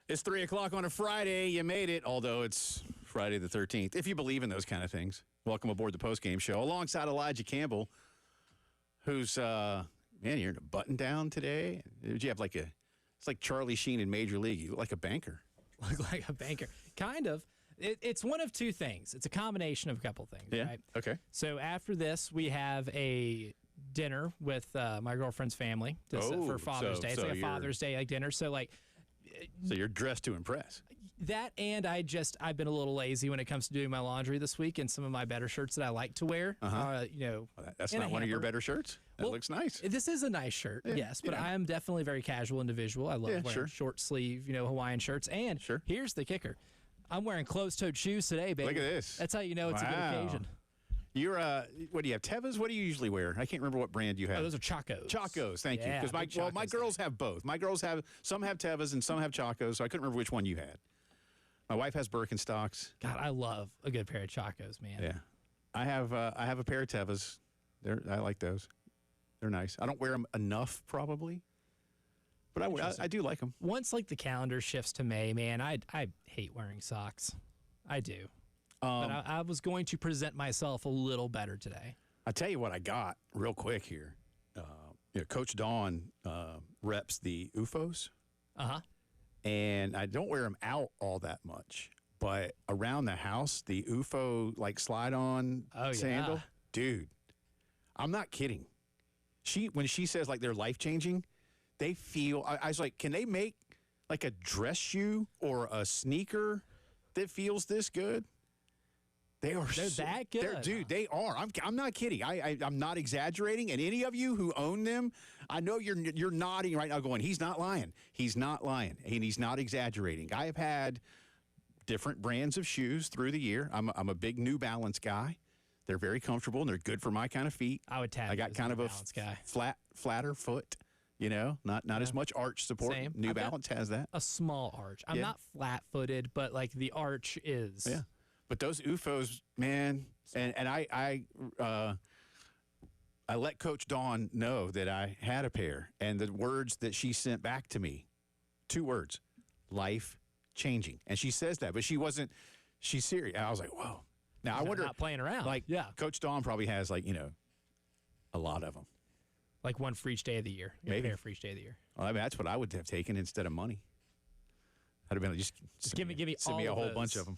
It's 3 o'clock on a Friday. You made it, although it's Friday the 13th, if you believe in those kind of things. Welcome aboard the Postgame Show alongside Elijah Campbell, who's, man, you're in a button down today. Did you have it's like Charlie Sheen in Major League. You look like a banker. Look like a banker. Kind of. It's one of two things. It's a combination of a couple things, right? Okay. So after this, we have a dinner with my girlfriend's family for Father's Day. It's like a Father's Day dinner. So you're dressed to impress. That, and I've been a little lazy when it comes to doing my laundry this week, and some of my better shirts that I like to wear. That's not one of your better shirts. That looks nice. This is a nice shirt, yes, but I am definitely a very casual individual. I love wearing short sleeve, Hawaiian shirts. And here's the kicker: I'm wearing closed-toed shoes today, baby. Look at this. That's how you know it's a good occasion. You're what do you have? Tevas? What do you usually wear? I can't remember what brand you have. Oh, those are Chacos. Chacos, thank you. Because my girls have both. My girls some have Tevas and some have Chacos, so I couldn't remember which one you had. My wife has Birkenstocks. God, I love a good pair of Chacos, man. Yeah, I have a pair of Tevas. I like those. They're nice. I don't wear them enough, probably, but I do like them. Once the calendar shifts to May, man, I hate wearing socks. I do. But I was going to present myself a little better today. I'll tell you what I got real quick here. Coach Dawn reps the UFOs. Uh-huh. And I don't wear them out all that much. But around the house, the UFO slide-on sandal, dude, I'm not kidding. When she says they're life-changing, they feel, I was like, can they make a dress shoe or a sneaker that feels this good? They're that good. Dude, they are. I'm not kidding. I'm not exaggerating. And any of you who own them, I know you're nodding right now going, he's not lying. He's not lying. And he's not exaggerating. I have had different brands of shoes through the year. I'm a big New Balance guy. They're very comfortable, and they're good for my kind of feet. I would tag. I got kind of a flatter foot, not as much arch support. Same. New Balance has that. A small arch. I'm not flat-footed, but the arch is. Yeah. But those UFOs, man, and I let Coach Dawn know that I had a pair, and the words that she sent back to me, 2 words, life-changing. And she says that, but she's serious. I was like, whoa. Now, I wonder. Not playing around. Coach Dawn probably has, a lot of them. One for each day of the year. Maybe. A pair for each day of the year. Well, that's what I would have taken instead of money. I'd have been just give me send me a whole bunch of them.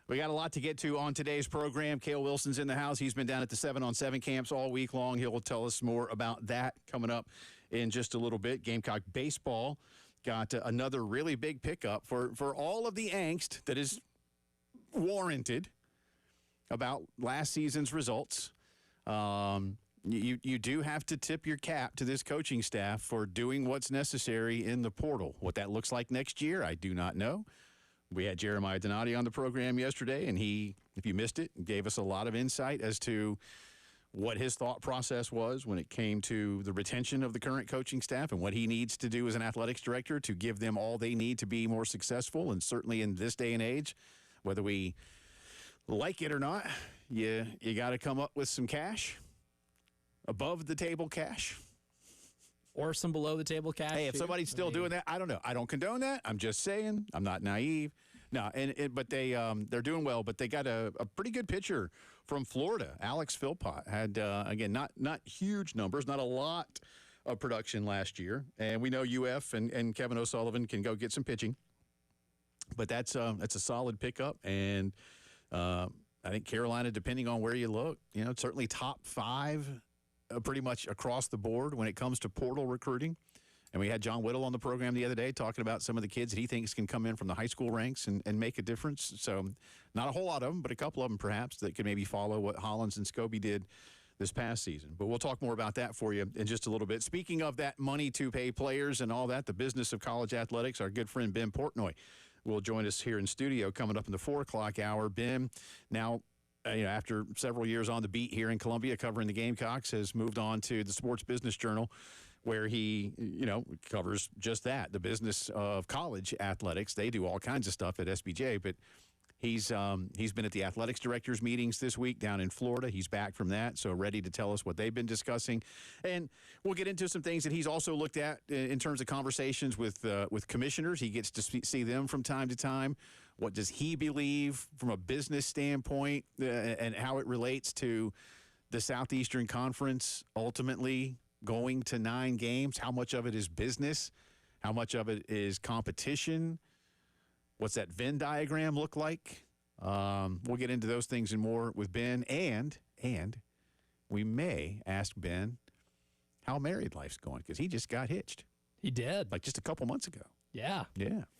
We got a lot to get to on today's program. Cale Wilson's in the house. He's been down at the 7-on-7 camps all week long. He'll tell us more about that coming up in just a little bit. Gamecock baseball got another really big pickup for all of the angst that is warranted about last season's results. You do have to tip your cap to this coaching staff for doing what's necessary in the portal. What that looks like next year, I do not know. We had Jeremiah Donati on the program yesterday, and he, if you missed it, gave us a lot of insight as to what his thought process was when it came to the retention of the current coaching staff and what he needs to do as an athletics director to give them all they need to be more successful. And certainly in this day and age, whether we like it or not, you got to come up with some cash, above the table cash. Or some below-the-table cash. Hey, if somebody's still doing that, I don't know. I don't condone that. I'm just saying. I'm not naive. No, but they're doing well. But they got a pretty good pitcher from Florida. Alex Philpott had, again, not huge numbers, not a lot of production last year. And we know UF and Kevin O'Sullivan can go get some pitching. But that's a solid pickup. And I think Carolina, depending on where you look, certainly top 5 pretty much across the board when it comes to portal recruiting. And we had John Whittle on the program the other day talking about some of the kids that he thinks can come in from the high school ranks and make a difference. So not a whole lot of them, but a couple of them perhaps that could maybe follow what Hollins and Scobie did this past season. But we'll talk more about that for you in just a little bit. Speaking of that money to pay players and all that, the business of college athletics, our good friend Ben Portnoy will join us here in studio coming up in the 4 o'clock hour. Ben, now, after several years on the beat here in Columbia covering the Gamecocks, has moved on to the Sports Business Journal, where he, covers just that, the business of college athletics. They do all kinds of stuff at SBJ, but He's been at the athletics directors meetings this week down in Florida. He's back from that, so ready to tell us what they've been discussing. And we'll get into some things that he's also looked at in terms of conversations with commissioners. He gets to see them from time to time. What does he believe from a business standpoint and how it relates to the Southeastern Conference ultimately going to 9 games? How much of it is business? How much of it is competition? What's that Venn diagram look like? We'll get into those things and more with Ben, and we may ask Ben how married life's going, because he just got hitched. He did. Like just a couple months ago. Yeah.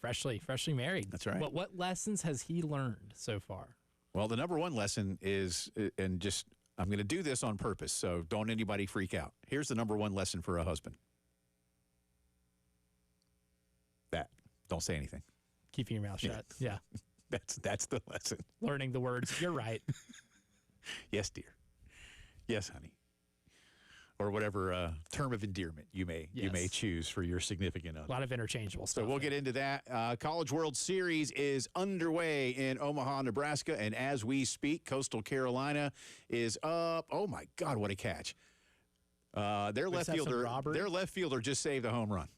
Freshly married. That's right. What lessons has he learned so far? Well, the number one lesson is, and just I'm going to do this on purpose, so don't anybody freak out. Here's the number one lesson for a husband. Don't say anything. Keeping your mouth shut. Yeah. That's the lesson. Learning the words. You're right. Yes, dear. Yes, honey. Or whatever term of endearment you may choose for your significant other. A lot of interchangeable stuff. So we'll get into that. College World Series is underway in Omaha, Nebraska, and as we speak, Coastal Carolina is up. Oh my God, what a catch! Their left fielder just saved a home run.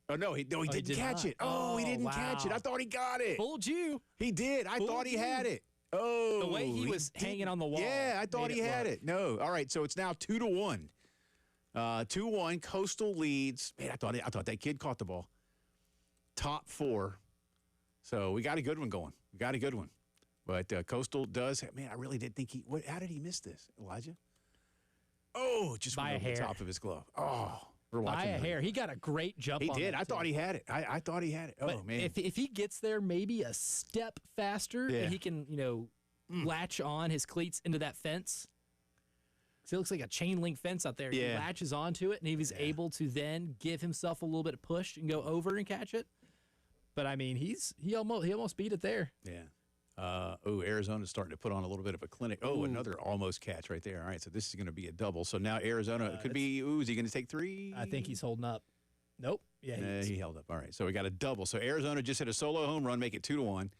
Oh, no, he didn't catch it. Oh, he didn't catch it. I thought he got it. Fooled you. He did. I thought he had it. Oh. The way he was hanging on the wall. Yeah, I thought he had it. No. All right, so it's now 2-1. 2-1. Coastal leads. Man, I thought that kid caught the ball. Top 4. So we got a good one going. We got a good one. But Coastal does. Man, I really did think how did he miss this, Elijah? Oh, just went over the top of his glove. Oh. By a hair. He got a great jump on it. He did. I thought he had it. I thought he had it. Oh, man. If he gets there maybe a step faster, and he can, latch on his cleats into that fence. Because it looks like a chain link fence out there. Yeah. He latches onto it, and he was able to then give himself a little bit of push and go over and catch it. But, I mean, he almost beat it there. Yeah. Arizona's starting to put on a little bit of a clinic. Oh, another almost catch right there. All right, so this is going to be a double. So now Arizona could be, is he going to take 3? I think he's holding up. Nope. Yeah, he held up. All right, so we got a double. So Arizona just hit a solo home run, make it 2-1.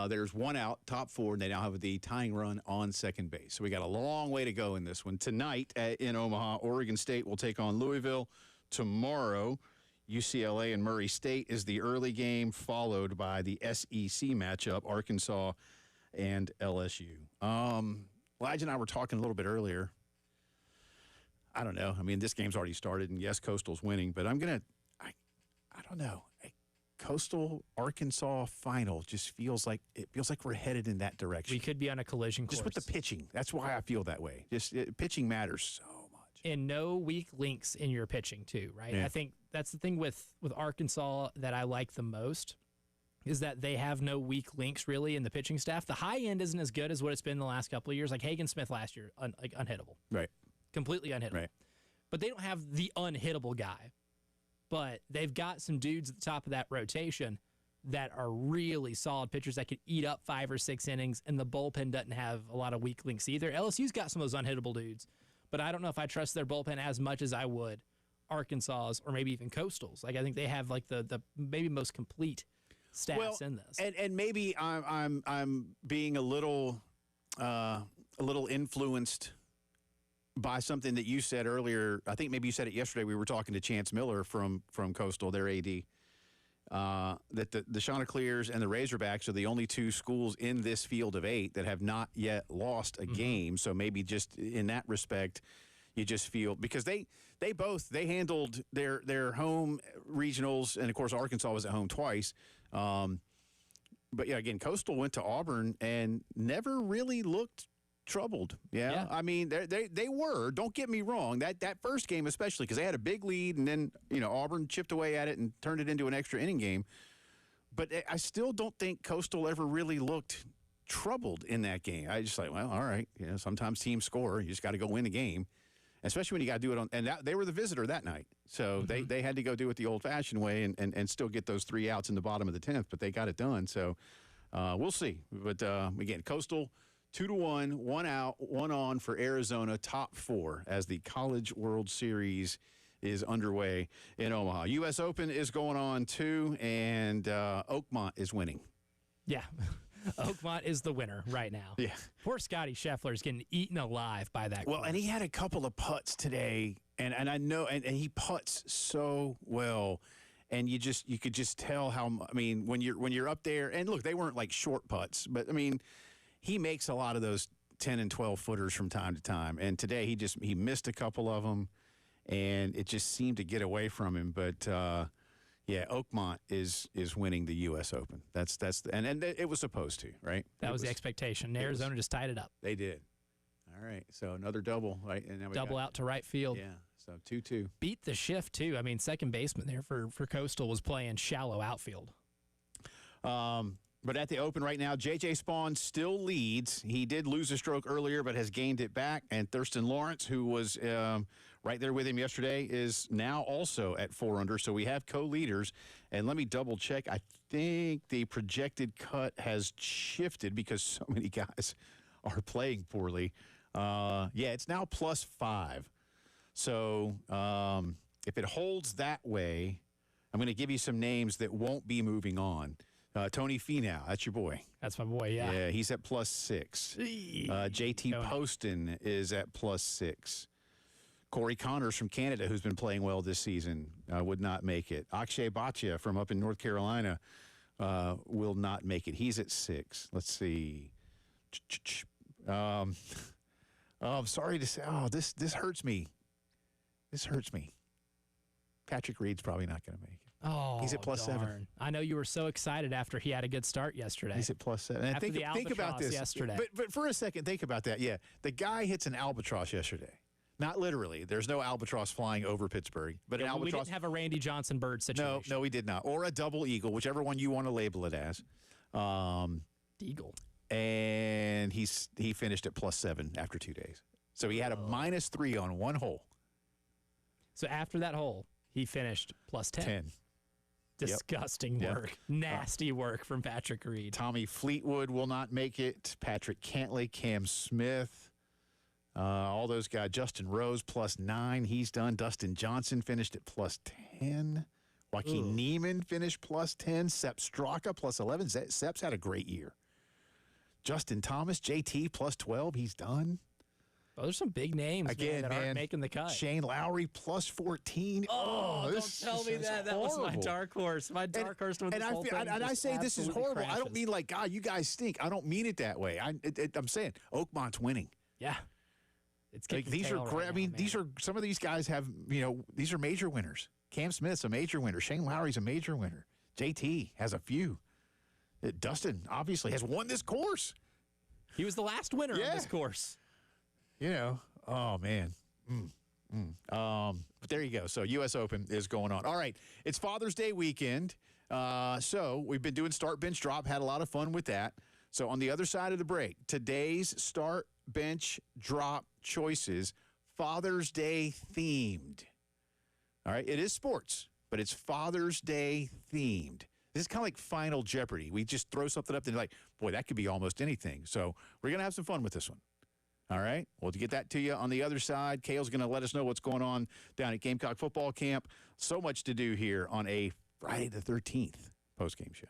There's one out, top 4, and they now have the tying run on second base. So we got a long way to go in this one. Tonight in Omaha, Oregon State will take on Louisville. Tomorrow, UCLA and Murray State is the early game, followed by the SEC matchup, Arkansas and LSU. Elijah and I were talking a little bit earlier. I don't know. I mean, this game's already started, and yes, Coastal's winning, but I don't know. Coastal Arkansas final just feels like we're headed in that direction. We could be on a collision course. Just with the pitching. That's why I feel that way. Pitching matters so much. And no weak links in your pitching too, right? Yeah. I think that's the thing with Arkansas that I like the most is that they have no weak links really in the pitching staff. The high end isn't as good as what it's been the last couple of years. Like Hagen Smith last year, unhittable. Right. Completely unhittable. Right. But they don't have the unhittable guy. But they've got some dudes at the top of that rotation that are really solid pitchers that could eat up 5 or 6 innings, and the bullpen doesn't have a lot of weak links either. LSU's got some of those unhittable dudes, but I don't know if I trust their bullpen as much as I would Arkansas's or maybe even Coastal's. Like I think they have like the maybe most complete stats in this. And maybe I'm being a little influenced by something that you said earlier. I think maybe you said it yesterday. We were talking to Chance Miller from Coastal, their AD, that the Chanticleers and the Razorbacks are the only 2 schools in this field of 8 that have not yet lost a game. So maybe just in that respect, you just feel because they handled their home regionals, and of course Arkansas was at home twice. But yeah, again, Coastal went to Auburn and never really looked troubled. Yeah. I mean, they were. Don't get me wrong. That first game especially, because they had a big lead, and then Auburn chipped away at it and turned it into an extra inning game. But I still don't think Coastal ever really looked troubled in that game. I just like, well, all right. Sometimes teams score. You just got to go win the game, especially when you got to do it on. And they were the visitor that night, so they had to go do it the old-fashioned way and still get those 3 outs in the bottom of the 10th. But they got it done. So we'll see. But again, Coastal. 2-1, 1 out, 1 on for Arizona, top 4 as the College World Series is underway in Omaha. U.S. Open is going on too, and Oakmont is winning. Yeah. Oakmont is the winner right now. Yeah. Poor Scotty Scheffler is getting eaten alive by that. Well, course. and he had a couple of putts today, and I know, and he putts so well, and you could just tell how. I mean, when you're up there, and look, they weren't like short putts, but I mean, he makes a lot of those 10 and 12 footers from time to time, and today he missed a couple of them, and it just seemed to get away from him, but. Yeah, Oakmont is winning the U.S. Open. And it was supposed to, right? That was the expectation. Arizona just tied it up. They did. All right, so another double, right? And now we Double out to right field. Yeah, so 2-2. Beat the shift too. I mean, second baseman there for Coastal was playing shallow outfield. But at the Open right now, J.J. Spawn still leads. He did lose a stroke earlier, but has gained it back. And Thurston Lawrence, who was right there with him yesterday, is now also at 4 under. So we have co-leaders. And let me double check. I think the projected cut has shifted because so many guys are playing poorly. Yeah, it's now +5. So if it holds that way, I'm going to give you some names that won't be moving on. Tony Finau, that's your boy. That's my boy, yeah. Yeah, he's at +6. JT Tony. Poston is at +6. Corey Connors from Canada, who's been playing well this season, would not make it. Akshay Bhatia from up in North Carolina will not make it. He's at 6. Let's see. I'm sorry to say. Oh, this hurts me. This hurts me. Patrick Reed's probably not going to make it. Oh, he's at +7. darn. I know you were so excited after he had a good start yesterday. He's at +7. And After the think about albatross this yesterday. But for a second, think about that. Yeah, the guy hits an albatross yesterday. Not literally. There's no albatross flying over Pittsburgh, but an We albatross. didn't have a Randy Johnson bird situation. No, we did not. Or a double eagle, whichever one you want to label it as. Eagle. And he finished at +7 after 2 days. So he had a -3 on one hole. So after that hole, he finished +10. 10. Disgusting Yep. work. Nasty work from Patrick Reed. Tommy Fleetwood will not make it. Patrick Cantley, Cam Smith, all those guys. Justin Rose +9. He's done. Dustin Johnson finished at +10. Joaquin Neiman finished +10. Sepp Straka +11. Sepp's had a great year. Justin Thomas, JT +12. He's done. Oh, there's some big names that aren't making the cut. Shane Lowry +14. Don't tell me that. That was my dark horse. My dark horse. And I say this is horrible. I don't mean like, God, you guys stink. I don't mean it that way. I'm saying Oakmont's winning. Yeah. It's Like, these are great. I mean, these are some of these guys have, these are major winners. Cam Smith's a major winner. Shane Lowry's a major winner. JT has a few. Dustin obviously has won this course. He was the last winner on this course. Oh man. But there you go. So U.S. Open is going on. All right, it's Father's Day weekend. So we've been doing start, bench, drop. Had a lot of fun with that. So on the other side of the break, today's start, bench, drop choices, Father's Day themed. All right, it is sports, but it's Father's Day themed. This is kind of like Final Jeopardy. We just throw something up and like, boy, that could be almost anything. So we're going to have some fun with this one. All right. Well, to get that to you on the other side, Kale's going to let us know what's going on down at Gamecock Football Camp. So much to do here on a Friday the 13th postgame show.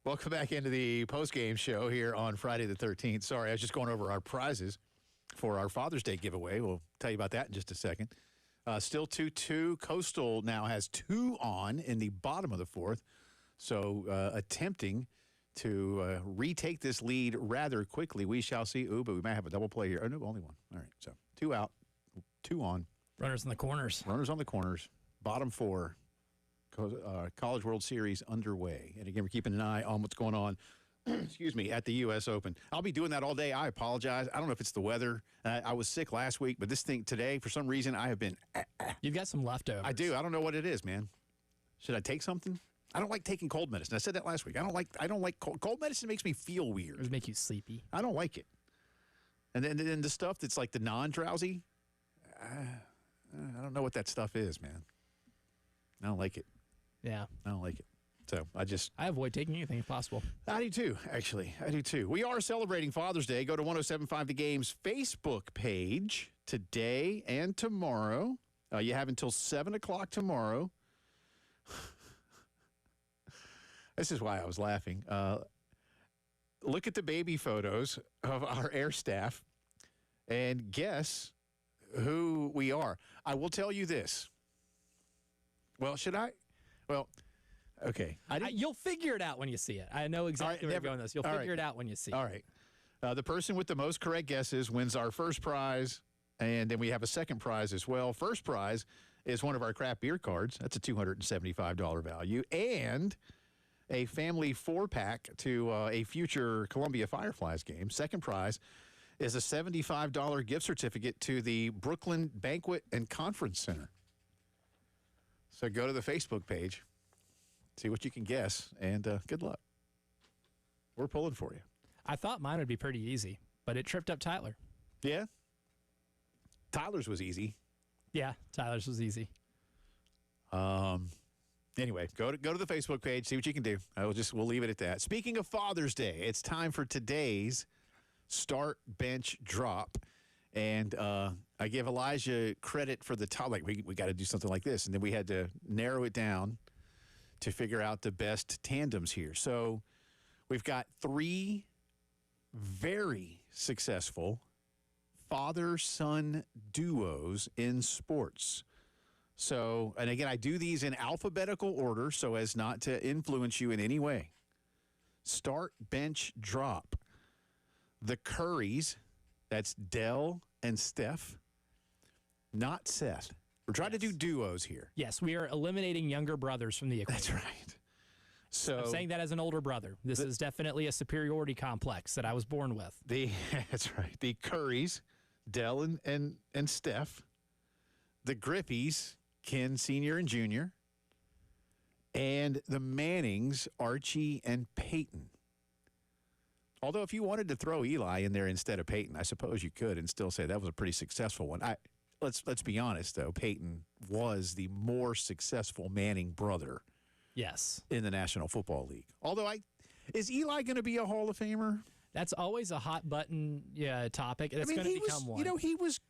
Welcome back into the Postgame Show here on Friday the 13th. Sorry, I was just going over our prizes for our Father's Day giveaway. We'll tell you about that in just a second. Still 2-2. Coastal now has 2 on in the bottom of the fourth. So attempting to retake this lead rather quickly. We shall see. Ooh, but we might have a double play here. Oh, no, only one. All right, so 2 out, 2 on. Runners in the corners. Runners on the corners. Bottom 4. College World Series underway. And again, we're keeping an eye on what's going on, excuse me, at the U.S. Open. I'll be doing that all day. I apologize. I don't know if it's the weather. I was sick last week, but this thing today, for some reason, I have been. You've got some leftovers. I do. I don't know what it is, man. Should I take something? I don't like taking cold medicine. I said that last week. I don't like cold medicine. Makes me feel weird. It would make you sleepy. I don't like it. And then the stuff that's like the non-drowsy, I don't know what that stuff is, man. I don't like it. Yeah. I don't like it. So I avoid taking anything if possible. I do too, actually. I do too. We are celebrating Father's Day. Go to 1075 The Game's Facebook page today and tomorrow. You have until 7 o'clock tomorrow. This is why I was laughing. Look at the baby photos of our air staff and guess who we are. I will tell you this. Well, should I? Well, okay. You'll figure it out when you see it. I know exactly where you're going with this. You'll figure it out when you see it. All right. The person with the most correct guesses wins our first prize, and then we have a second prize as well. First prize is one of our craft beer cards. That's a $275 value, and a family 4-pack to a future Columbia Fireflies game. Second prize is a $75 gift certificate to the Brooklyn Banquet and Conference Center. So go to the Facebook page, see what you can guess, and good luck. We're pulling for you. I thought mine would be pretty easy, but it tripped up Tyler. Yeah? Tyler's was easy. Yeah, Tyler's was easy. Anyway, go to the Facebook page, see what you can do. We'll leave it at that. Speaking of Father's Day, it's time for today's start bench drop. And I give Elijah credit for the top. Like, we got to do something like this. And then we had to narrow it down to figure out the best tandems here. So we've got 3 very successful father-son duos in sports. So, and again, I do these in alphabetical order so as not to influence you in any way. Start, bench, drop. The Currys. That's Dell and Steph, not Seth. We're trying to do duos here. Yes, we are eliminating younger brothers from the equation. That's right. So I'm saying that as an older brother. This is definitely a superiority complex that I was born with. That's right. The Currys, Dell and Steph. The Grippies, Ken Sr. and Jr. And the Mannings, Archie and Peyton. Although if you wanted to throw Eli in there instead of Peyton, I suppose you could and still say that was a pretty successful one. Let's be honest, though. Peyton was the more successful Manning brother. Yes. In the National Football League. Although is Eli going to be a Hall of Famer? That's always a hot button topic. It's going to become one. You know, he was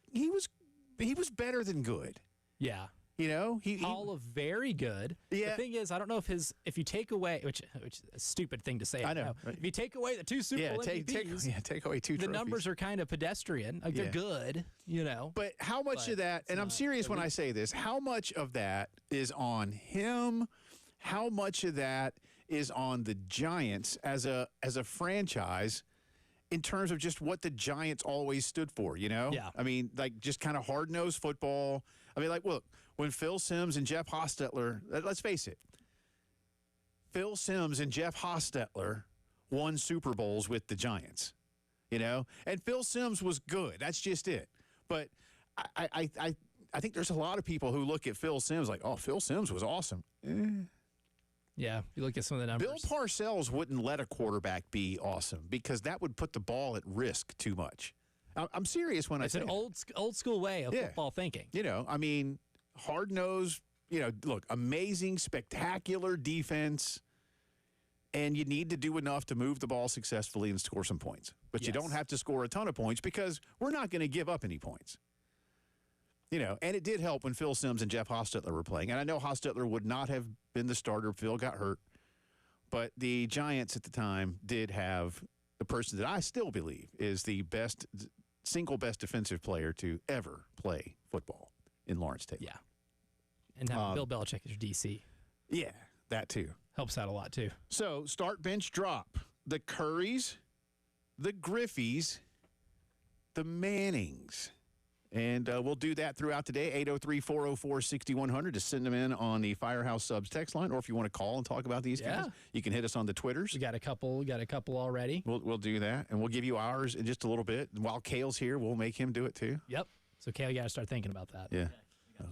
better than good. Yeah. You know, Hall of very good. Yeah. The thing is, I don't know if you take away, which is a stupid thing to say. I know. If you take away the 2 Super Bowl MVPs, take away 2 the trophies. numbers are kind of pedestrian. Like they're good, you know. But how much of that, and I'm serious when I say this, how much of that is on him? How much of that is on the Giants as a franchise in terms of just what the Giants always stood for, you know? Yeah. I mean, like just kind of hard-nosed football. I mean, like, look, when Phil Simms and Jeff Hostetler, let's face it, Phil Simms and Jeff Hostetler won Super Bowls with the Giants, you know? And Phil Simms was good. That's just it. But I think there's a lot of people who look at Phil Simms like, oh, Phil Simms was awesome. Yeah, you look at some of the numbers. Bill Parcells wouldn't let a quarterback be awesome because that would put the ball at risk too much. I'm serious when I say it's an old school way of football thinking. You know, I mean, hard-nosed, you know, look, amazing, spectacular defense, and you need to do enough to move the ball successfully and score some points. But you don't have to score a ton of points because we're not going to give up any points. You know, and it did help when Phil Simms and Jeff Hostetler were playing. And I know Hostetler would not have been the starter if Phil got hurt. But the Giants at the time did have the person that I still believe is the single best defensive player to ever play football in Lawrence Taylor. Yeah. And now Bill Belichick is your DC. Yeah, that too. Helps out a lot, too. So, start, bench, drop. The Currys, the Griffies, the Mannings. And we'll do that throughout the day, 803-404-6100 to send them in on the Firehouse Subs text line. Or if you want to call and talk about these guys, you can hit us on the Twitters. We got a couple already. We'll do that, and we'll give you ours in just a little bit. And while Kale's here, we'll make him do it too. Yep. So, Kale, you got to start thinking about that. Yeah.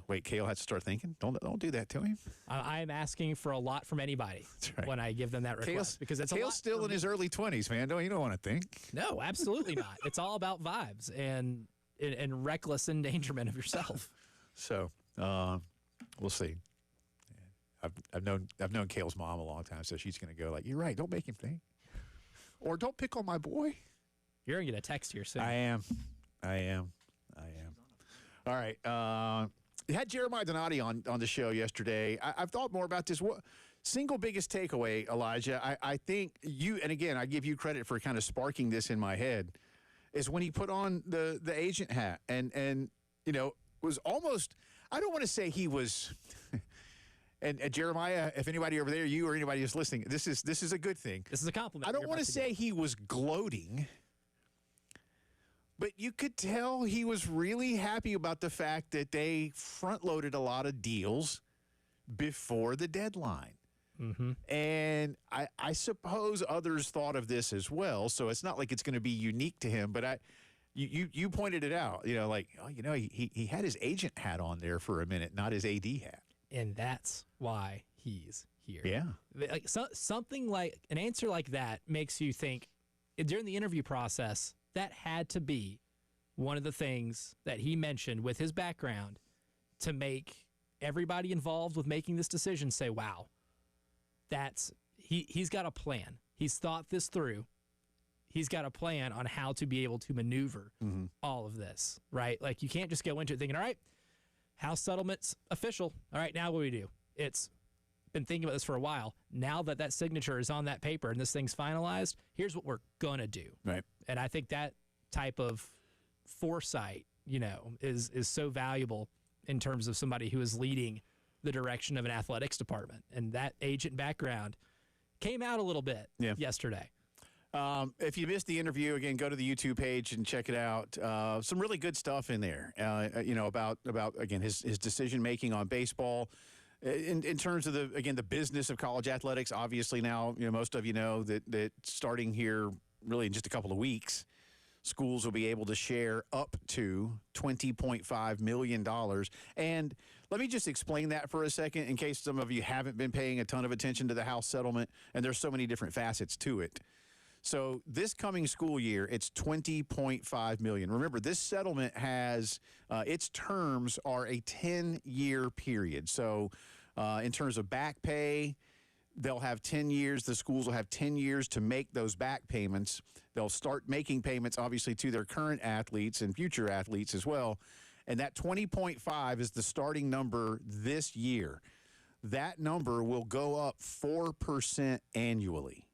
Wait, Kale has to start thinking? Don't do that to him. I'm asking for a lot from anybody when I give them that request. Because it's Kale's still in his early 20s, man. You don't want to think. No, absolutely not. It's all about vibes and reckless endangerment of yourself. So, we'll see. I've known Kale's mom a long time, so she's going to go like, "You're right. Don't make him think, or don't pick on my boy." You're going to get a text here soon. I am. All right. You had Jeremiah Donati on the show yesterday. I've thought more about this. What single biggest takeaway, Elijah? I think you, and again, I give you credit for kind of sparking this in my head, is when he put on the agent hat and was almost. I don't want to say he was. And Jeremiah, if anybody over there, you or anybody who's listening, this is a good thing. This is a compliment. I don't want to say he was gloating. But you could tell he was really happy about the fact that they front-loaded a lot of deals before the deadline. Mm-hmm. And I suppose others thought of this as well, so it's not like it's going to be unique to him. But you pointed it out, he had his agent hat on there for a minute, not his AD hat. And that's why he's here. Yeah. Like something like an answer like that makes you think during the interview process, that had to be one of the things that he mentioned with his background to make everybody involved with making this decision say, wow, he's got a plan. He's thought this through. He's got a plan on how to be able to maneuver all of this, right? Like you can't just go into it thinking, all right, house settlement's official. All right, now what do we do? It's been thinking about this for a while. Now that signature is on that paper and this thing's finalized, here's what we're going to do. Right. And I think that type of foresight, is so valuable in terms of somebody who is leading the direction of an athletics department. And that agent background came out a little bit yesterday. If you missed the interview, again, go to the YouTube page and check it out. Some really good stuff in there, about again, his decision-making on baseball. In terms of the business of college athletics, obviously now, most of you know that starting here really in just a couple of weeks, schools will be able to share up to $20.5 million. And let me just explain that for a second in case some of you haven't been paying a ton of attention to the House settlement, and there's so many different facets to it. So this coming school year, it's $20.5 million. Remember, this settlement has its terms are a 10-year period. So in terms of back pay, they'll have 10 years. The schools will have 10 years to make those back payments. They'll start making payments, obviously, to their current athletes and future athletes as well. And that 20.5 is the starting number this year. That number will go up 4% annually.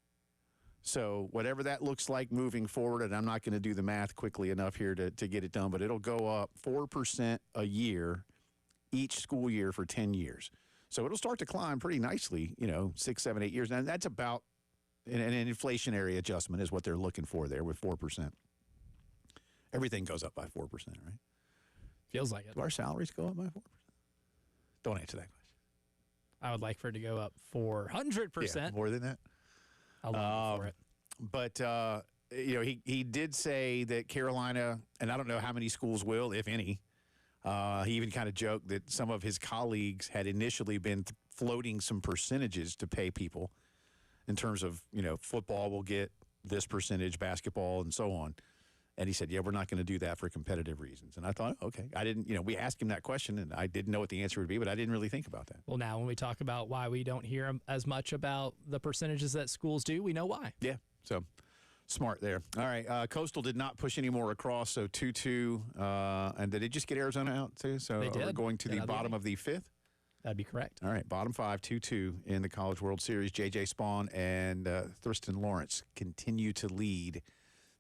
So whatever that looks like moving forward, and I'm not going to do the math quickly enough here to get it done, but it'll go up 4% a year each school year for 10 years. So it'll start to climb pretty nicely, 6, 7, 8 years. And that's about an inflationary adjustment is what they're looking for there with 4%. Everything goes up by 4%, right? Feels like it. Do our salaries go up by 4%? Don't answer that question. I would like for it to go up 400%. Yeah, more than that? I'll love for it. But, he did say that Carolina, and I don't know how many schools will, if any. He even kind of joked that some of his colleagues had initially been floating some percentages to pay people in terms of, football will get this percentage, basketball, and so on. And he said, yeah, we're not going to do that for competitive reasons. And I thought, okay. I didn't, we asked him that question, and I didn't know what the answer would be, but I didn't really think about that. Well, now when we talk about why we don't hear as much about the percentages that schools do, we know why. Yeah, so smart there. All right, Coastal did not push any more across, so 2-2. And did they just get Arizona out, too? So they did. we're going to the bottom of the fifth? That'd be correct. All right, bottom 5, 2-2 in the College World Series. J.J. Spawn and Thurston Lawrence continue to lead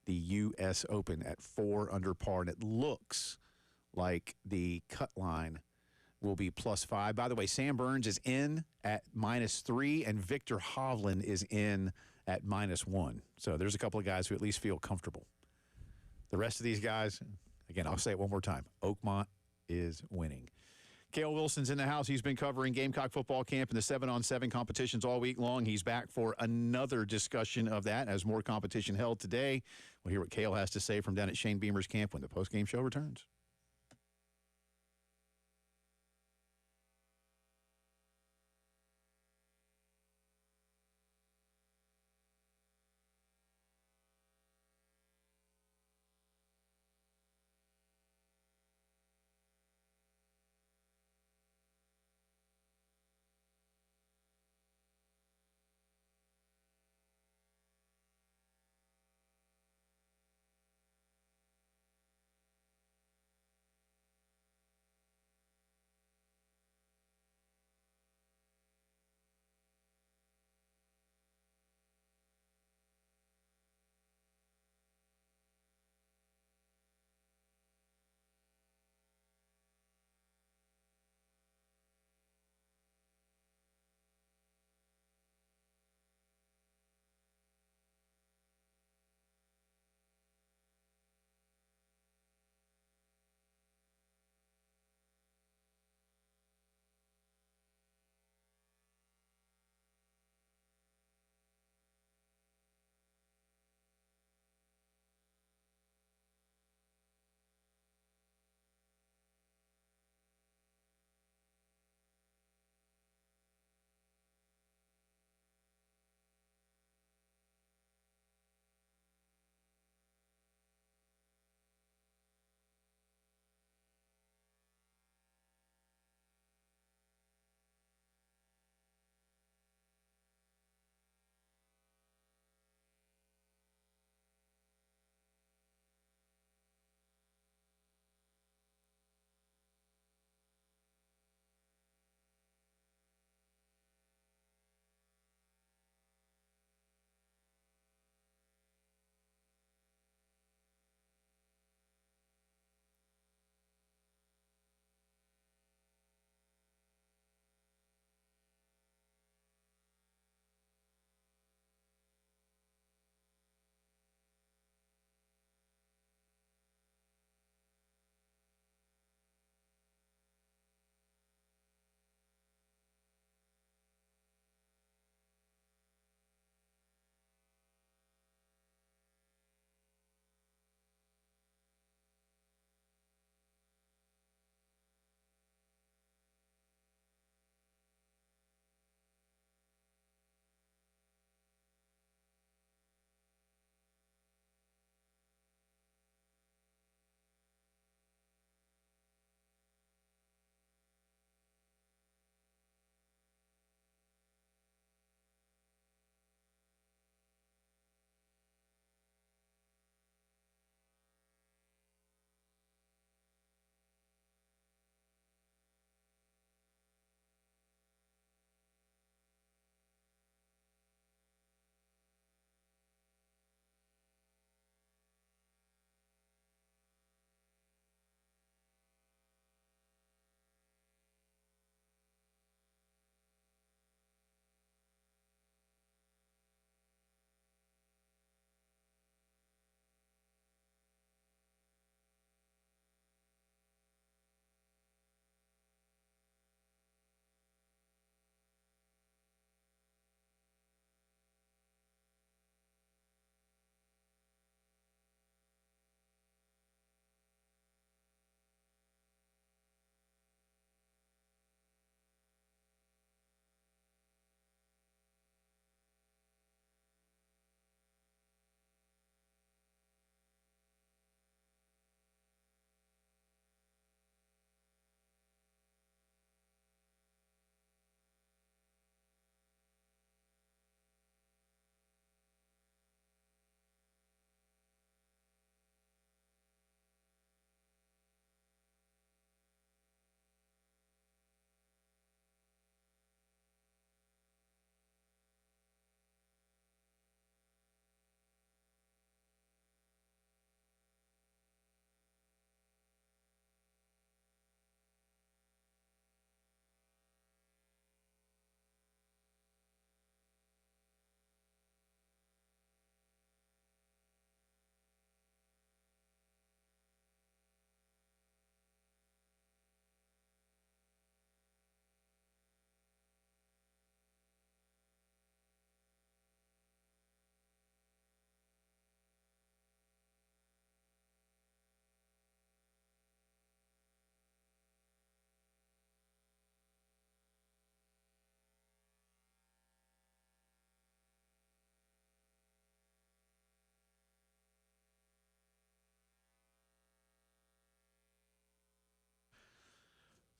the U.S. Open at 4 under par, and it looks like the cut line will be +5. By the way, Sam Burns is in at -3, and Victor Hovland is in at -1. So there's a couple of guys who at least feel comfortable. The rest of these guys, again, I'll say it one more time, Oakmont is winning. Cale Wilson's in the house. He's been covering Gamecock football camp and the 7-on-7 competitions all week long. He's back for another discussion of that as more competition held today. We'll hear what Cale has to say from down at Shane Beamer's camp when the postgame show returns.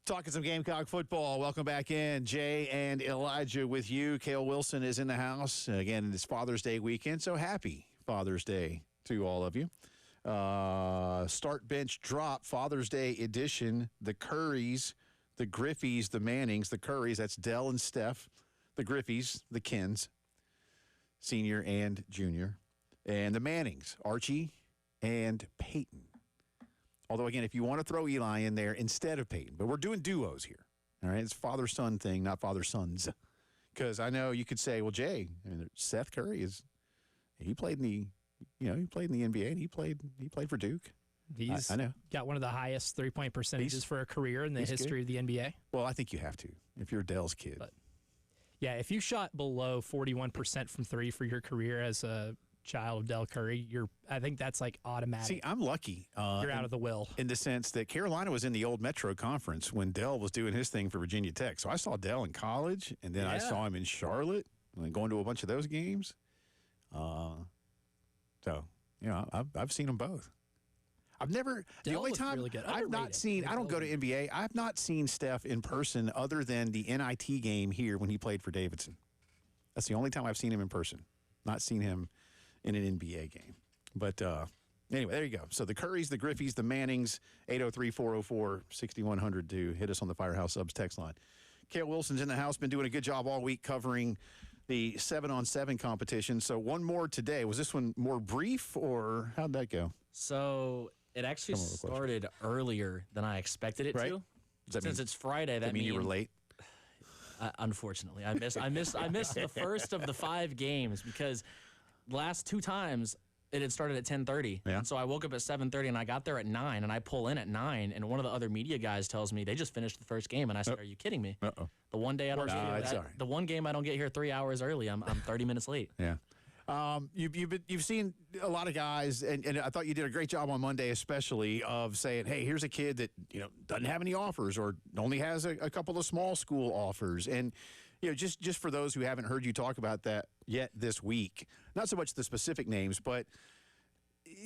Talking some Gamecock football. Welcome back in. Jay and Elijah with you. Cale Wilson is in the house. Again, it's Father's Day weekend, so happy Father's Day to all of you. Start bench drop, Father's Day edition. The Currys, the Griffies, the Mannings, the Currys. That's Dell and Steph. The Griffies, the Kens, senior and junior. And the Mannings, Archie and Peyton. Although, again, if you want to throw Eli in there instead of Peyton, but we're doing duos here. All right, it's father-son thing, not father-sons. Because I know you could say, well, Jay, Seth Curry he played in the, he played in the NBA and he played for Duke. He's I know. Got one of the highest three-point percentages for a career in the history of the NBA. Well, I think you have to if you're Dell's kid. But, yeah, if you shot below 41% from three for your career as a child of Del Curry, I think that's like automatic. See, I'm lucky. You're out of the will. In the sense that Carolina was in the old Metro Conference when Dell was doing his thing for Virginia Tech. So I saw Dell in college, and then I saw him in Charlotte, and going to a bunch of those games. I've seen them both. I've never, the Dell only looked time really good. I've not seen, I don't go to NBA, I've not seen Steph in person other than the NIT game here when he played for Davidson. That's the only time I've seen him in person. Not seen him in an NBA game. But anyway, there you go. So the Currys, the Griffies, the Mannings, 803-404-6100 to hit us on the Firehouse Subs text line. Cale Wilson's in the house, been doing a good job all week covering the 7-on-7 competition. So one more today. Was this one more brief, or how'd that go? So it actually started earlier than I expected it to. Since it's Friday, that means you were late? Unfortunately, I missed the first of the 5 games because last 2 times it had started at 10:30. Yeah. So I woke up at 7:30 and I got there at 9, and I pull in at 9, and one of the other media guys tells me they just finished the first game, and I said, "Are you kidding me?" Uh-oh. The one day I don't right. the one game I don't get here 3 hours early, I'm 30 minutes late. Yeah. You've seen a lot of guys, and I thought you did a great job on Monday, especially of saying, hey, here's a kid that doesn't have any offers or only has a couple of small school offers, and just for those who haven't heard you talk about that yet this week, not so much the specific names, but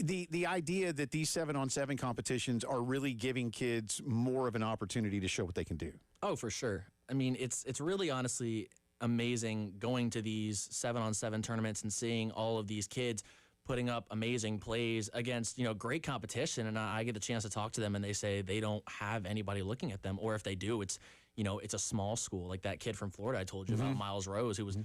the idea that these 7-on-7 competitions are really giving kids more of an opportunity to show what they can do. Oh, for sure. I mean, it's really honestly amazing going to these 7-on-7 tournaments and seeing all of these kids putting up amazing plays against, great competition. And I get the chance to talk to them and they say they don't have anybody looking at them. Or if they do, it's a small school. Like that kid from Florida I told you about, Miles Rose, who was,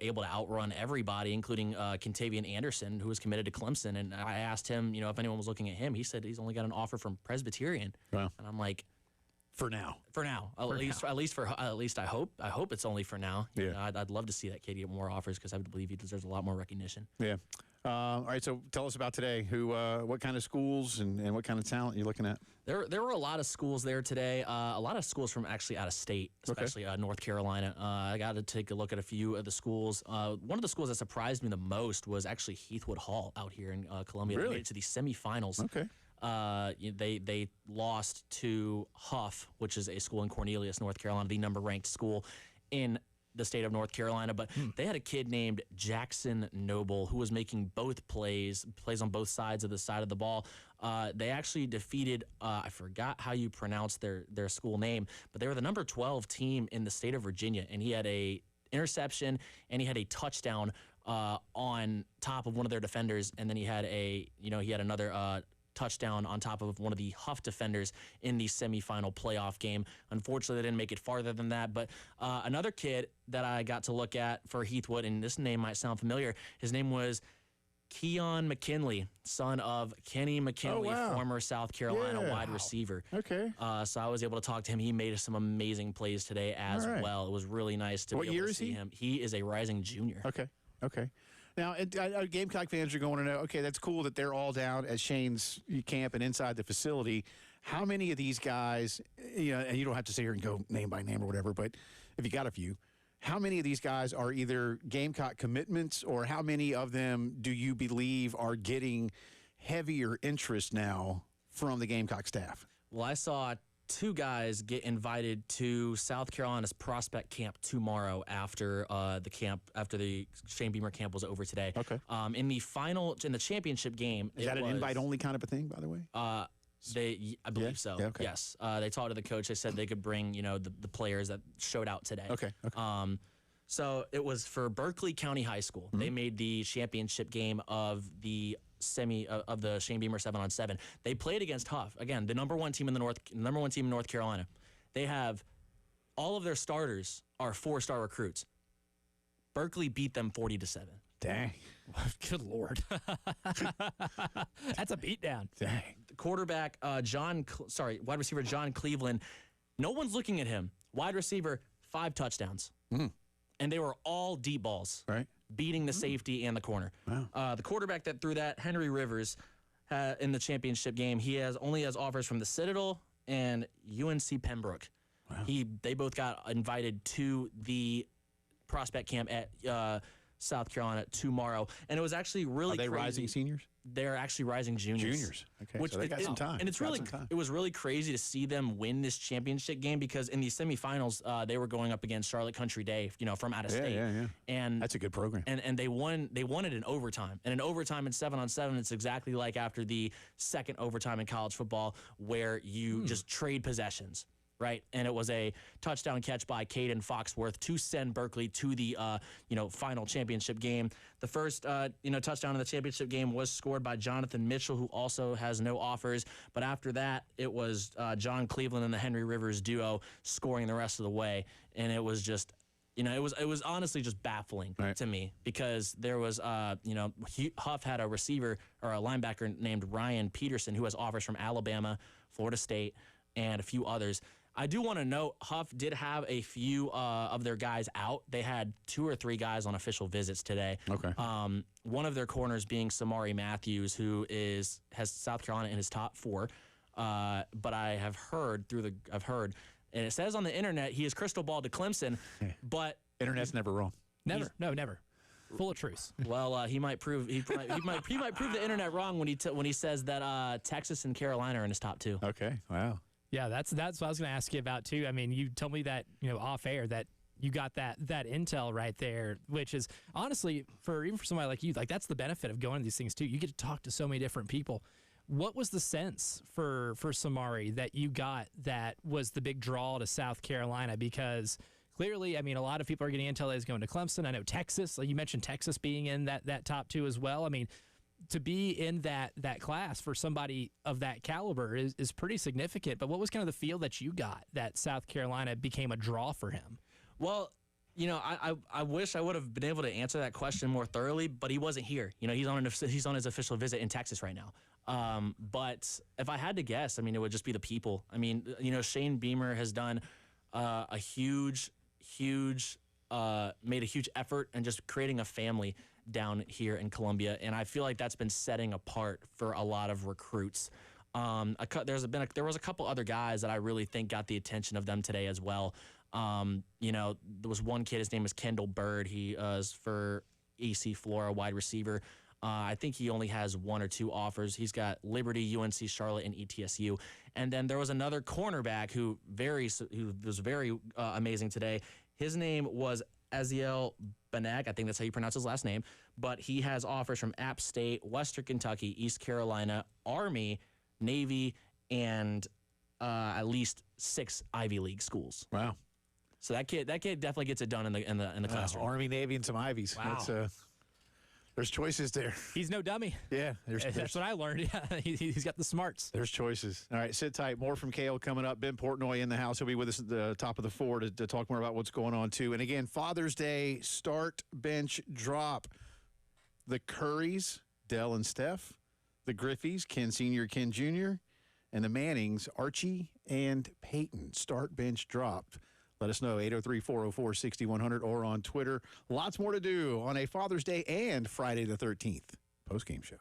able to outrun everybody, including Contavious Anderson, who was committed to Clemson. And I asked him, if anyone was looking at him. He said he's only got an offer from Presbyterian. Wow. And I'm like, For now. At least I hope it's only for now. Yeah. I'd love to see that kid get more offers because I would believe he deserves a lot more recognition. Yeah. All right, so tell us about today. What kind of schools and what kind of talent you're looking at? There were a lot of schools there today. A lot of schools from actually out of state, especially North Carolina. I got to take a look at a few of the schools. One of the schools that surprised me the most was actually Heathwood Hall out here in Columbia. Really? They made it to the semifinals. Okay. They lost to Huff, which is a school in Cornelius, North Carolina, the number-ranked school in the state of North Carolina. But they had a kid named Jackson Noble who was making both plays on both sides of the ball. They actually defeated, I forgot how you pronounce their school name, but they were the number 12 team in the state of Virginia, and he had a interception and he had a touchdown on top of one of their defenders, and then he had another touchdown on top of one of the Huff defenders in the semifinal playoff game. Unfortunately, they didn't make it farther than that. But another kid that I got to look at for Heathwood, and this name might sound familiar, his name was Keon McKinley, son of Kenny McKinley, former South Carolina wide receiver. Okay. So I was able to talk to him. He made some amazing plays today as well. It was really nice to be able to see him. He is a rising junior. Okay. Now, Gamecock fans are going to know, okay, that's cool that they're all down at Shane's camp and inside the facility. How many of these guys, and you don't have to sit here and go name by name or whatever, but if you got a few, how many of these guys are either Gamecock commitments, or how many of them do you believe are getting heavier interest now from the Gamecock staff? Well, I saw 2 guys get invited to South Carolina's prospect camp tomorrow after the Shane Beamer camp was over today. Okay. In the championship game. Is that an invite-only kind of a thing, by the way? I believe so. Yeah, okay. Yes. They talked to the coach. They said they could bring, the players that showed out today. Okay. So it was for Berkeley County High School. They made the championship game of the of the Shane Beamer 7-on-7. They played against Huff. Again, the number one team in North Carolina. They have all of their starters are 4-star recruits. Berkeley beat them 40-7. Dang. Good Lord. That's a beatdown. Dang. The quarterback, wide receiver John Cleveland. No one's looking at him. Wide receiver, 5 touchdowns. And they were all deep balls. Right. Beating the safety and the corner. Wow. The quarterback that threw that, Henry Rivers, in the championship game, he only has offers from the Citadel and UNC Pembroke. Wow. They both got invited to the prospect camp at South Carolina tomorrow, and it was actually really Are they crazy. rising seniors? They're actually rising juniors. Okay, so they got some time. And it's Got really some time. it was really crazy to see them win this championship game because in the semifinals they were going up against Charlotte Country Day, from out of state. Yeah. And That's a good program. and they won it in overtime. And in overtime in 7-on-7, it's exactly like after the second overtime in college football where you just trade possessions. Right, and it was a touchdown catch by Caden Foxworth to send Berkeley to the final championship game. The first touchdown in the championship game was scored by Jonathan Mitchell, who also has no offers. But after that, it was John Cleveland and the Henry Rivers duo scoring the rest of the way, and it was just. It was honestly just baffling to me because there was, Huff had a receiver or a linebacker named Ryan Peterson who has offers from Alabama, Florida State, and a few others. I do want to note Huff did have a few of their guys out. They had 2 or 3 guys on official visits today. Okay. One of their corners being Samari Matthews, who has South Carolina in his top 4. But I have heard and it says on the internet he is crystal ball to Clemson, but Internet's never wrong. Never. No, never. Full of truths. Well, he might prove the internet wrong when he says that Texas and Carolina are in his top 2. Okay. Wow. Yeah, that's what I was going to ask you about too. I mean, you told me that off air that you got that intel right there, which is honestly even for somebody like you, like that's the benefit of going to these things too. You get to talk to so many different people. What was the sense for Samari that you got that was the big draw to South Carolina? Because clearly, I mean, a lot of people are getting intel that he's going to Clemson. I know Texas, like you mentioned Texas being in that top 2 as well. I mean, to be in that class for somebody of that caliber is pretty significant. But what was kind of the feel that you got that South Carolina became a draw for him? Well, I wish I would have been able to answer that question more thoroughly, but he wasn't here. He's on his official visit in Texas right now. But if I had to guess, I mean, it would just be the people. I mean, Shane Beamer has done made a huge effort in just creating a family down here in Columbia, and I feel like that's been setting apart for a lot of recruits. There was a couple other guys that I really think got the attention of them today as well. There was one kid, his name is Kendall Bird. He is for AC Flora, wide receiver. I think he only has 1 or 2 offers. He's got Liberty, UNC Charlotte, and ETSU. And then there was another cornerback who was very amazing today. His name was Aziel Banag, I think that's how you pronounce his last name, but he has offers from App State, Western Kentucky, East Carolina, Army, Navy, and at least 6 Ivy League schools. Wow. So that kid definitely gets it done in the classroom. Army, Navy, and some Ivies. Wow. There's choices there. He's no dummy. Yeah. That's what I learned. Yeah, he's got the smarts. There's choices. All right, sit tight. More from Kale coming up. Ben Portnoy in the house. He'll be with us at the top of the 4 to talk more about what's going on, too. And again, Father's Day start, bench, drop. The Currys, Dell and Steph. The Griffeys, Ken Sr., Ken Jr., and the Mannings, Archie and Peyton. Start, bench, dropped. Let us know, 803-404-6100 or on Twitter. Lots more to do on a Father's Day and Friday the 13th postgame show.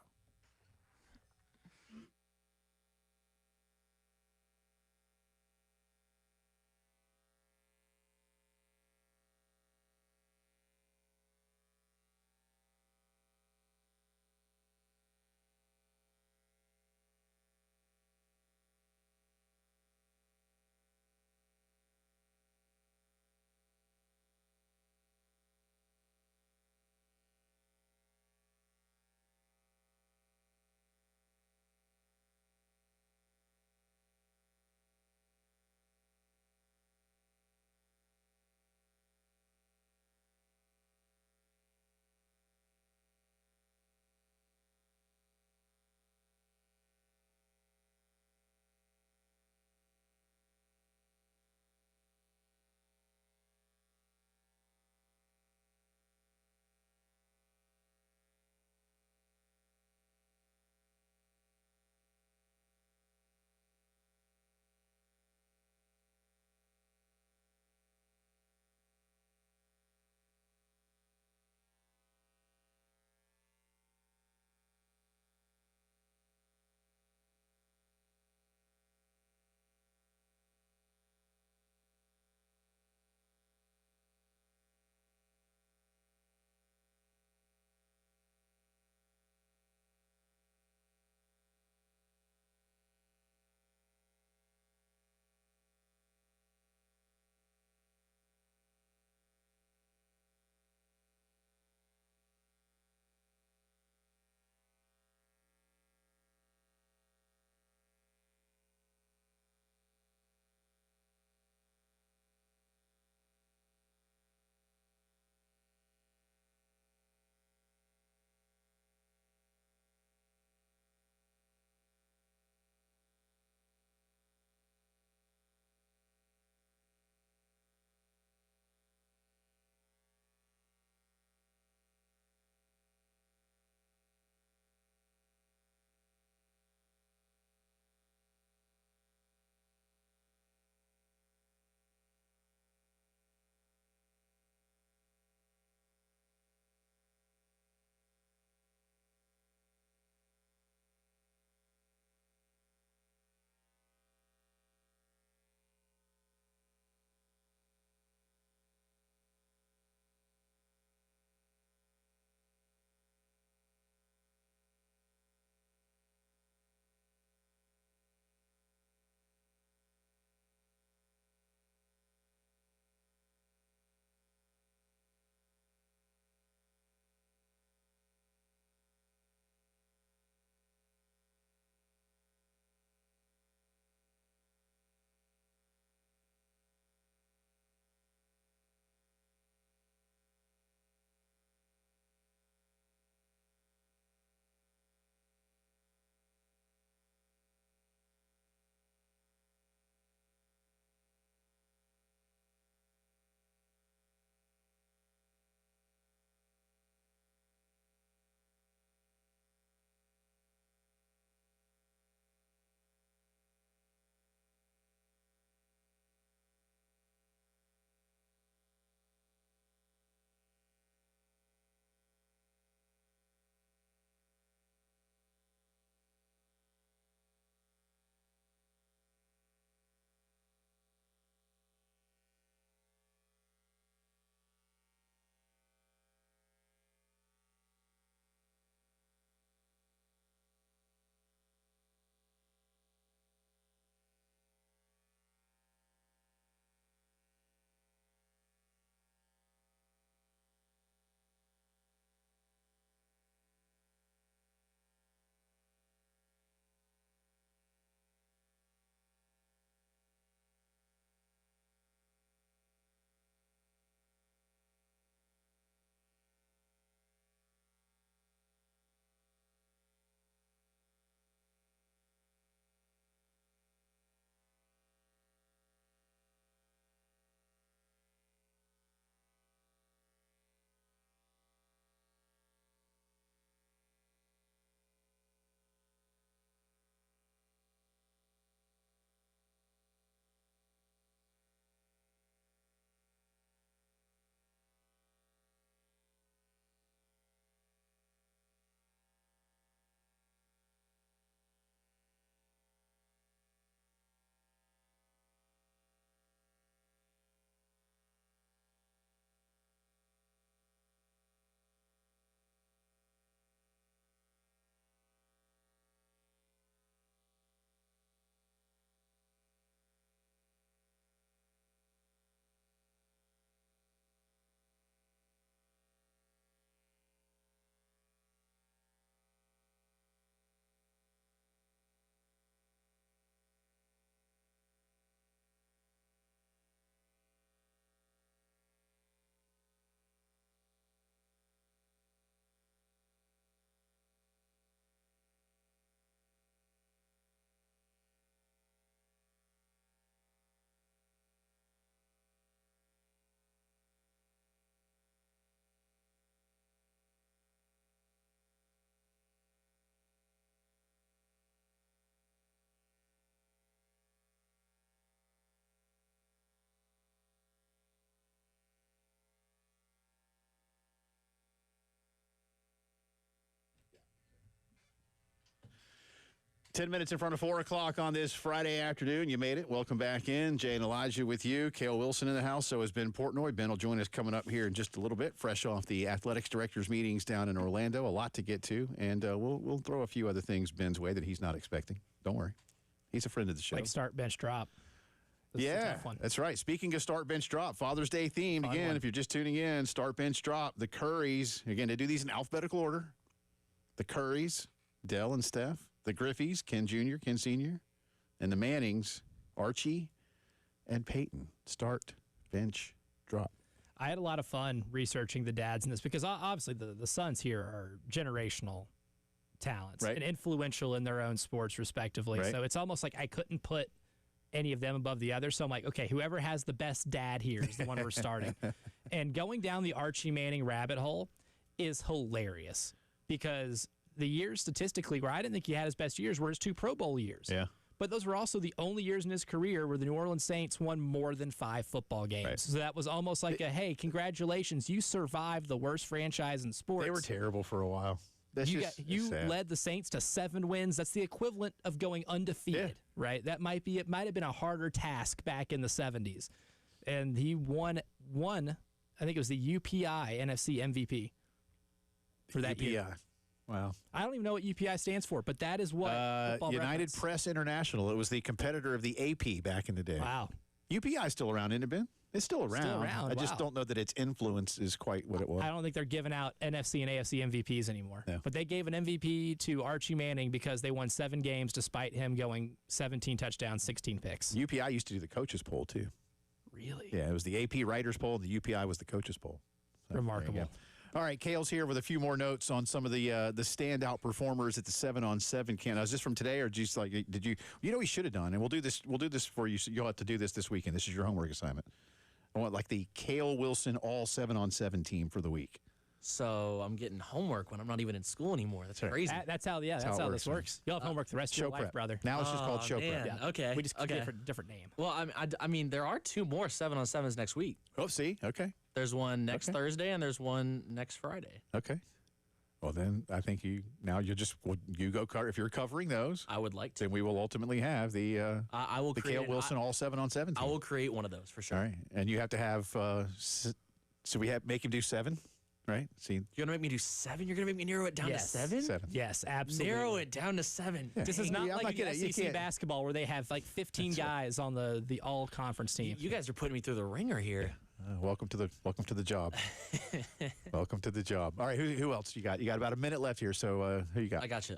10 minutes in front of 4 o'clock on this Friday afternoon. You made it. Welcome back in. Jay and Elijah with you. Cale Wilson in the house. So has Ben Portnoy. Ben will join us coming up here in just a little bit, fresh off the athletics directors meetings down in Orlando. A lot to get to. And we'll throw a few other things Ben's way that he's not expecting. Don't worry. He's a friend of the show. Like start, bench, drop. This is a tough one. That's right. Speaking of start, bench, drop, Father's Day theme. Fun Again, one. if you're just tuning in, start, bench, drop. The Currys. Again, they do these in alphabetical order. The Currys, Dell and Steph. The Griffies, Ken Jr., Ken Sr., and the Mannings, Archie and Peyton. Start, bench, drop. I had a lot of fun researching the dads in this because obviously the sons here are generational talents Right. and influential in their own sports respectively. Right. So it's almost like I couldn't put any of them above the other. So I'm like, okay, whoever has the best dad here is the one we're starting. And going down the Archie Manning rabbit hole is hilarious because the years statistically where I didn't think he had his best years were his 2 Pro Bowl years. Yeah. But those were also the only years in his career where the New Orleans Saints won more than 5 football games. Right. So that was almost like hey, congratulations, you survived the worst franchise in sports. They were terrible for a while. You sad. led the Saints to 7 wins. That's the equivalent of going undefeated, right? It might have been a harder task back in the 70s. And he won, I think it was the UPI NFC MVP for that UPI. year. Wow. I don't even know what UPI stands for, but that is what Football United Reference. Press International. It was the competitor of the AP back in the day. Wow. UPI is still around, isn't it, Ben? It's still around. Still around, I just wow. don't know that its influence is quite what it was. I don't think they're giving out NFC and AFC MVPs anymore. No. But they gave an MVP to Archie Manning because they won 7 games despite him going 17 touchdowns, 16 picks. UPI used to do the coaches poll, too. Really? Yeah, it was the AP writers poll. The UPI was the coaches poll. So, Remarkable. there you go. All right, Cale's here with a few more notes on some of the standout performers at the 7-on-7 camp. Now, is this from today, or just like did you? You know, we should have done, and we'll do this for you. So you'll have to do this weekend. This is your homework assignment. I want like the Cale Wilson all 7-on-7 team for the week. So I'm getting homework when I'm not even in school anymore. That's crazy. That's how how this it works. works. You'll have homework the rest of Show your life, prep, brother. Now it's just called show man. prep. Yeah. Okay. We just okay. different name. Well, I mean, there are 2 more 7-on-7s next week. Oh, see, okay, There's one next Okay. Thursday and there's one next Friday. okay. Well, then I think you go cover if you're covering those. I would like to. Then we will ultimately have the I will the create Cale Wilson all 7-on-7 team. I will create one of those for sure. All right, and you have to have. So we make him do 7, right? See, You're gonna make me do 7. You're gonna make me narrow it down Yes. to 7. 7. Yes, absolutely. Narrow it down to 7. This is not Yeah, I'm like not gonna- you SEC can't- basketball where they have like 15 guys on the all conference team. You guys are putting me through the ringer here. welcome to the job. Welcome to the job. All right, who else you got? You got about a minute left here. So who you got? I got you.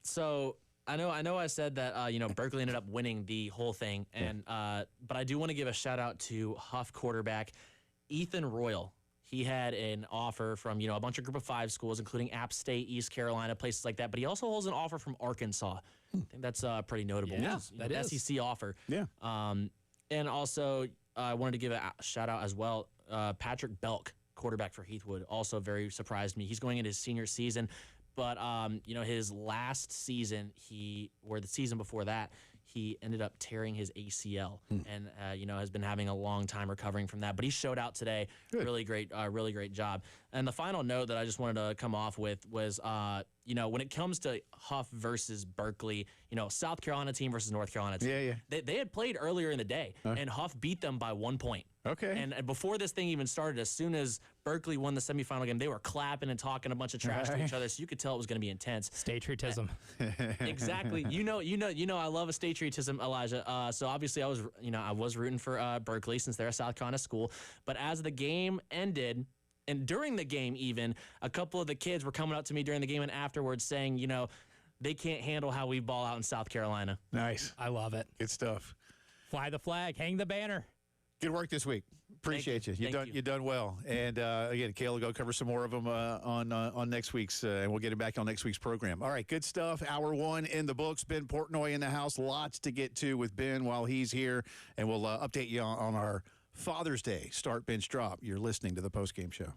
So I know I said that Berkeley ended up winning the whole thing, and but I do want to give a shout out to Huff quarterback Ethan Royal. He had an offer from a bunch of Group of 5 schools, including App State, East Carolina, places like that. But he also holds an offer from Arkansas. I think that's pretty notable. Yeah, Which is, that is. SEC offer. Yeah. And also, I wanted to give a shout out as well. Patrick Belk, quarterback for Heathwood, also very surprised me. He's going into his senior season, but his last season, the season before that, he ended up tearing his ACL, and has been having a long time recovering from that. But he showed out today. Good. Really great job. And the final note that I just wanted to come off with was, when it comes to Huff versus Berkeley, South Carolina team versus North Carolina team. Yeah. They had played earlier in the day, and Huff beat them by 1 point. Okay. And before this thing even started, as soon as Berkeley won the semifinal game, they were clapping and talking a bunch of trash to each other, so you could tell it was going to be intense. Statriotism. Exactly. You know, I love a statriotism, Elijah. So obviously, I was rooting for Berkeley since they're a South Carolina school. But as the game ended, and during the game even, a couple of the kids were coming up to me during the game and afterwards saying, they can't handle how we ball out in South Carolina. Nice. I love it. Good stuff. Fly the flag, hang the banner. Good work this week. Appreciate you. Thank you. You've done well. And again, Cale will go cover some more of them on next week's, and we'll get it back on next week's program. All right, good stuff. Hour 1 in the books. Ben Portnoy in the house. Lots to get to with Ben while he's here, and we'll update you on our Father's Day start, bench, drop. You're listening to the Postgame Show.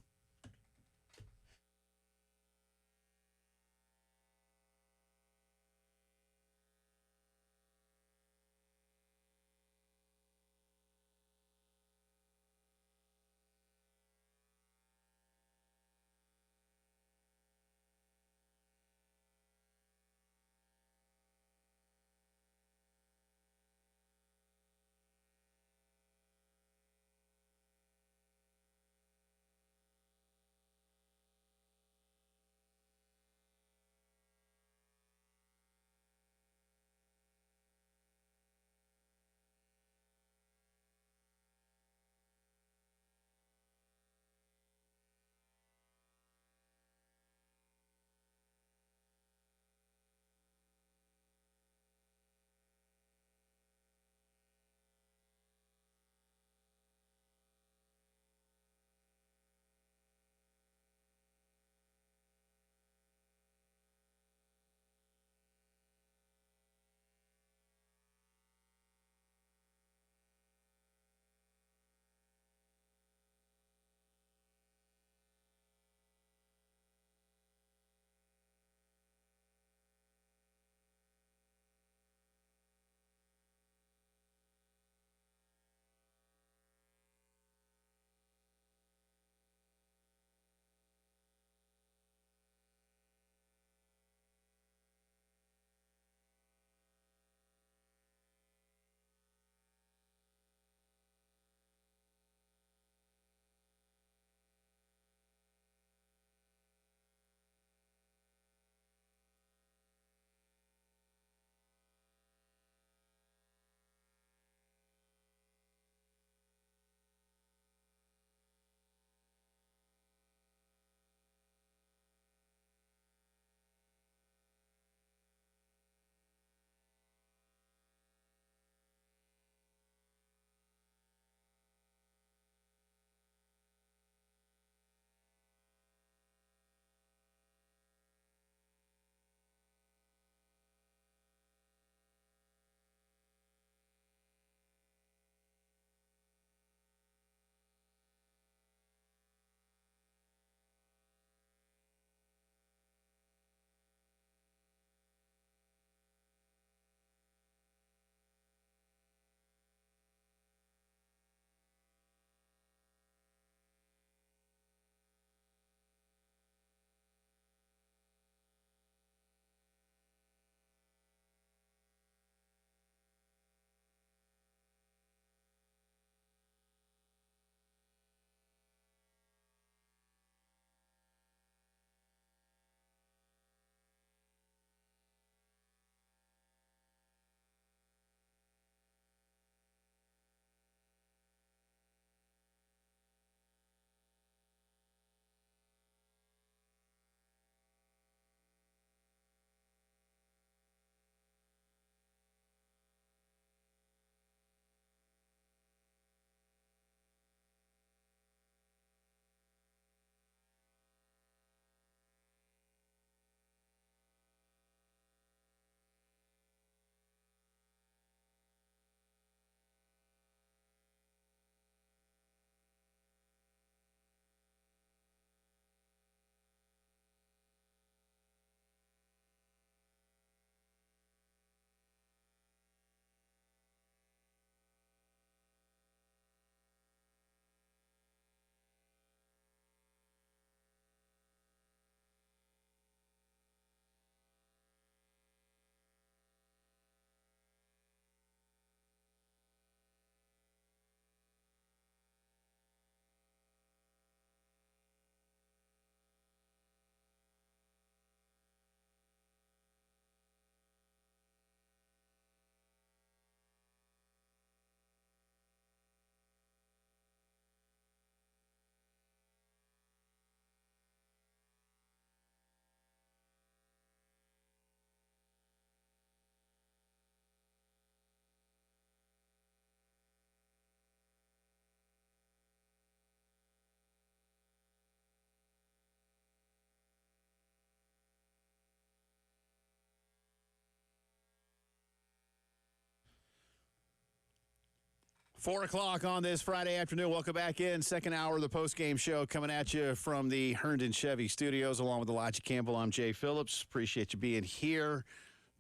4 o'clock on this Friday afternoon. Welcome back in. Second hour of the Postgame Show coming at you from the Herndon Chevy Studios along with Elijah Campbell. I'm Jay Phillips. Appreciate you being here.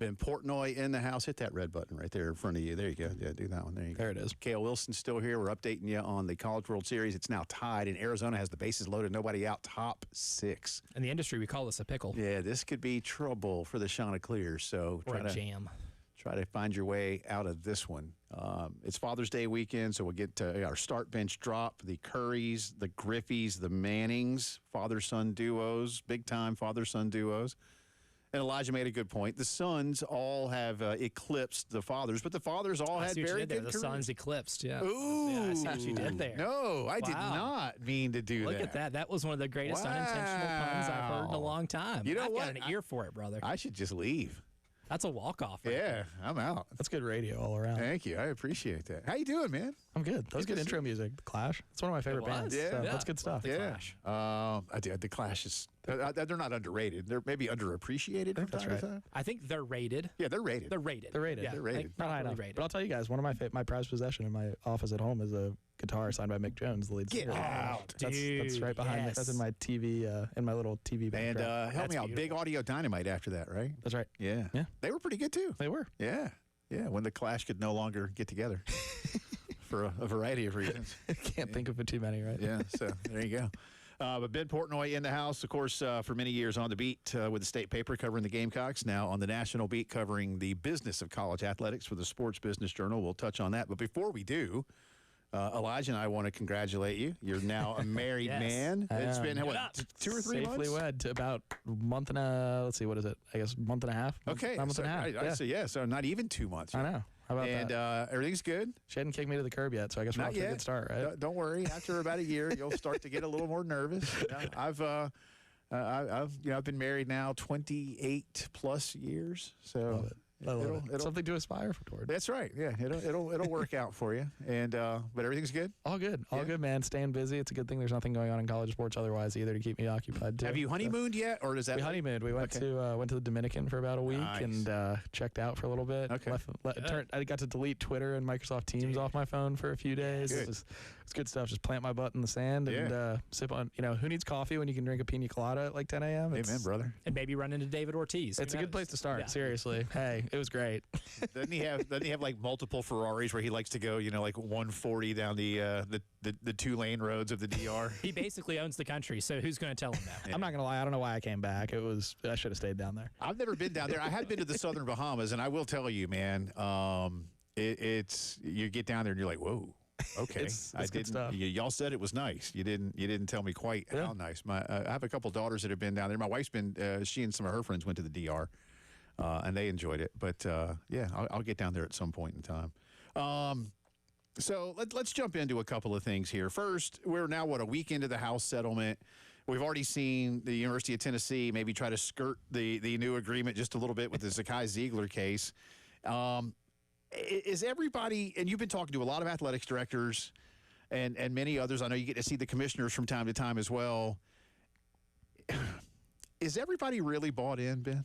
Ben Portnoy in the house. Hit that red button right there in front of you. There you go. Yeah, do that one. There you go. There it is. Cale Wilson's still here. We're updating you on the College World Series. It's now tied, and Arizona has the bases loaded, nobody out, top 6. In the industry, we call this a pickle. Yeah, this could be trouble for the Chanticleers. So Or a jam. Try to find your way out of this one. It's Father's Day weekend, so we'll get to our start bench drop. The Currys, the Griffeys, the Mannings, father-son duos, big-time father-son duos. And Elijah made a good point. The sons all have eclipsed the fathers, but the fathers all had very good The careers. sons eclipsed, yeah. Ooh. Yeah, I see what you did there. No, I did Wow. not mean to do that. Look at that. That was one of the greatest Wow. unintentional puns I've heard in a long time. You know I've what? got an ear for it, brother. I should just leave. That's a walk-off. Right Yeah, there. I'm out. That's good radio all around. Thank you. I appreciate that. How you doing, man? I'm good. That was Good good to intro music. The Clash. It's one of my favorite was. bands. Yeah. So Yeah. that's good stuff. The Clash. I did. The Clash is they're not underrated. They're maybe underappreciated from that's time to right. time. I think they're rated. Yeah, they're rated. They're rated. They're rated. Yeah, They're I rated. think Not high properly enough. rated. But I'll tell you guys, one of my prized possession in my office at home is a guitar signed by Mick Jones, the lead Get singer. out. That's Dude, right behind me. yes. That's in my TV, in my little TV And background. help That's me out. Big beautiful. Audio Dynamite after that, right? That's right. Yeah. Yeah. They were pretty good too. They were. Yeah. Yeah. When the Clash could no longer get together for a variety of reasons. Can't think of it too many, right? Yeah. So there you go. But Ben Portnoy in the house, of course, for many years on the beat with the state paper covering the Gamecocks, now on the national beat covering the business of college athletics for the Sports Business Journal. We'll touch on that. But before we do, Elijah and I want to congratulate you. You're now a married Yes. man. I It's am. been, Give what, it up. 2 or 3 Safely months? wed to about a month and a, let's see, what is it? I guess month and a half. Okay. About a month So, and a half. I yeah. see. Yeah. So not even 2 months. I know. How about And that? everything's good. She hadn't kicked me to the curb yet, so I guess we're Not off to a yet. good start, right? Don't worry. After about a year, you'll start to get a little more nervous. I've been married now 28 plus years. So Love it. I love it. it'll Something to aspire toward. that's right. Yeah, it'll work out for you. And but everything's good. All good. All Yeah. good, man. Staying busy. It's a good thing there's nothing going on in college sports otherwise either to keep me occupied, too. Have you So- honeymooned yet, or does that? We honeymooned. We went Okay. to the Dominican for about a week Nice. and checked out for a little bit. Okay. I got to delete Twitter and Microsoft Teams off my phone for a few days. Good. It was good stuff. Just plant my butt in the sand and sip on. Who needs coffee when you can drink a pina colada at like 10 a.m.? Amen, brother. And maybe run into David Ortiz. It's a good place to start. Yeah. Seriously. Hey, it was great. Doesn't he have like multiple Ferraris where he likes to go, like 140 down the 2-lane roads of the DR? He basically owns the country, so who's going to tell him that? I'm not gonna lie. I don't know why I came back. I should have stayed down there. I've never been down there. I had been to the Southern Bahamas, and I will tell you, man, it's you get down there and you're like, whoa. Okay, It's I good didn't. stuff. Y'all said it was nice. You didn't tell me quite how nice. I have a couple daughters that have been down there. My wife's been. She and some of her friends went to the DR, and they enjoyed it. But yeah, I'll get down there at some point in time. So let's jump into a couple of things here. First, we're now a week into the House settlement. We've already seen the University of Tennessee maybe try to skirt the new agreement just a little bit with the Zakai Ziegler case. Is everybody, and you've been talking to a lot of athletics directors and many others. I know you get to see the commissioners from time to time as well. Is everybody really bought in, Ben?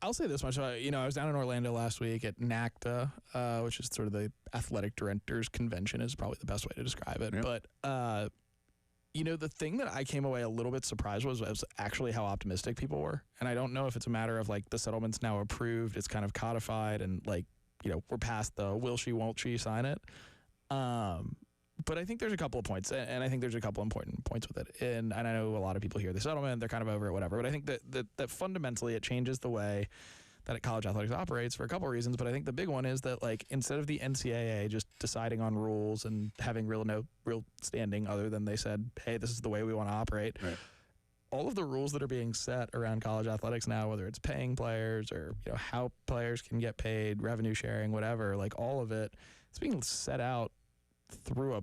I'll say this much. I was down in Orlando last week at NACTA, which is sort of the athletic directors convention is probably the best way to describe it. Yep. But, the thing that I came away a little bit surprised was actually how optimistic people were. And I don't know if it's a matter of like the settlement's now approved, it's kind of codified and like, we're past the will she, won't she sign it. But I think there's a couple of points, and I think there's a couple important points with it. And I know a lot of people hear the settlement, they're kind of over it, whatever. But I think that fundamentally it changes the way that college athletics operates for a couple of reasons. But I think the big one is that, like, instead of the NCAA just deciding on rules and having no real standing other than they said, hey, this is the way we want to operate, Right. all of the rules that are being set around college athletics now, whether it's paying players or how players can get paid, revenue sharing, whatever, like all of it, it's being set out through a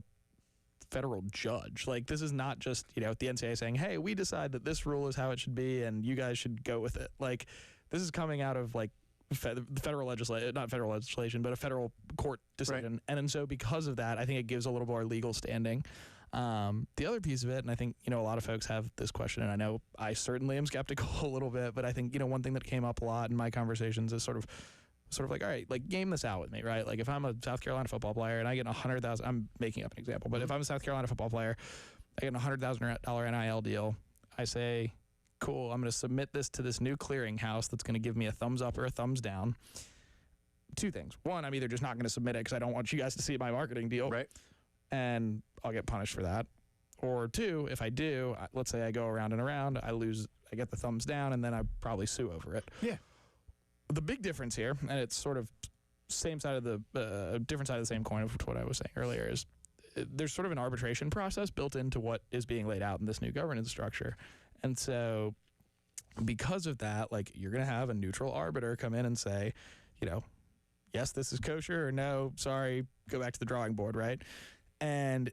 federal judge. Like, this is not just, the NCAA saying, hey, we decide that this rule is how it should be and you guys should go with it. Like, this is coming out of, like, the federal legislation, not federal legislation, but a federal court decision. Right. And so because of that, I think it gives a little more legal standing. The other piece of it, and I think, a lot of folks have this question, and I know I certainly am skeptical a little bit, but I think, one thing that came up a lot in my conversations is sort of sort of like, all right, like game this out with me, right? Like if I'm a South Carolina football player and I get 100,000, I'm making up an example, but if I'm a South Carolina football player, I get a $100,000 NIL deal. I say, cool, I'm going to submit this to this new clearinghouse that's going to give me a thumbs up or a thumbs down. Two things. One, I'm either just not going to submit it because I don't want you guys to see my marketing deal. Right. And I'll get punished for that. Or two, if I do, let's say I go around and around, I lose, I get the thumbs down, and then I probably sue over it. Yeah. The big difference here, and it's sort of same side of the different side of the same coin of what I was saying earlier, is there's sort of an arbitration process built into what is being laid out in this new governance structure. And so because of that, like you're going to have a neutral arbiter come in and say, you know, yes, this is kosher, or no, sorry, go back to the drawing board, right? And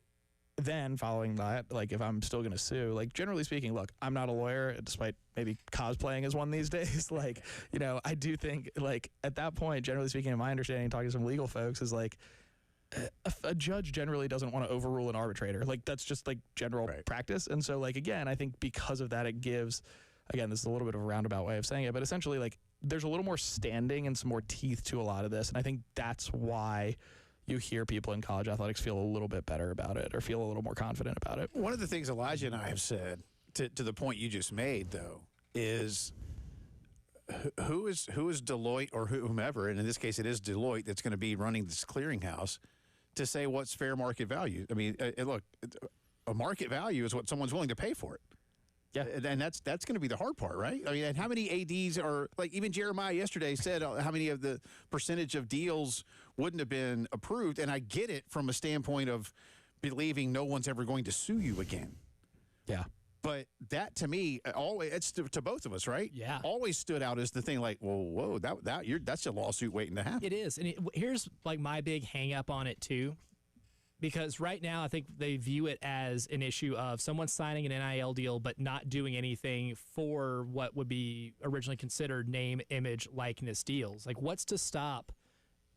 then following that, like if I'm still going to sue, like generally speaking, look, I'm not a lawyer, despite maybe cosplaying as one these days. Like, you know, I do think like at that point, generally speaking, in my understanding, talking to some legal folks is like a judge generally doesn't want to overrule an arbitrator. Like that's just like general practice. And so like, again, I think because of that, it gives, again, this is a little bit of a roundabout way of saying it, but essentially like there's a little more standing and some more teeth to a lot of this. And I think that's why you hear people in college athletics feel a little bit better about it or feel a little more confident about it. One of the things Elijah and I have said to the point you just made, though, is who is Deloitte or whomever, and in this case it is Deloitte that's going to be running this clearinghouse to say what's fair market value. I mean, look, a market value is what someone's willing to pay for it. Yeah, and that's going to be the hard part, right? I mean, and how many ADs are, like even Jeremiah yesterday said how many of the percentage of deals wouldn't have been approved, and I get it from a standpoint of believing no one's ever going to sue you again. Yeah. But that to me, always, it's to both of us, right? Yeah. Always stood out as the thing like, well, whoa, that's a lawsuit waiting to happen. It is. And here's like my big hang up on it too. Because right now, I think they view it as an issue of someone signing an NIL deal but not doing anything for what would be originally considered name, image, likeness deals. Like, what's to stop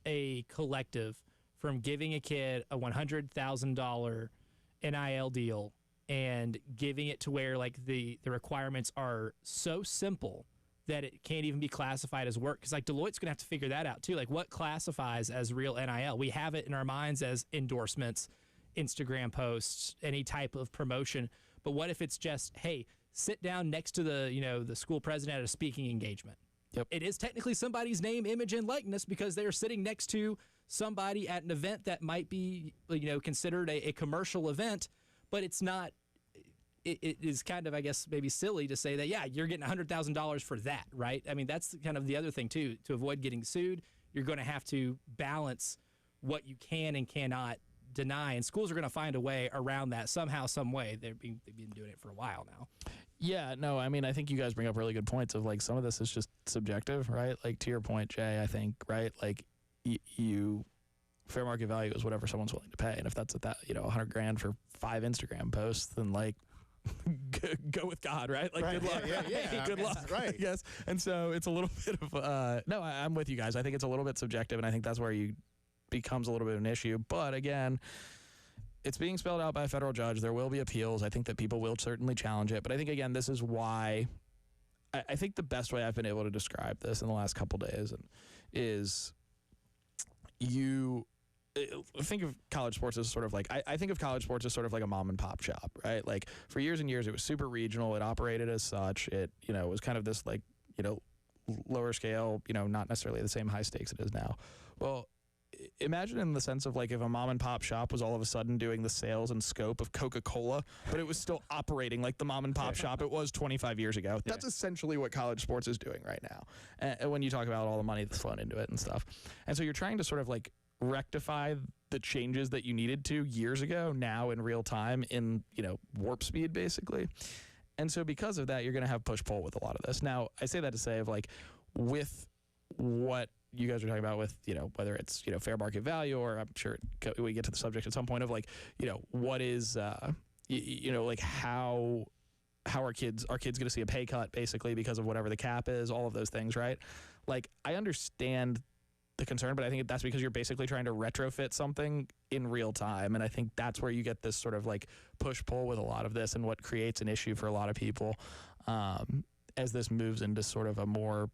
a collective from giving a kid a $100,000 NIL deal and giving it to where, like, the requirements are so simple that it can't even be classified as work? Because like Deloitte's going to have to figure that out too. Like what classifies as real NIL? We have it in our minds as endorsements, Instagram posts, any type of promotion. But what if it's just, hey, sit down next to the school president at a speaking engagement? Yep. It is technically somebody's name, image, and likeness because they're sitting next to somebody at an event that might be, considered a commercial event, but it's not. It is kind of, I guess, maybe silly to say that, yeah, you're getting $100,000 for that, right? I mean, that's kind of the other thing, too. To avoid getting sued, you're going to have to balance what you can and cannot deny, and schools are going to find a way around that somehow, some way. They've been doing it for a while now. Yeah, no, I mean, I think you guys bring up really good points of, like, some of this is just subjective, right? Like, to your point, Jay, I think, right? Like, you fair market value is whatever someone's willing to pay, and if that's at that, $100,000 for 5 Instagram posts, then, like, go with God, right? Like, right, good luck. Yeah. Good luck. Right. Yes. And so it's a little bit of, no, I'm with you guys. I think it's a little bit subjective, and I think that's where you becomes a little bit of an issue. But again, it's being spelled out by a federal judge. There will be appeals. I think that people will certainly challenge it. But I think, again, this is why I think the best way I've been able to describe this in the last couple days is you think of college sports as sort of like, I think of college sports as sort of like a mom and pop shop, right? Like for years and years, it was super regional. It operated as such. It, was kind of this like, lower scale, not necessarily the same high stakes it is now. Well, imagine in the sense of like if a mom and pop shop was all of a sudden doing the sales and scope of Coca-Cola, but it was still operating like the mom and pop shop it was 25 years ago. That's essentially what college sports is doing right now. And when you talk about all the money that's flown into it and stuff. And so you're trying to sort of like rectify the changes that you needed to years ago now in real time in, warp speed basically. And so because of that, you're going to have push-pull with a lot of this. Now, I say that to say of like with what you guys are talking about with, whether it's, fair market value or I'm sure we get to the subject at some point of like, what is, like how are kids going to see a pay cut basically because of whatever the cap is, all of those things, right? Like I understand the concern, but I think that's because you're basically trying to retrofit something in real time. And I think that's where you get this sort of like push-pull with a lot of this and what creates an issue for a lot of people as this moves into sort of a more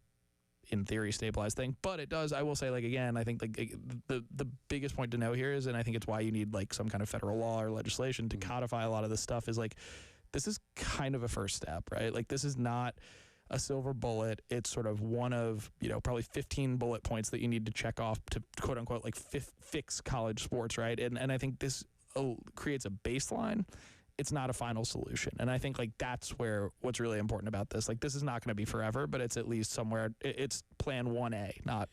in theory stabilize thing. But it does, I will say, like, again, I think like the biggest point to know here is, and I think it's why you need like some kind of federal law or legislation to codify a lot of this stuff, is like, this is kind of a first step, right? Like, this is not a silver bullet. It's sort of one of, probably 15 bullet points that you need to check off to quote unquote like fix college sports, right? And I think this creates a baseline. It's not a final solution. And I think like that's where what's really important about this. Like, this is not going to be forever, but it's at least somewhere. It's plan 1A, not,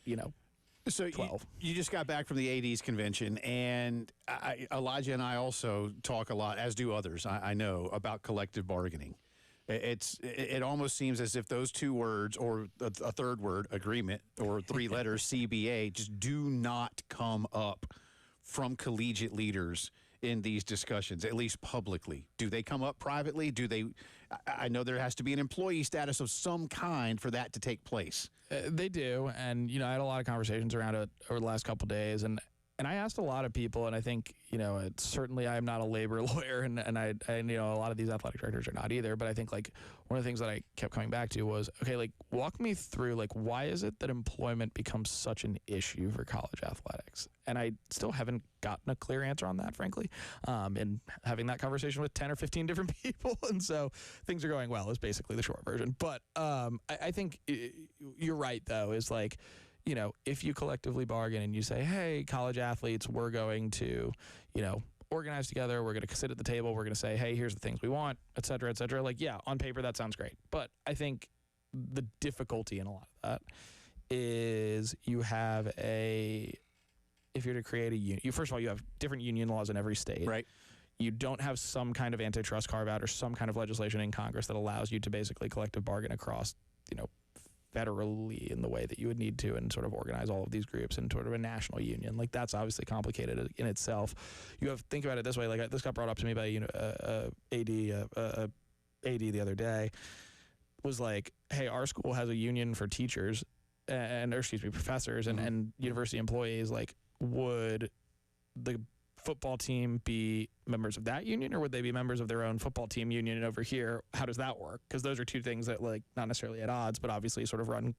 So 12. You just got back from the AD's convention, and Elijah and I also talk a lot, as do others, I know, about collective bargaining. It almost seems as if those two words, or a third word, agreement, or three letters, CBA, just do not come up from collegiate leaders in these discussions, at least publicly. Do they come up privately? I know there has to be an employee status of some kind for that to take place. They do, and I had a lot of conversations around it over the last couple of days, and I asked a lot of people, and I think certainly I am not a labor lawyer, and I a lot of these athletic directors are not either. But I think like one of the things that I kept coming back to was, okay, like walk me through like why is it that employment becomes such an issue for college athletics? And I still haven't gotten a clear answer on that, frankly. And having that conversation with 10 or 15 different people, and so things are going well is basically the short version. But I think you're right though, is like, if you collectively bargain and you say, hey, college athletes, we're going to, organize together, we're going to sit at the table, we're going to say, hey, here's the things we want, et cetera, like, yeah, on paper, that sounds great. But I think the difficulty in a lot of that is if you're to create a union, first of all, you have different union laws in every state. Right. You don't have some kind of antitrust carve-out or some kind of legislation in Congress that allows you to basically collective bargain across, federally in the way that you would need to, and sort of organize all of these groups in sort of a national union. Like, that's obviously complicated in itself. Think about it this way. Like, this got brought up to me by AD the other day. Was like, hey, our school has a union for teachers professors and university employees. Like, would the football team be members of that union, or would they be members of their own football team union over here? How does that work? Because those are two things that, like, not necessarily at odds, but obviously sort of run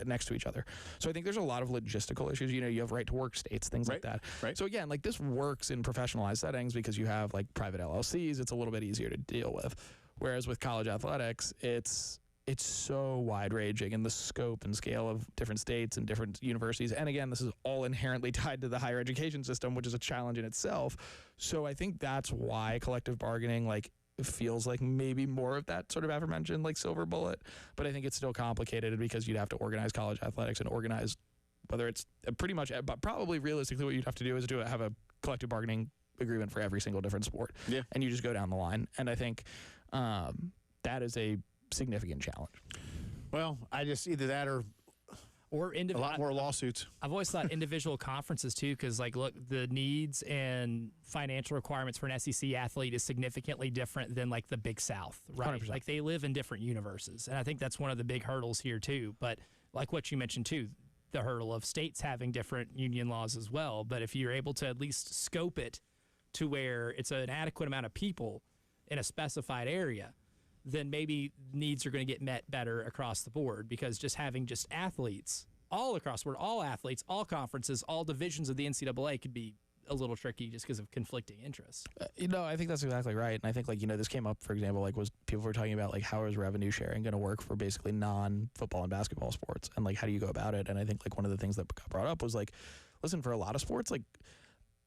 next to each other. So I think there's a lot of logistical issues. You have right to work states, things like that. Right. So again, like, this works in professionalized settings because you have like private LLCs. It's a little bit easier to deal with. Whereas with college athletics, it's so wide-ranging in the scope and scale of different states and different universities. And again, this is all inherently tied to the higher education system, which is a challenge in itself. So I think that's why collective bargaining, like, feels like maybe more of that sort of aforementioned, like, silver bullet. But I think it's still complicated because you'd have to organize college athletics and organize, whether it's pretty much, but probably realistically what you'd have to do is have a collective bargaining agreement for every single different sport. Yeah. And you just go down the line. And I think that is a significant challenge. Well, I just either that or a lot more lawsuits. I've always thought individual conferences too, because like, look, the needs and financial requirements for an SEC athlete is significantly different than like the Big South, right? 100%. Like, they live in different universes, and I think that's one of the big hurdles here too. But like what you mentioned too, the hurdle of states having different union laws as well. But if you're able to at least scope it to where it's an adequate amount of people in a specified area, then maybe needs are going to get met better across the board, because just having just athletes all across the board, all athletes, all conferences, all divisions of the NCAA could be a little tricky just because of conflicting interests. I think that's exactly right. And I think, like, this came up, for example, like, was people were talking about, like, how is revenue sharing going to work for basically non-football and basketball sports? And, like, how do you go about it? And I think, like, one of the things that got brought up was, like, listen, for a lot of sports, like,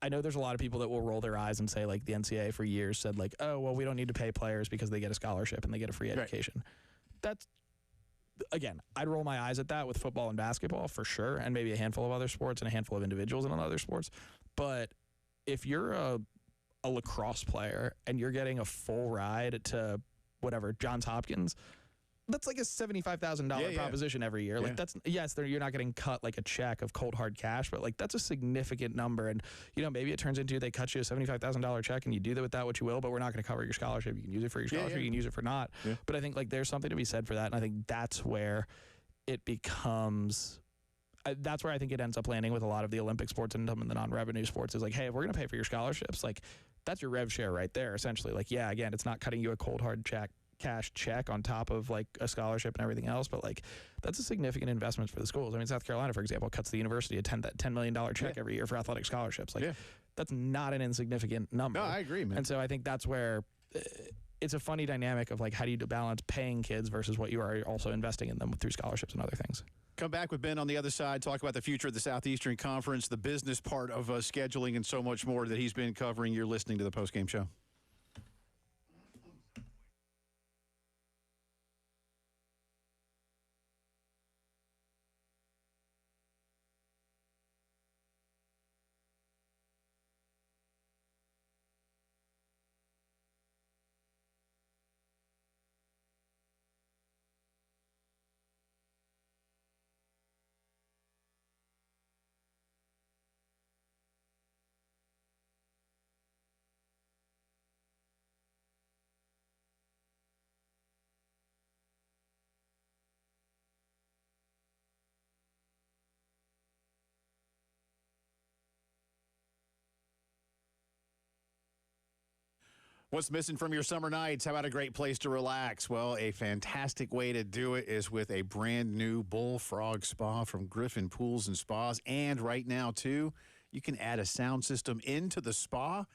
I know there's a lot of people that will roll their eyes and say, like, the NCAA for years said, like, oh, well, we don't need to pay players because they get a scholarship and they get a free education. Right. That's, again, I'd roll my eyes at that with football and basketball for sure, and maybe a handful of other sports and a handful of individuals in other sports. But if you're a lacrosse player and you're getting a full ride to whatever, Johns Hopkins, that's like a $75,000 proposition every year. Like, that's, yes, you're not getting cut like a check of cold hard cash, but like, that's a significant number. And, maybe it turns into they cut you a $75,000 check and you do with that what you will, but we're not going to cover your scholarship. You can use it for your scholarship. You can use it for not. Yeah. But I think, like, there's something to be said for that. And I think that's where it becomes, that's where I think it ends up landing with a lot of the Olympic sports and some of the non-revenue sports is like, hey, if we're going to pay for your scholarships, like, that's your rev share right there, essentially. Like, yeah, again, it's not cutting you a cold hard check cash check on top of like a scholarship and everything else, but like that's a significant investment for the schools. I mean, South Carolina, for example, cuts the university a $10 million check every year for athletic scholarships. Like that's not an insignificant number. No, I agree, man. And so I think that's where it's a funny dynamic of like how do you balance paying kids versus what you are also investing in them through scholarships and other things. Come back with Ben on the other side, talk about the future of the Southeastern Conference, the business part of scheduling, and so much more that he's been covering. You're listening to the Postgame Show. What's missing from your summer nights? How about a great place to relax? Well, a fantastic way to do it is with a brand new Bullfrog Spa from Griffin Pools and Spas. And right now, too, you can add a sound system into the spa.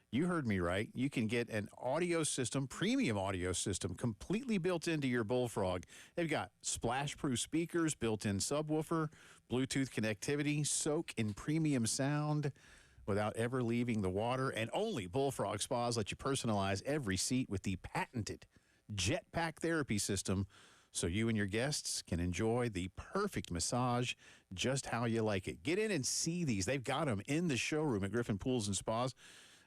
You heard me right. You can get an audio system, premium audio system, completely built into your Bullfrog. They've got splash-proof speakers, built-in subwoofer, Bluetooth connectivity, soak in premium sound without ever leaving the water. And only Bullfrog Spas let you personalize every seat with the patented Jetpack therapy system so you and your guests can enjoy the perfect massage just how you like it. Get in and see these. They've got them in the showroom at Griffin Pools and Spas.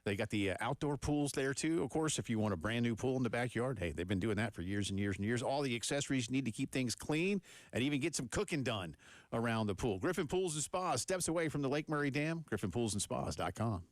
They got the outdoor pools there, too. Of course, if you want a brand new pool in the backyard, hey, they've been doing that for years and years and years. All the accessories you need to keep things clean and even get some cooking done around the pool. Griffin Pools and Spas, steps away from the Lake Murray Dam, griffinpoolsandspas.com.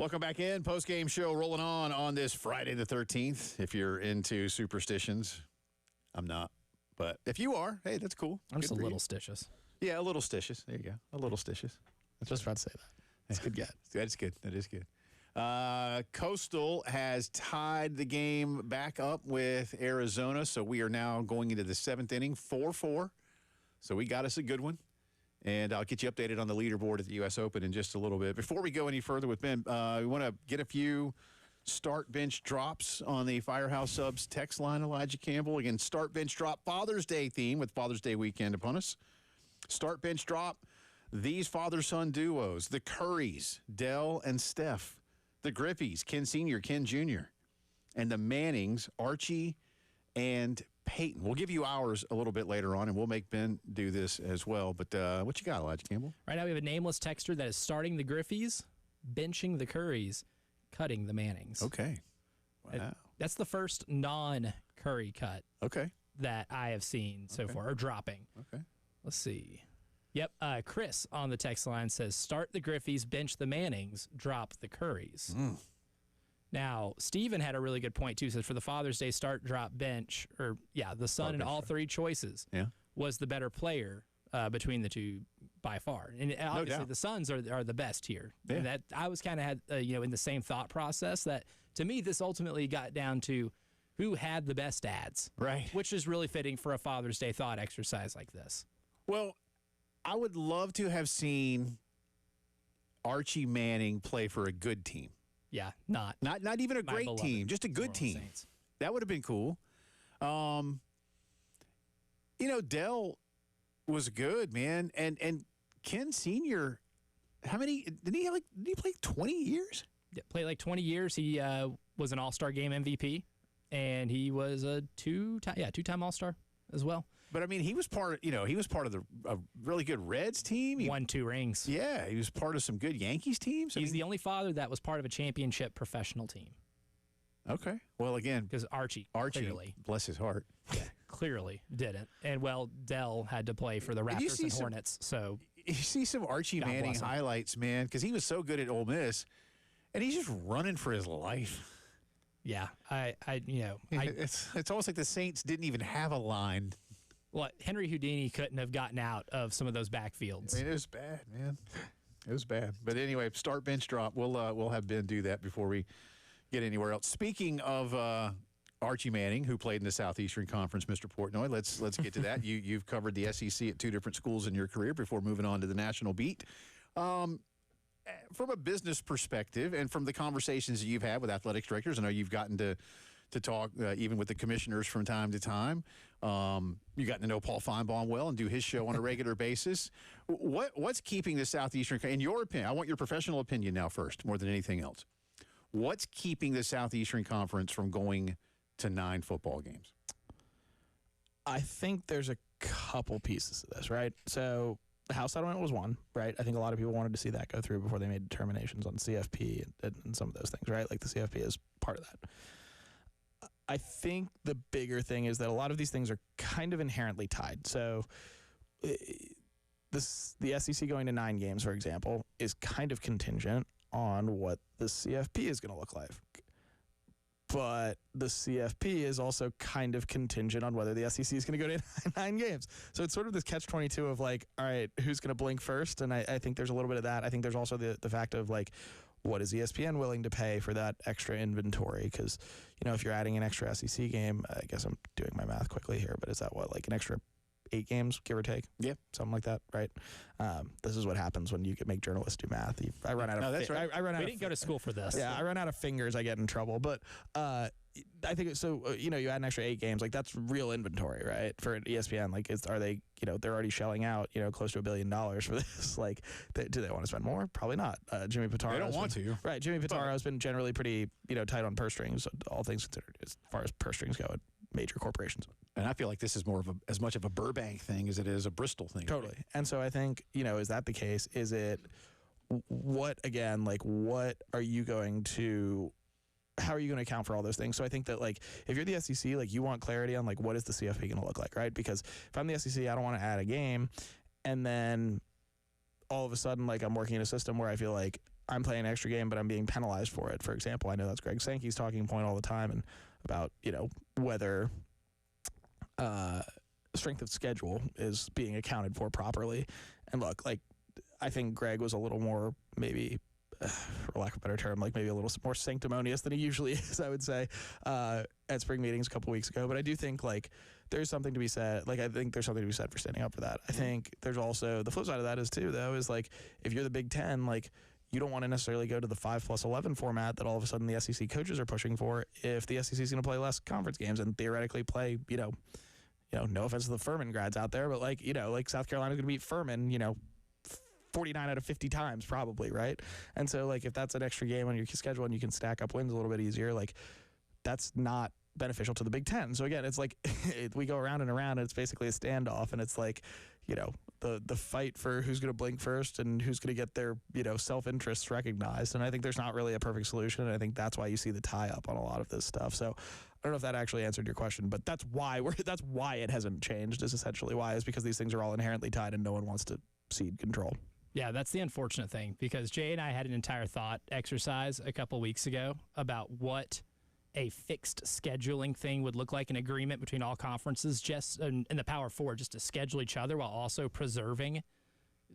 Welcome back in. Postgame show rolling on this Friday the 13th. If you're into superstitions, I'm not. But if you are, hey, that's cool. I'm just a Good for little you. stitious. Yeah, a little stitious. There you go. A little stitious. I was just about to say that. That's good get. That's good. That is good. Coastal has tied the game back up with Arizona, so we are now going into the 7th inning, 4-4. So we got us a good one. And I'll get you updated on the leaderboard at the U.S. Open in just a little bit. Before we go any further with Ben, we want to get a few start bench drops on the Firehouse Subs text line, Elijah Campbell. Again, start bench drop, Father's Day theme with Father's Day weekend upon us. Start bench drop, these father-son duos, the Currys, Dell and Steph, the Griffeys, Ken Sr., Ken Jr., and the Mannings, Archie and Peyton. We'll give you ours a little bit later on, and we'll make Ben do this as well. But what you got, Elijah Campbell? Right now we have a nameless texter that is starting the Griffeys, benching the Currys, cutting the Mannings. Okay. Wow. That's the first non-Curry cut Okay. that I have seen so far, or dropping. Okay. Let's see. Yep, Chris on the text line says, start the Griffeys, bench the Mannings, drop the Currys. Now, Steven had a really good point, too. Says for the Father's Day start, drop, bench, the son in all three choices was the better player between the two by far. And obviously the sons are the best here. Yeah. And that I was kind of had in the same thought process that, to me, this ultimately got down to who had the best ads. Right. Which is really fitting for a Father's Day thought exercise like this. Well, I would love to have seen Archie Manning play for a good team. Yeah, not even a my great beloved team, just a New good Orleans team. Saints. That would have been cool. Dell was good, man, and Ken Sr. How many did he play 20 years? Yeah, played like 20 years. He was an All-Star Game MVP, and he was a two-time All-Star as well. But I mean, he was part of a really good Reds team. He Won 2 rings. Yeah, he was part of some good Yankees teams. He's the only father that was part of a championship professional team. Okay. Well, again, Because Archie clearly, bless his heart. clearly didn't. And, Dell had to play for the And you Raptors see and some- Hornets. So, You see some Archie God Manning bless him. highlights, man, because he was so good at Ole Miss, and he's just running for his life. yeah, It's almost like the Saints didn't even have a line. Henry Houdini couldn't have gotten out of some of those backfields. I mean, it was bad, man. It was bad. But anyway, start bench drop. We'll have Ben do that before we get anywhere else. Speaking of Archie Manning, who played in the Southeastern Conference, Mr. Portnoy, let's get to that. You've covered the SEC at 2 different schools in your career before moving on to the national beat. From a business perspective and from the conversations that you've had with athletics directors, I know you've gotten to talk even with the commissioners from time to time. You gotten to know Paul Feinbaum well and do his show on a regular basis. What's keeping the Southeastern, in your opinion, I want your professional opinion now first, more than anything else. What's keeping the Southeastern Conference from going to 9 football games? I think there's a couple pieces to this, right? So the House settlement was one, right? I think a lot of people wanted to see that go through before they made determinations on CFP and some of those things, right? Like the CFP is part of that. I think the bigger thing is that a lot of these things are kind of inherently tied. So the SEC going to 9 games, for example, is kind of contingent on what the CFP is going to look like. But the CFP is also kind of contingent on whether the SEC is going to go to 9 games. So it's sort of this catch-22 of like, all right, who's going to blink first? And I think there's a little bit of that. I think there's also the fact of like, what is ESPN willing to pay for that extra inventory? Because, if you're adding an extra SEC game, I guess I'm doing my math quickly here, but is that like an extra 8 games, give or take? Yeah. Something like that, right? This is what happens when you make journalists do math. I run out of... No, that's right. I run out We of didn't go to school for this. Yeah, I run out of fingers, I get in trouble. But I think so. You add an extra 8 games, like that's real inventory, right? For ESPN, like, are they? They're already shelling out, close to $1 billion for this. Like, do they want to spend more? Probably not. Jimmy Pitaro. They don't want to, right? Jimmy Pitaro has been generally pretty, tight on purse strings, all things considered, as far as purse strings go at major corporations. And I feel like this is more of as much of a Burbank thing as it is a Bristol thing. Totally. And so I think, is that the case? Is it what are you going to? How are you going to account for all those things? So I think that, like, if you're the SEC, like, you want clarity on, like, what is the CFP going to look like, right? Because if I'm the SEC, I don't want to add a game, and then all of a sudden, like, I'm working in a system where I feel like I'm playing an extra game, but I'm being penalized for it. For example, I know that's Greg Sankey's talking point all the time, and about whether strength of schedule is being accounted for properly. And look, like I think Greg was a little more maybe. For lack of a better term, like maybe a little more sanctimonious than he usually is, I would say, at spring meetings a couple weeks ago. But I do think like there's something to be said. Like I think there's something to be said for standing up for that. I think there's also the flip side of that is too, though, is like if you're the Big Ten, like you don't want to necessarily go to the 5+11 format that all of a sudden the SEC coaches are pushing for. If the SEC is going to play less conference games and theoretically play, no offense to the Furman grads out there, but like South Carolina's going to beat Furman, 49 out of 50 times probably, right? And so like if that's an extra game on your schedule and you can stack up wins a little bit easier, like that's not beneficial to the Big Ten. So again, it's like we go around and around and it's basically a standoff, and it's like the fight for who's going to blink first and who's going to get their self-interests recognized. And I think there's not really a perfect solution, and I think that's why you see the tie-up on a lot of this stuff. So I don't know if that actually answered your question, but that's why it hasn't changed, is essentially why, is because these things are all inherently tied and no one wants to cede control. Yeah, that's the unfortunate thing, because Jay and I had an entire thought exercise a couple weeks ago about what a fixed scheduling thing would look like, an agreement between all conferences just in the Power Four, just to schedule each other while also preserving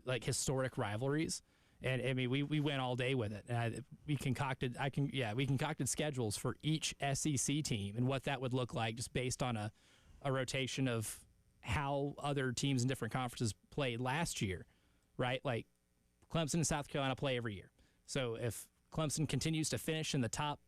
like historic rivalries. And I mean, we went all day with it. And we concocted schedules for each SEC team and what that would look like just based on a rotation of how other teams in different conferences played last year. Right? Like Clemson and South Carolina play every year. So if Clemson continues to finish in the top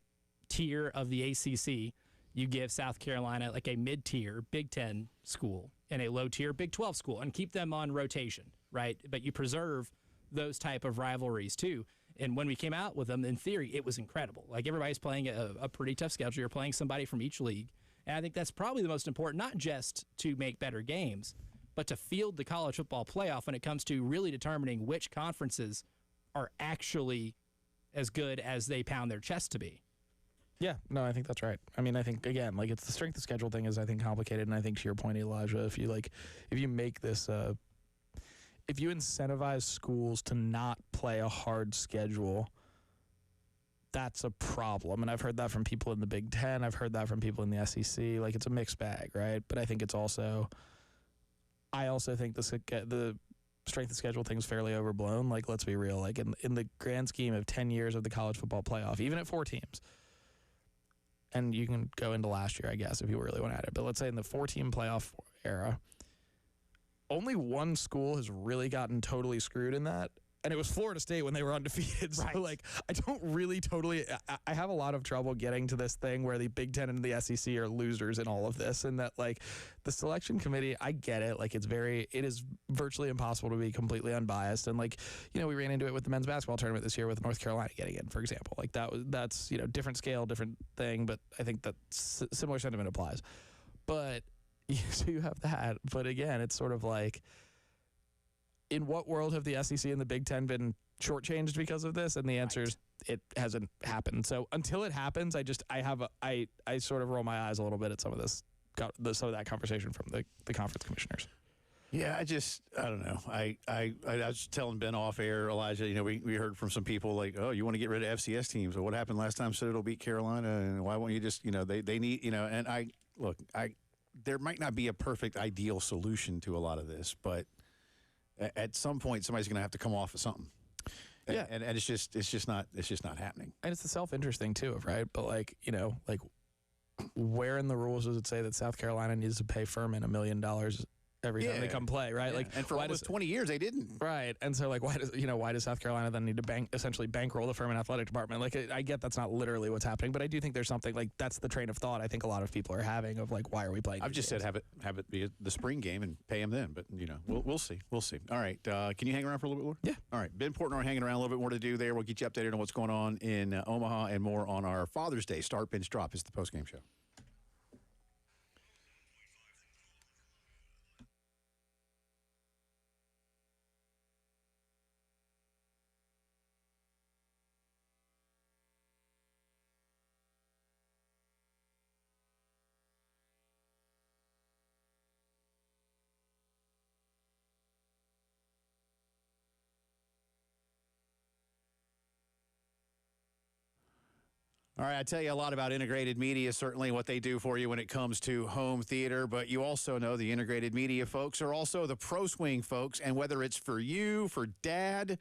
tier of the ACC, you give South Carolina like a mid-tier Big Ten school and a low-tier Big 12 school and keep them on rotation, right? But you preserve those type of rivalries too. And when we came out with them, in theory, it was incredible. Like everybody's playing a pretty tough schedule. You're playing somebody from each league. And I think that's probably the most important, not just to make better games, but to field the college football playoff when it comes to really determining which conferences are actually as good as they pound their chest to be. Yeah, no, I think that's right. I mean, I think, again, like it's the strength of schedule thing is, I think, complicated. And I think to your point, Elijah, if you make this, if you incentivize schools to not play a hard schedule, that's a problem. And I've heard that from people in the Big Ten. I've heard that from people in the SEC. Like it's a mixed bag, right? But I think it's also... I also think the strength of schedule thing is fairly overblown. Like, let's be real. Like, in the grand scheme of 10 years of the college football playoff, even at 4 teams, and you can go into last year, I guess, if you really want at it, but let's say in the 4-team playoff era, only one school has really gotten totally screwed in that, and it was Florida State when they were undefeated. So, like, I don't really totally... I have a lot of trouble getting to this thing where the Big Ten and the SEC are losers in all of this, and that, like, the selection committee, I get it. Like, it is virtually impossible to be completely unbiased. And, like, we ran into it with the men's basketball tournament this year with North Carolina getting in, for example. Like, that's different scale, different thing, but I think that similar sentiment applies. But, so you have that. But, again, it's sort of like... in what world have the SEC and the Big Ten been shortchanged because of this? And the answer is it hasn't happened. So until it happens, I sort of roll my eyes a little bit at some of that conversation from the conference commissioners. Yeah, I don't know. I was telling Ben off air, Elijah, we heard from some people like, oh, you want to get rid of FCS teams. Well, what happened last time Citadel beat Carolina? And why won't you just, they need, and there might not be a perfect ideal solution to a lot of this, but at some point, somebody's going to have to come off of something. Yeah, and it's just not happening. And it's the self-interest thing too, right? But where in the rules does it say that South Carolina needs to pay Furman $1 million every time they come play, right? Yeah. Like, and for almost 20 years they didn't. Right. And so why does South Carolina then need to essentially bankroll the Furman athletic department? Like, I get that's not literally what's happening, but I do think there's something like that's the train of thought I think a lot of people are having of like, why are we playing? I've just games? said have it be the spring game and pay them then, but we'll see. All right. Can you hang around for a little bit more? Yeah. All right. Ben Portnoy hanging around, a little bit more to do there. We'll get you updated on what's going on in Omaha and more on our Father's Day Start Bench Drop. It's the Postgame Show. All right, I tell you a lot about integrated media, certainly what they do for you when it comes to home theater, but you also know the integrated media folks are also the Pro Swing folks, and whether it's for you, for dad,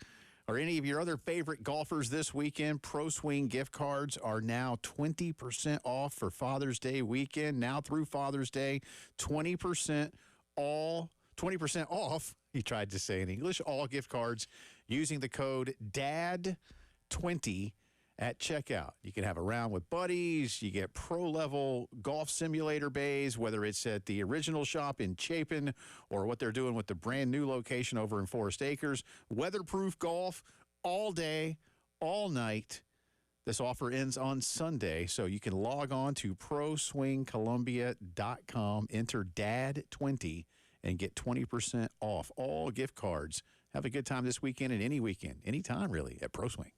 or any of your other favorite golfers this weekend, Pro Swing gift cards are now 20% off for Father's Day weekend. Now through Father's Day, 20% off, he tried to say in English, all gift cards using the code DAD20 at checkout. You can have a round with buddies. You get pro-level golf simulator bays, whether it's at the original shop in Chapin or what they're doing with the brand-new location over in Forest Acres. Weatherproof golf all day, all night. This offer ends on Sunday, so you can log on to proswingcolumbia.com, enter DAD20, and get 20% off all gift cards. Have a good time this weekend and any weekend, anytime really, at Pro Swing.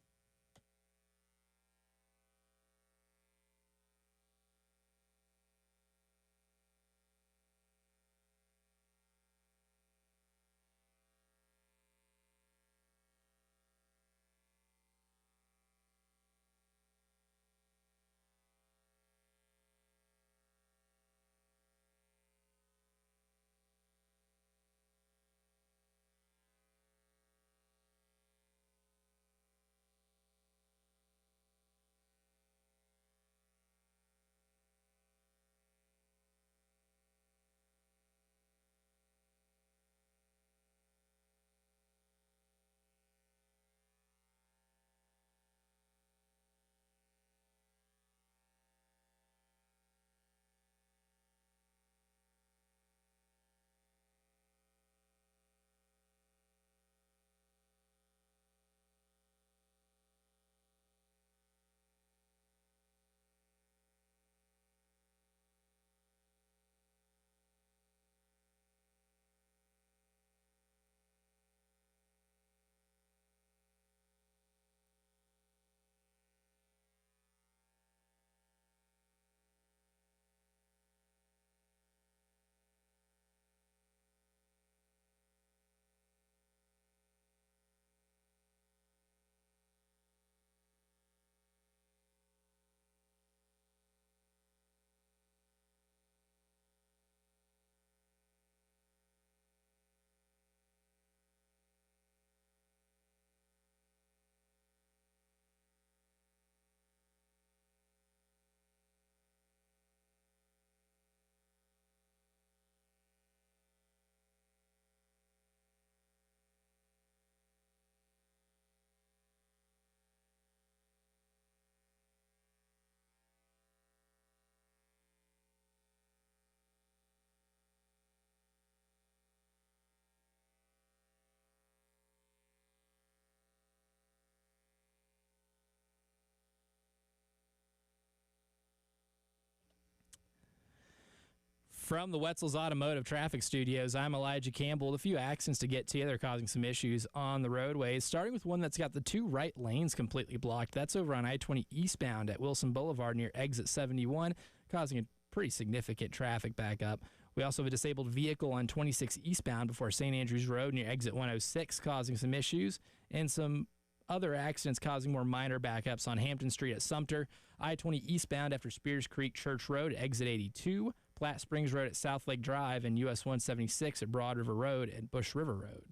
From the Wetzel's Automotive Traffic Studios, I'm Elijah Campbell. With a few accidents to get to you, they're causing some issues on the roadways, starting with one that's got the two right lanes completely blocked. That's over on I-20 eastbound at Wilson Boulevard near exit 71, causing a pretty significant traffic backup. We also have a disabled vehicle on 26 eastbound before St. Andrews Road near exit 106, causing some issues, and some other accidents causing more minor backups on Hampton Street at Sumter, I-20 eastbound after Spears Creek Church Road, exit 82, Platte Springs Road at South Lake Drive, and US 176 at Broad River Road and Bush River Road.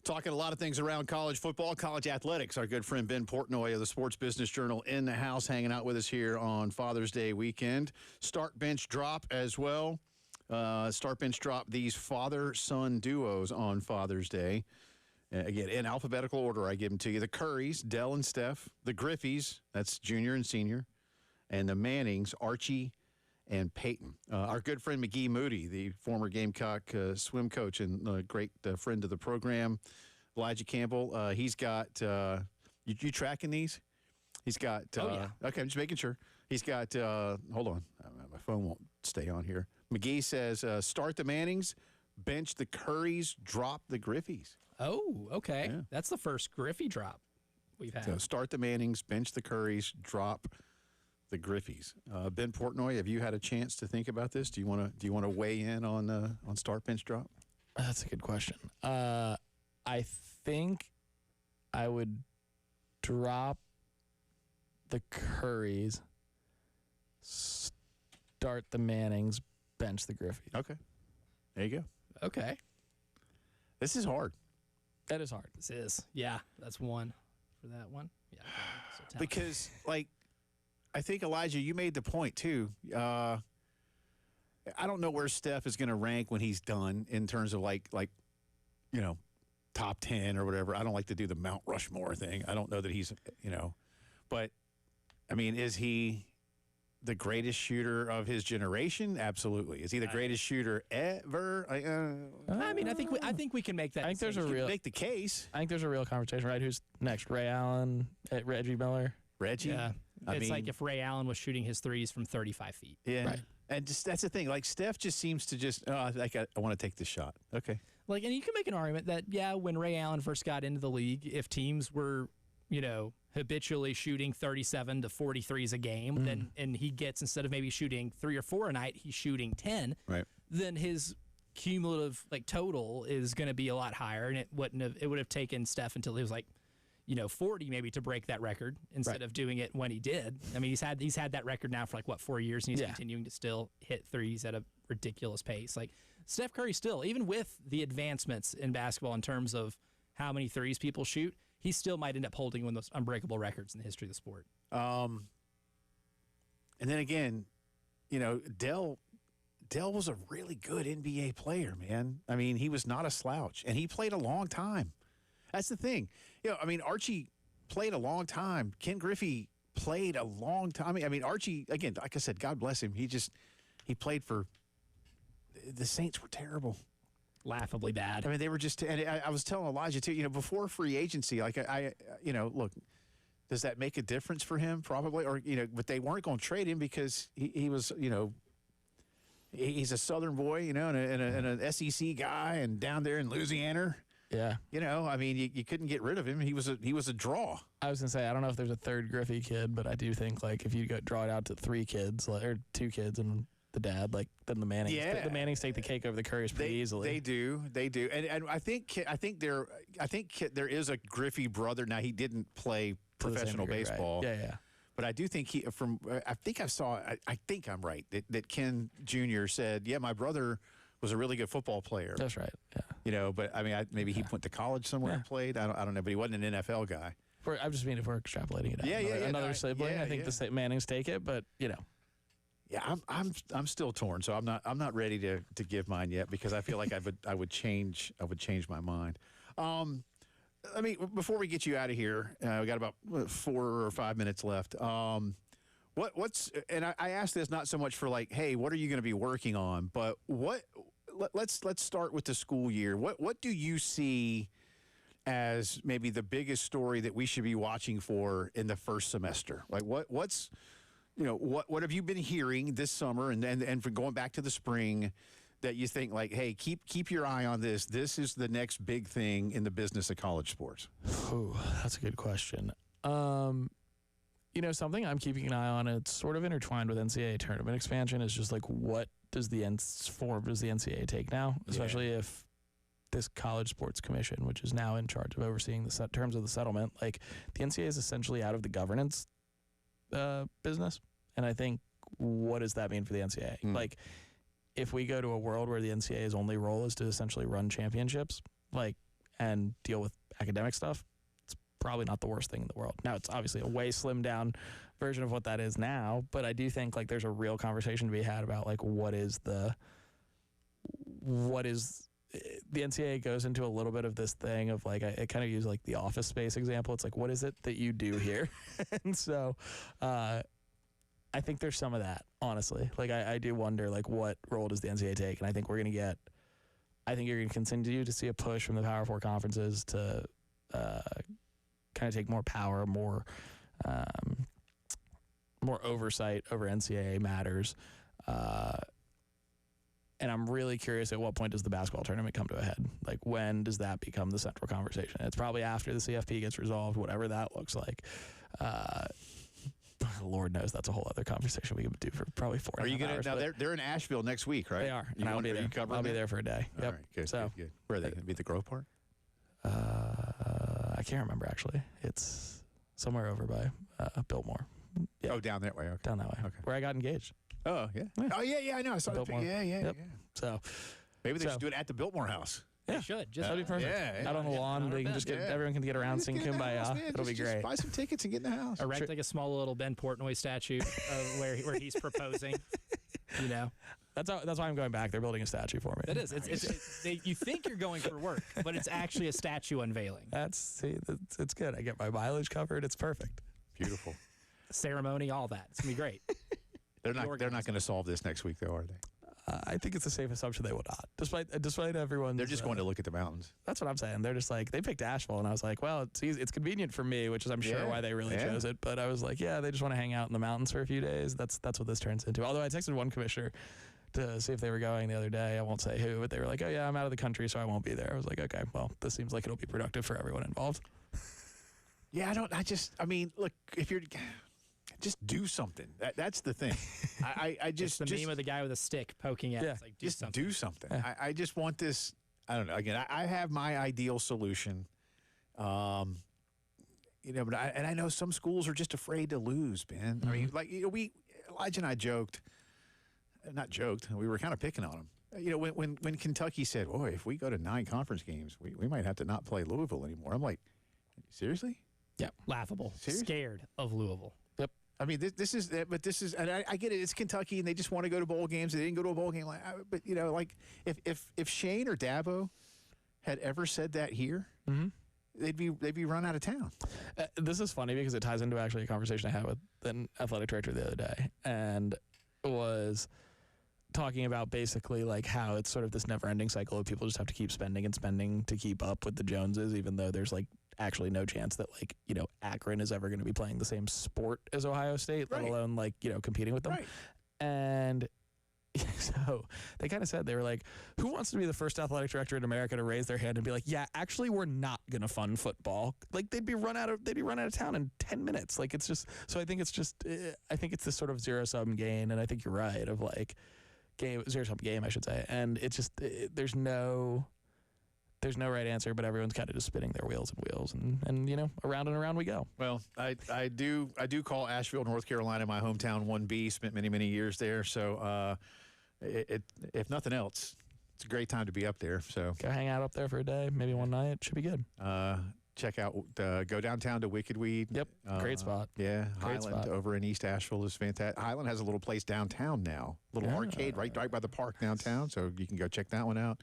Talking a lot of things around college football, college athletics. Our good friend Ben Portnoy of the Sports Business Journal in the house, hanging out with us here on Father's Day weekend. Start bench drop as well. Start bench drop these father-son duos on Father's Day. Again, in alphabetical order, I give them to you. The Currys, Dell and Steph. The Griffeys, that's junior and senior. And the Mannings, Archie and Peyton. Our good friend McGee Moody, the former Gamecock swim coach and great friend of the program, Elijah Campbell, he's got, you tracking these? He's got, okay, I'm just making sure. He's got, hold on, my phone won't stay on here. McGee says, start the Mannings, bench the Currys, drop the Griffies. Oh, okay. Yeah. That's the first Griffey drop we've had. So start the Mannings, bench the Currys, drop the Griffies. Ben Portnoy, have you had a chance to think about this? Do you want to weigh in on start bench drop? That's a good question. I think I would drop the Currys, start the Mannings, bench the Griffies. Okay, there you go. Okay. This is hard. That is hard. This is. Yeah, that's one for that one. Yeah. So Because, I think, Elijah, you made the point, too. I don't know where Steph is going to rank when he's done in terms of, top 10 or whatever. I don't like to do the Mount Rushmore thing. I don't know that he's, But, I mean, is he the greatest shooter of his generation? Absolutely. Is he the greatest shooter ever? I mean, I think we can make that. I think there's a real make the case. I think there's a real conversation, right? Who's next? Ray Allen, Reggie Miller. Reggie. Yeah. I mean, like if Ray Allen was shooting his threes from 35 feet. Yeah. Right. And just that's the thing. Like Steph just seems to just I want to take this shot. Okay. And you can make an argument that when Ray Allen first got into the league, if teams were, habitually shooting 37 to 43s a game, then and he gets, instead of maybe shooting 3 or 4 a night, he's shooting 10. Right. Then his cumulative total is going to be a lot higher, and it would have taken Steph until he was 40 maybe to break that record instead of doing it when he did. I mean, he's had that record now for 4 years, and he's continuing to still hit threes at a ridiculous pace. Steph Curry still, even with the advancements in basketball in terms of how many threes people shoot, he still might end up holding one of those unbreakable records in the history of the sport. And then again, Dell was a really good NBA player, man. I mean, he was not a slouch, and he played a long time. That's the thing. Archie played a long time. Ken Griffey played a long time. I mean, Archie, again, like I said, God bless him. He played for the Saints were terrible. Laughably bad. I mean, they were just, and I was telling Elijah too, before free agency, look, does that make a difference for him? Probably. Or, but they weren't going to trade him because he was, he's a Southern boy, and an SEC guy and down there in Louisiana. Yeah. I mean, you couldn't get rid of him. He was a draw. I was going to say, I don't know if there's a third Griffey kid, but I do think, if you draw it out to 3 kids, or 2 kids and the dad, then the Mannings. Yeah. The Mannings take the cake over the Currys pretty easily. They do, and I think there is a Griffey brother. Now, he didn't play professional baseball. Right. Yeah. But I do think I think I'm right that Ken Jr. said, yeah, my brother was a really good football player. That's right. Yeah. But I mean, maybe he went to college somewhere and played. I don't know, but he wasn't an NFL guy. I'm just meaning if we're extrapolating it out. Yeah, another sibling. I think the Mannings take it, but Yeah, I'm still torn, so I'm not ready to give mine yet because I feel like I would change my mind. Before we get you out of here, we got about 4 or 5 minutes left. What's and I asked this not so much for hey, what are you going to be working on, but let's start with the school year. What do you see as maybe the biggest story that we should be watching for in the first semester? What's what have you been hearing this summer and for going back to the spring that you think hey, keep your eye on this. This is the next big thing in the business of college sports. Oh, that's a good question. Something I'm keeping an eye on, it's sort of intertwined with NCAA tournament expansion, is just what form does the NCAA take now, especially if this College Sports Commission, which is now in charge of overseeing the terms of the settlement, the NCAA is essentially out of the governance business. And I think, what does that mean for the NCAA? If we go to a world where the NCAA's only role is to essentially run championships, and deal with academic stuff, it's probably not the worst thing in the world. Now, it's obviously a way slimmed down version of what that is now, but I do think there's a real conversation to be had about what is the NCAA goes into a little bit of this thing of I kind of use the Office Space example. It's what is it that you do here? And so I think there's some of that, honestly. Like, I do wonder, like, what role does the NCAA take? And I think you're going to continue to see a push from the Power Four conferences to kind of take more power, more oversight over NCAA matters. And I'm really curious, at what point does the basketball tournament come to a head? Like, when does that become the central conversation? It's probably after the CFP gets resolved, whatever that looks like. Lord knows that's a whole other conversation we could do for probably 4 Are you going to? Now they're in Asheville next week, right? They are. And I'll be there. I'll be there for a day. All Yep. right, good, so, good. Where are they going to be? At the Grove Park? I can't remember, actually. It's somewhere over by Biltmore. Yeah. Oh, down that way. Okay. Down that way. Okay. Where I got engaged. Oh, yeah. Oh, yeah, I know. I saw that. Biltmore. Yeah. Yep. So Maybe they should do it at the Biltmore House. They Yeah. should. Just that'd be perfect. Yeah, Out on the lawn, they can just get everyone can get around, Just sing get in the house, Kumbaya. man. It'll be Just great. buy some tickets and get in the house. erect like a small little Ben Portnoy statue where he's proposing. You know, That's why I'm going back. They're building a statue for me. it is. You think you're going for work, but it's actually a statue unveiling. It's good. I get my mileage covered. It's perfect. Beautiful. Ceremony, all that. It's gonna be great. They're not going to solve this next week, though, are they? I think it's a safe assumption they will not. Despite everyone, They're just going to look at the mountains. That's what I'm saying. They're just like, they picked Asheville, and I was like, well, it's easy, it's convenient for me, which is I'm sure why they really chose it. But I was like, yeah, they just want to hang out in the mountains for a few days. That's what this turns into. Although I texted one commissioner to see if they were going the other day. I won't say who, but they were like, oh yeah, I'm out of the country, so I won't be there. I was like, okay, well, this seems like it'll be productive for everyone involved. Yeah, I mean, look, if you're... Just do something. That's the thing. I just It's the meme of the guy with a stick poking at. Yeah. It's like, do something. Yeah. I just want this. I don't know. Again, I have my ideal solution. But I know some schools are just afraid to lose, Ben. I mean, like Elijah and I we were kind of picking on him. When Kentucky said, "Boy, if we go to 9 conference games, we might have to not play Louisville anymore." I'm like, seriously? Yeah, laughable. Seriously? Scared of Louisville. I mean, this is, and I get it. It's Kentucky, and they just want to go to bowl games. They didn't go to a bowl game, but like if Shane or Dabo had ever said that here, they'd be run out of town. This is funny because it ties into actually a conversation I had with an athletic director the other day, and was talking about basically like how it's sort of this never-ending cycle of people just have to keep spending and spending to keep up with the Joneses, even though there's like actually no chance that Akron is ever going to be playing the same sport as Ohio State, let alone competing with them. Right. And so they kind of said, they were like, who wants to be the first athletic director in America to raise their hand and be like, yeah, actually we're not going to fund football. Like they'd be run out of town in 10 minutes. Like it's just, so I think it's this sort of zero-sum game. And I think you're right of like zero-sum game, I should say. And it's just, there's no right answer, but everyone's kind of just spinning their wheels and around and around we go. Well, I do call Asheville, North Carolina, my hometown 1B. Spent many years there, so if nothing else, it's a great time to be up there. So go hang out up there for a day, maybe one night. Should be good. Check out, go downtown to Wicked Weed. Yep, great spot. Yeah, Great Highland spot. over in East Asheville is fantastic. Highland has a little place downtown now, little arcade right by the park downtown, so you can go check that one out.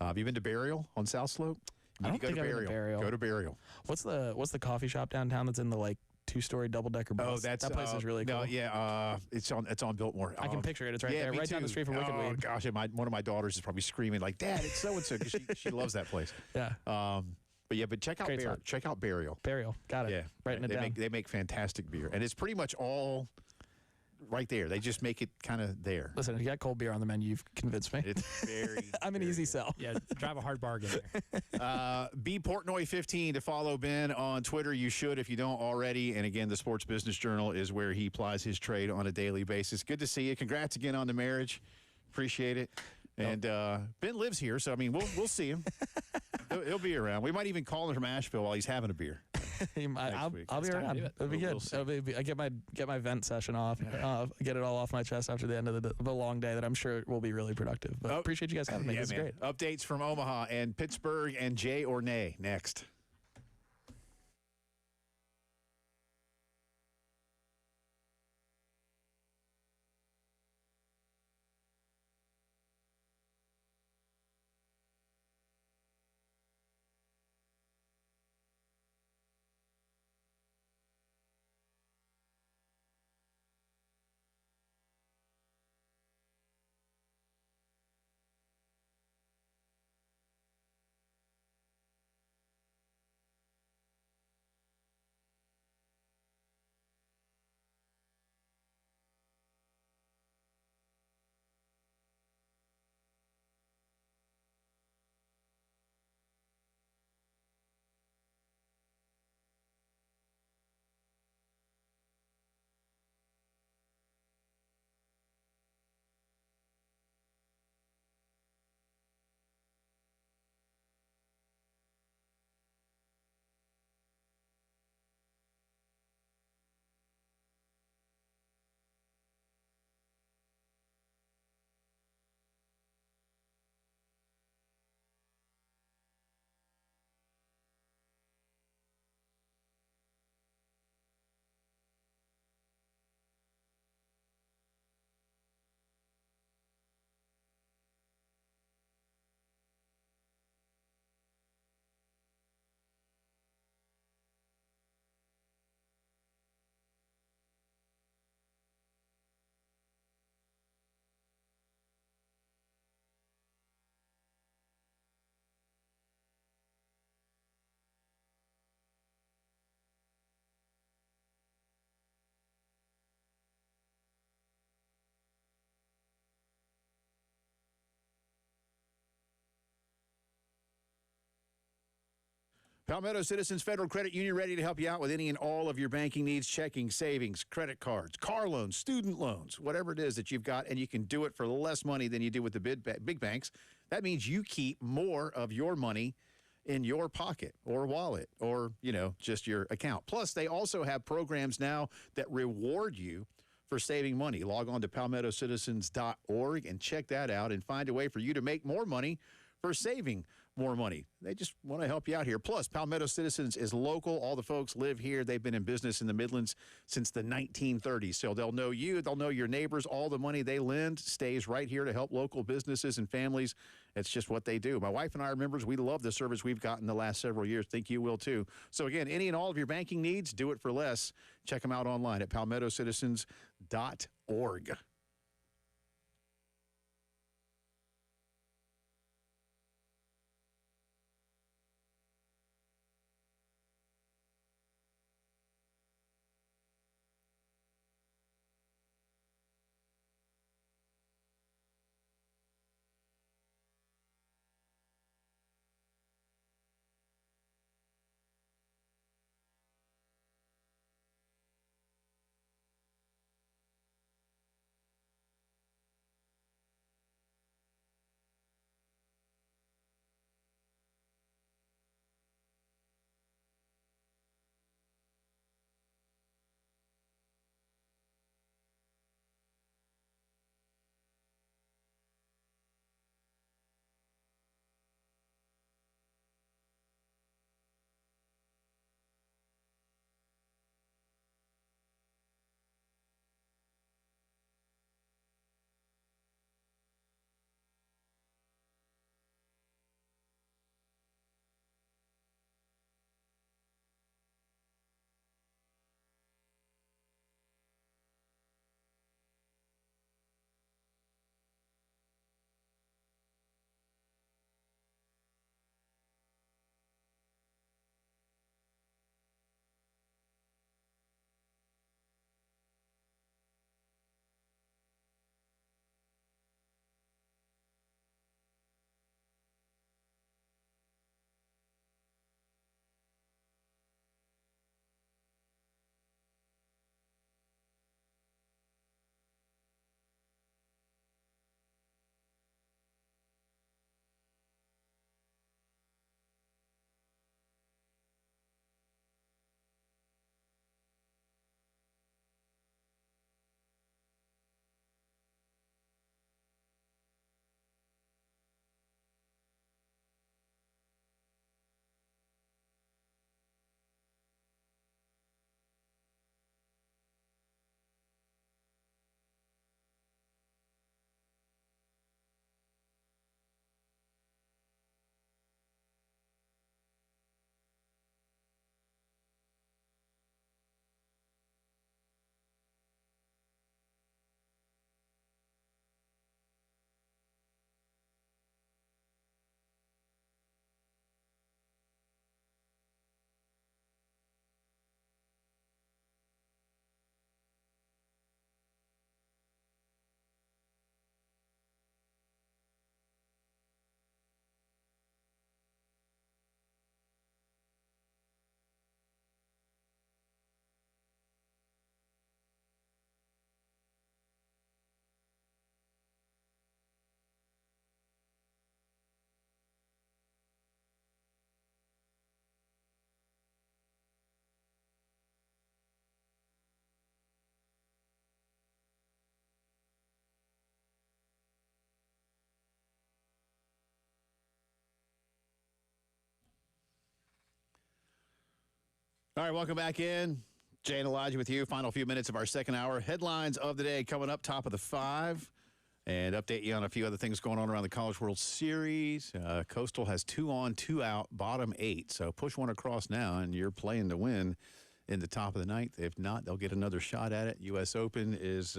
Have you been to Burial on South Slope? I don't think I've been to Burial. Go to Burial. What's the coffee shop downtown that's in the like 2-story double-decker bus? Oh, that place is really cool. No, yeah, it's on Biltmore. I can picture it. It's right there, me right down the too. street from Wicked Oh Weed. gosh, and one of my daughters is probably screaming like, "Dad, it's so and so," because she loves that place. Yeah. But check out Great spot. check out Burial. Burial. Got it. Yeah, Writing it down. They make fantastic beer, and it's pretty much all right there. They just make it kind of there. Listen, if you got cold beer on the menu, you've convinced me. It's very. I'm an easy sell. Yeah, drive a hard bargain there. Be Portnoy 15 to follow Ben on Twitter. You should if you don't already. And again, the Sports Business Journal is where he plies his trade on a daily basis. Good to see you. Congrats again on the marriage. Appreciate it. And Ben lives here, so I mean, we'll see him. He'll be around. We might even call him from Asheville while he's having a beer. I'll be It's time to around. do it. It'll be We'll good. I get my vent session off. Get it all off my chest after the end of the long day that I'm sure will be really productive. But appreciate you guys having me. Yeah, It's man. great. Updates from Omaha and Pittsburgh and Jay or Nay next. Palmetto Citizens Federal Credit Union, ready to help you out with any and all of your banking needs, checking, savings, credit cards, car loans, student loans, whatever it is that you've got, and you can do it for less money than you do with the big banks. That means you keep more of your money in your pocket or wallet or, just your account. Plus, they also have programs now that reward you for saving money. Log on to palmettocitizens.org and check that out and find a way for you to make more money for saving more money. They just want to help you out here. Plus, Palmetto Citizens is local. All the folks live here. They've been in business in the Midlands since the 1930s. So they'll know you. They'll know your neighbors. All the money they lend stays right here to help local businesses and families. It's just what they do. My wife and I are members. We love the service we've gotten the last several years. Think you will too. So again, any and all of your banking needs, do it for less. Check them out online at palmettocitizens.org. All right, welcome back in. Jay and Elijah with you. Final few minutes of our second hour. Headlines of the day coming up, top of the 5. And update you on a few other things going on around the College World Series. Coastal has 2 on, 2 out, bottom 8. So push one across now, and you're playing to win in the top of the 9th. If not, they'll get another shot at it. U.S. Open is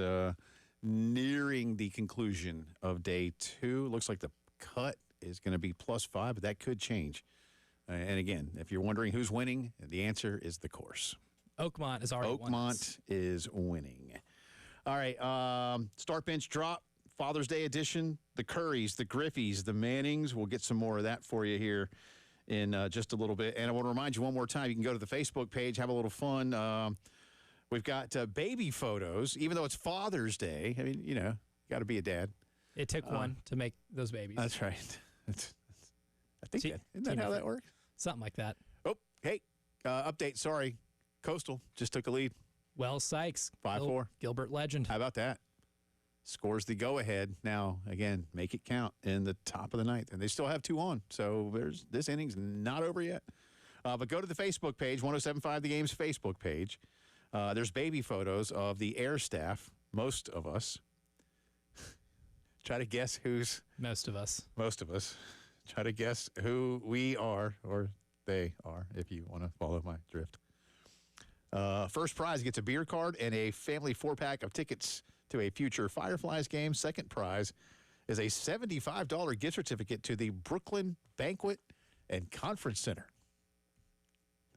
nearing the conclusion of day 2. Looks like the cut is going to be +5, but that could change. And again, if you're wondering who's winning, the answer is the course. Oakmont is already won. Oakmont is winning. All right, start bench drop, Father's Day edition. The Currys, the Griffies, the Mannings. We'll get some more of that for you here in just a little bit. And I want to remind you one more time, you can go to the Facebook page, have a little fun. We've got baby photos, even though it's Father's Day. I mean, you got to be a dad. It took one to make those babies. That's right. I think isn't that how that works? Something like that. Oh, hey, update. Sorry, Coastal just took a lead. Wells Sykes, 5-4. Gilbert legend. How about that? Scores the go-ahead. Now, again, make it count in the top of the ninth. And they still have 2 on, so this inning's not over yet. But go to the Facebook page, 107.5 The Game's Facebook page. There's baby photos of the air staff, most of us. Try to guess who's... Most of us. Most of us. Try to guess who we are, or they are, if you want to follow my drift. First prize gets a beer card and a family 4-pack of tickets to a future Fireflies game. Second prize is a $75 gift certificate to the Brooklyn Banquet and Conference Center.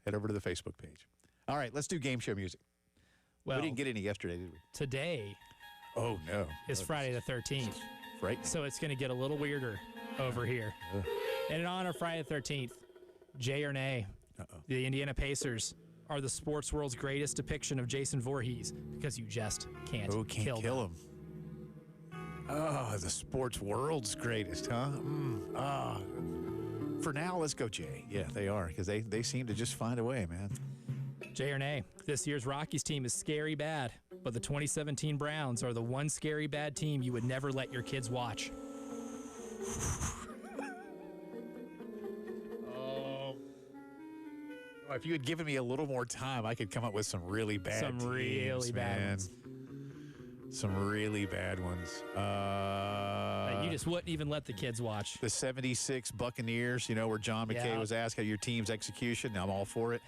Head over to the Facebook page. All right, let's do game show music. Well, we didn't get any yesterday, did we? Today Oh, no. is Friday the 13th. Right. So it's going to get a little weirder over here. And in honor of Friday the 13th, Jay or nay, the Indiana Pacers are the sports world's greatest depiction of Jason Voorhees because you just can't kill him. Oh, the sports world's greatest, huh? For now, let's go Jay. Yeah, they are, because they seem to just find a way, man. Jay or nay, this year's Rockies team is scary bad, but the 2017 Browns are the one scary bad team you would never let your kids watch. If you had given me a little more time, I could come up with some really bad Some really bad ones. Some really bad ones. That you just wouldn't even let the kids watch. The 76 Buccaneers, where John McKay was asked how your team's execution. I'm all for it.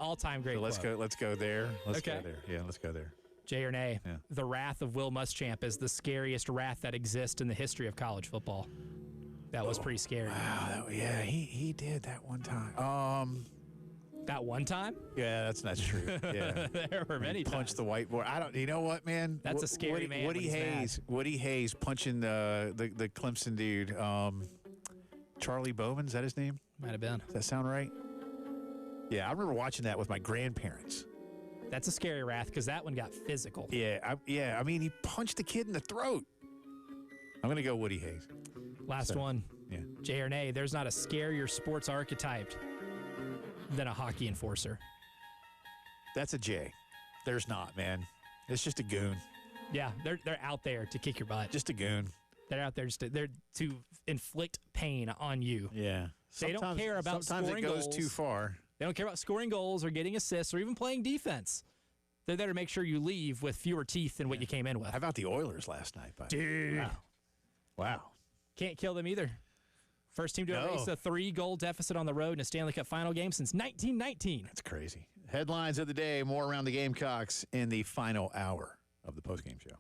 All-time great. So let's go there. Let's Okay. go there. Yeah, let's go there. Jay or nay, Yeah. the wrath of Will Muschamp is the scariest wrath that exists in the history of college football. That was pretty scary. Wow, he did that one time. That one time? Yeah, that's not true. Yeah. There were many Punch times. the whiteboard. You know what, man? That's a scary man Woody when he's Hayes. Woody Hayes punching the Clemson dude. Charlie Bowman, is that his name? Might have been. Does that sound right? Yeah, I remember watching that with my grandparents. That's a scary wrath because that one got physical. Yeah, I mean, he punched the kid in the throat. I'm gonna go Woody Hayes. Last one. Yeah. Jay or nay, there's not a scarier sports archetype than a hockey enforcer. That's a J. There's not, man. It's just a goon. Yeah, they're out there to kick your butt. Just a goon. They're out there to inflict pain on you. Yeah. They don't care about sometimes scoring it goes goals. too far. They don't care about scoring goals or getting assists or even playing defense. They're there to make sure you leave with fewer teeth than what you came in with. How about the Oilers last night? Dude. Wow. Can't kill them either. First team to erase a 3-goal deficit on the road in a Stanley Cup final game since 1919. That's crazy. Headlines of the day, more around the Gamecocks in the final hour of the postgame show.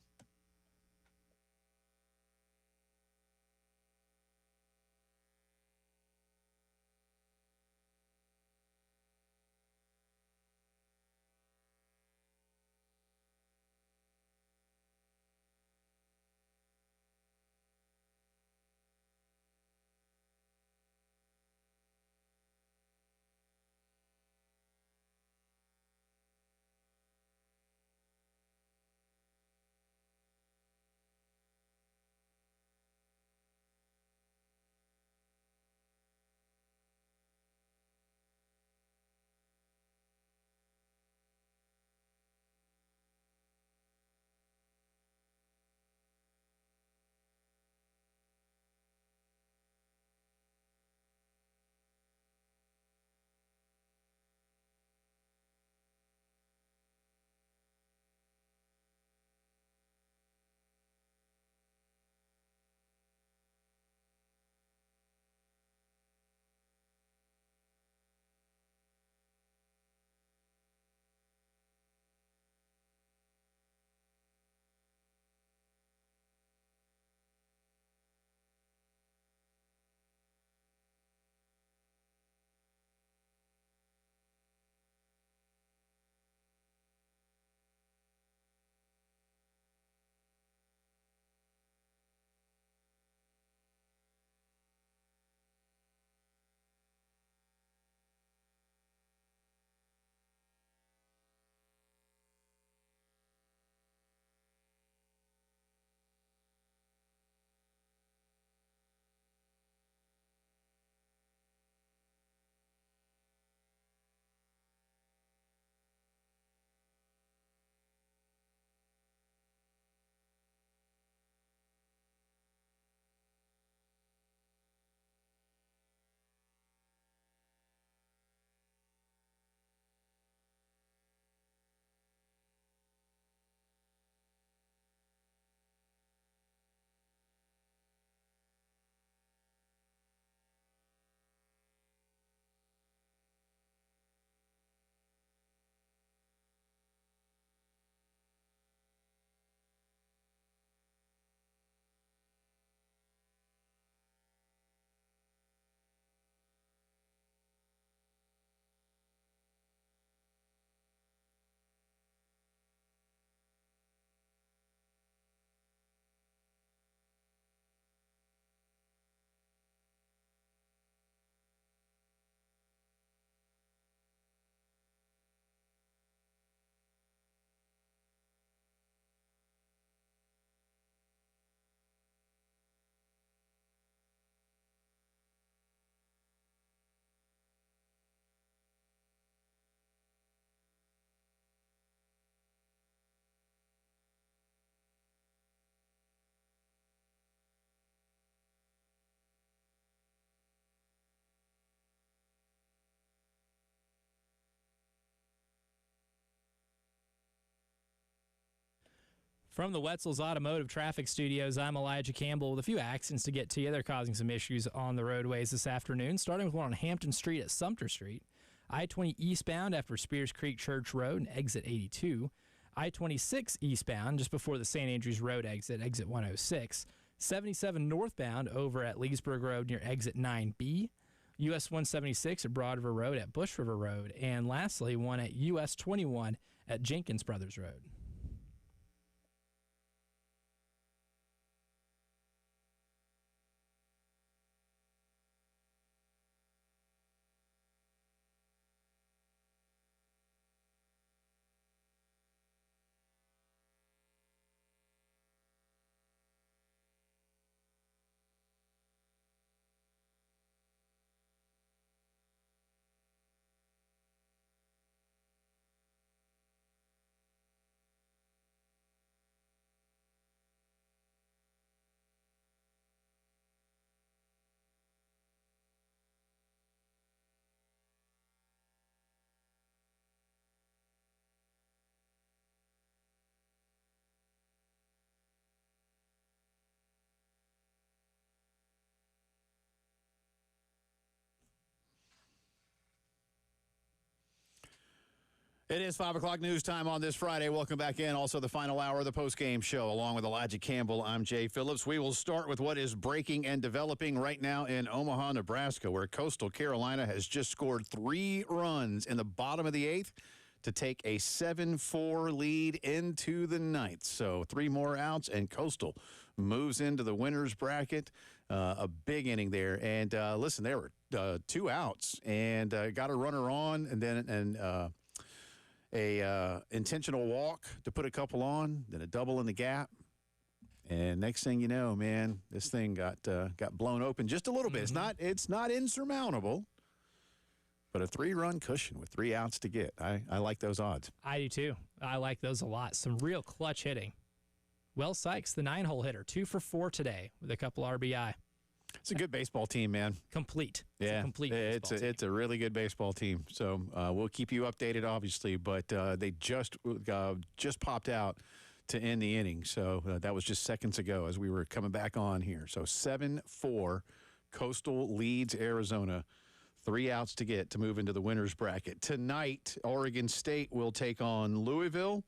From the Wetzel's Automotive Traffic Studios, I'm Elijah Campbell with a few accidents to get to you. They're causing some issues on the roadways this afternoon, starting with one on Hampton Street at Sumter Street. I-20 eastbound after Spears Creek Church Road and exit 82. I-26 eastbound just before the St. Andrews Road exit 106. 77 northbound over at Leesburg Road near exit 9B. US 176 at Broad River Road at Bush River Road. And lastly, one at US 21 at Jenkins Brothers Road. It is 5 o'clock news time on this Friday. Welcome back in. Also, the final hour of the Postgame Show. Along with Elijah Campbell, I'm Jay Phillips. We will start with what is breaking and developing right now in Omaha, Nebraska, where Coastal Carolina has just scored 3 runs in the bottom of the 8th to take a 7-4 lead into the 9th. So 3 more outs, and Coastal moves into the winner's bracket. A big inning there. And listen, there were 2 outs and got a runner on, and then a intentional walk to put a couple on, then a double in the gap. And next thing you know, man, this thing got blown open just a little bit. It's not insurmountable, but a 3-run cushion with 3 outs to get. I like those odds. I do too. I like those a lot. Some real clutch hitting. Will Sykes, the 9-hole hitter, 2 for 4 today with a couple RBI. It's a good baseball team, man. Complete. Yeah, It's a really good baseball team. So we'll keep you updated, obviously. But they just popped out to end the inning. So that was just seconds ago as we were coming back on here. So 7-4, Coastal leads Arizona. 3 outs to get to move into the winner's bracket. Tonight, Oregon State will take on Louisville.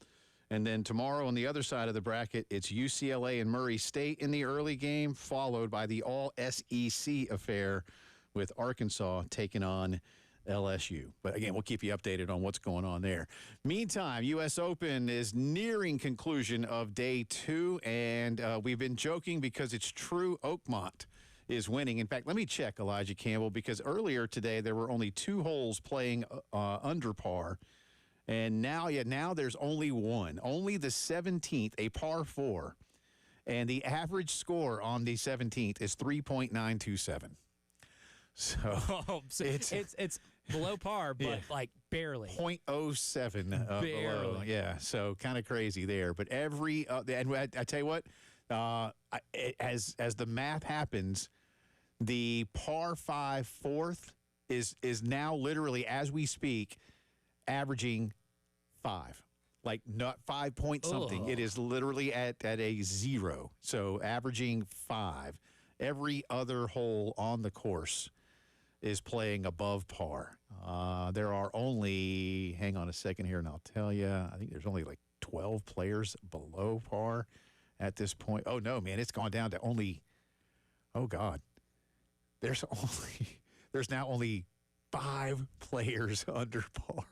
And then tomorrow on the other side of the bracket, it's UCLA and Murray State in the early game, followed by the all-SEC affair with Arkansas taking on LSU. But again, we'll keep you updated on what's going on there. Meantime, U.S. Open is nearing conclusion of day 2, and we've been joking because it's true. Oakmont is winning. In fact, let me check, Elijah Campbell, because earlier today there were only 2 holes playing under par. And now there's only one. Only the 17th, a par 4. And the average score on the 17th is 3.927. So, it's below par, but like barely. 0.07 barely. below. Yeah, so kind of crazy there. But every and I tell you what, as the math happens, the par 5 4th is now literally, as we speak, averaging 5, like not 5 point something. Ugh. It is literally at a 0. So averaging 5. Every other hole on the course is playing above par. There are only, hang on a second here and I'll tell you, I think there's only like 12 players below par at this point. Oh no, man, it's gone down to only, oh God, there's now only 5 players under par.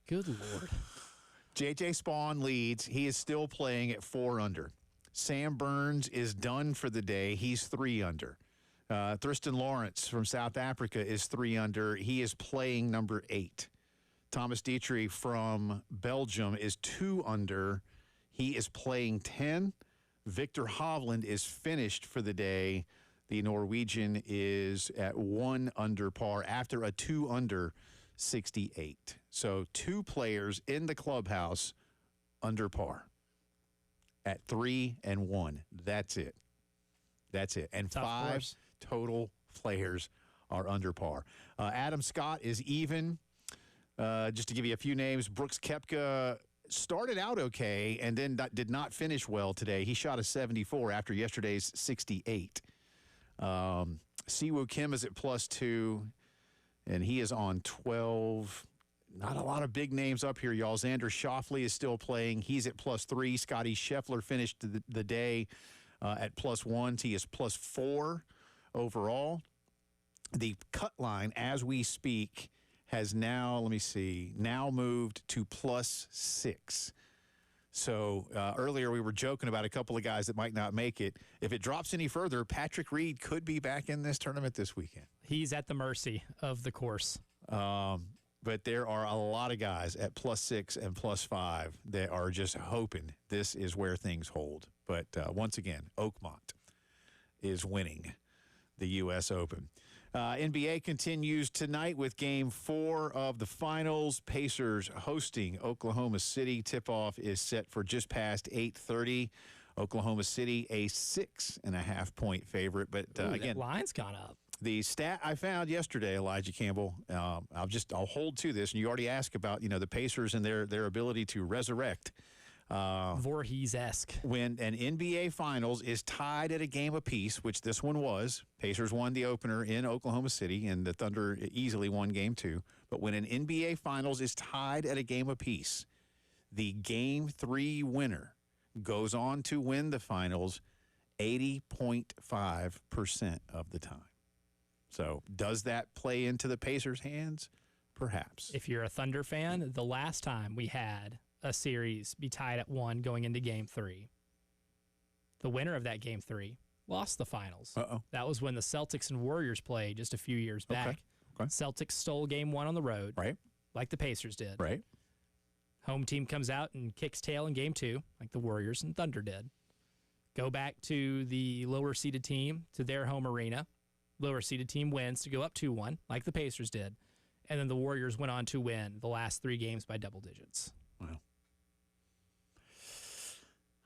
Good Lord. J.J. Spawn leads. He is still playing at 4 under. Sam Burns is done for the day. He's 3 under. Thurston Lawrence from South Africa is 3 under. He is playing number 8. Thomas Dietrich from Belgium is 2 under. He is playing 10. Victor Hovland is finished for the day. The Norwegian is at 1 under par after a 2 under 68. So 2 players in the clubhouse under par at 3 and 1. That's it. And Tough 5 course. total players are under par. Adam Scott is even. Just to give you a few names, Brooks Koepka started out okay and then did not finish well today. He shot a 74 after yesterday's 68. Siwoo Kim is at +2, and he is on 12. Not a lot of big names up here, y'all. Xander Schauffele is still playing. He's at +3. Scotty Scheffler finished the day at +1. He is +4 overall. The cut line, as we speak, has now, let me see, now moved to +6. So earlier we were joking about a couple of guys that might not make it. If it drops any further, Patrick Reed could be back in this tournament this weekend. He's at the mercy of the course. But there are a lot of guys at +6 and +5 that are just hoping this is where things hold. But once again, Oakmont is winning the U.S. Open. NBA continues tonight with Game 4 of the finals. Pacers hosting Oklahoma City. Tip-off is set for just past 8:30. Oklahoma City, a 6.5-point favorite. But again, that line's gone up. The stat I found yesterday, Elijah Campbell, I'll hold to this. And you already asked about, the Pacers and their ability to resurrect. Voorhees-esque. When an NBA Finals is tied at a game apiece, which this one was, Pacers won the opener in Oklahoma City, and the Thunder easily won Game 2. But when an NBA Finals is tied at a game apiece, the Game 3 winner goes on to win the Finals 80.5% of the time. So does that play into the Pacers' hands? Perhaps. If you're a Thunder fan, the last time we had a series be tied at 1 going into Game 3, the winner of that Game 3 lost the finals. That was when the Celtics and Warriors played just a few years back. Okay. Celtics stole Game 1 on the road, right, like the Pacers did. Right. Home team comes out and kicks tail in Game 2, like the Warriors and Thunder did. Go back to the lower-seeded team, to their home arena. Lower-seeded team wins to go up 2-1, like the Pacers did. And then the Warriors went on to win the last 3 games by double digits. Wow.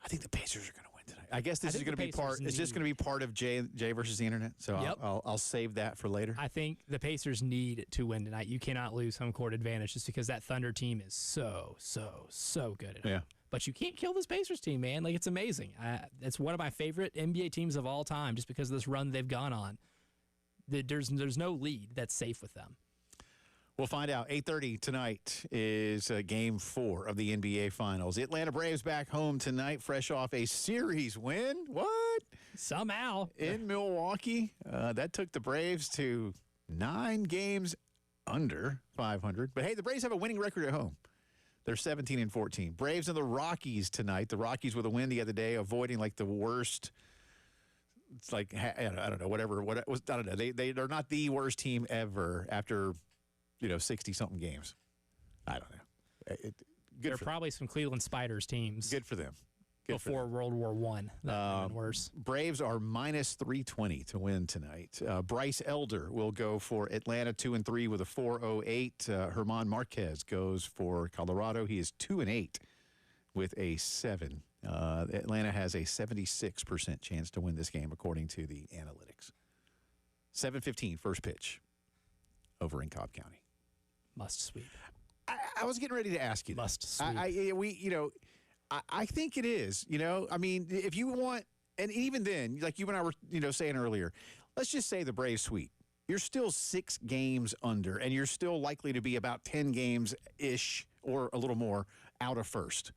I think the Pacers are going to win tonight. I guess this is going to be part. Is this going to be part of Jay versus the Internet? So Yep. I'll save that for later. I think the Pacers need to win tonight. You cannot lose home court advantage just because that Thunder team is so good at home. Yeah. But you can't kill this Pacers team, man. Like, it's amazing. It's one of my favorite NBA teams of all time just because of this run they've gone on. There's no lead that's safe with them. We'll find out. 8:30 tonight is Game 4 of the NBA Finals. Atlanta Braves back home tonight, fresh off a series win. What? Somehow. In Milwaukee. That took the Braves to 9 games under 500. But, hey, the Braves have a winning record at home. They're 17-14. Braves and the Rockies tonight. The Rockies with a win the other day, avoiding like the worst. It's like, I don't know, whatever. I don't know. They're not the worst team ever after 60-something games. I don't know. There are probably some Cleveland Spiders teams. Good for them. Before World War I. That would worse. Braves are -320 to win tonight. Bryce Elder will go for Atlanta 2-3 with a 4.08. Herman Marquez goes for Colorado. He is 2-8 with a 7. Atlanta has a 76% chance to win this game according to the analytics. 7:15 first pitch over in Cobb County. Must sweep. I was getting ready to ask you that. Must sweep. I think it is. I mean, if you want, and even then, like you and I were, saying earlier, let's just say the Braves sweep. You're still 6 games under, and you're still likely to be about 10 games-ish or a little more out of first.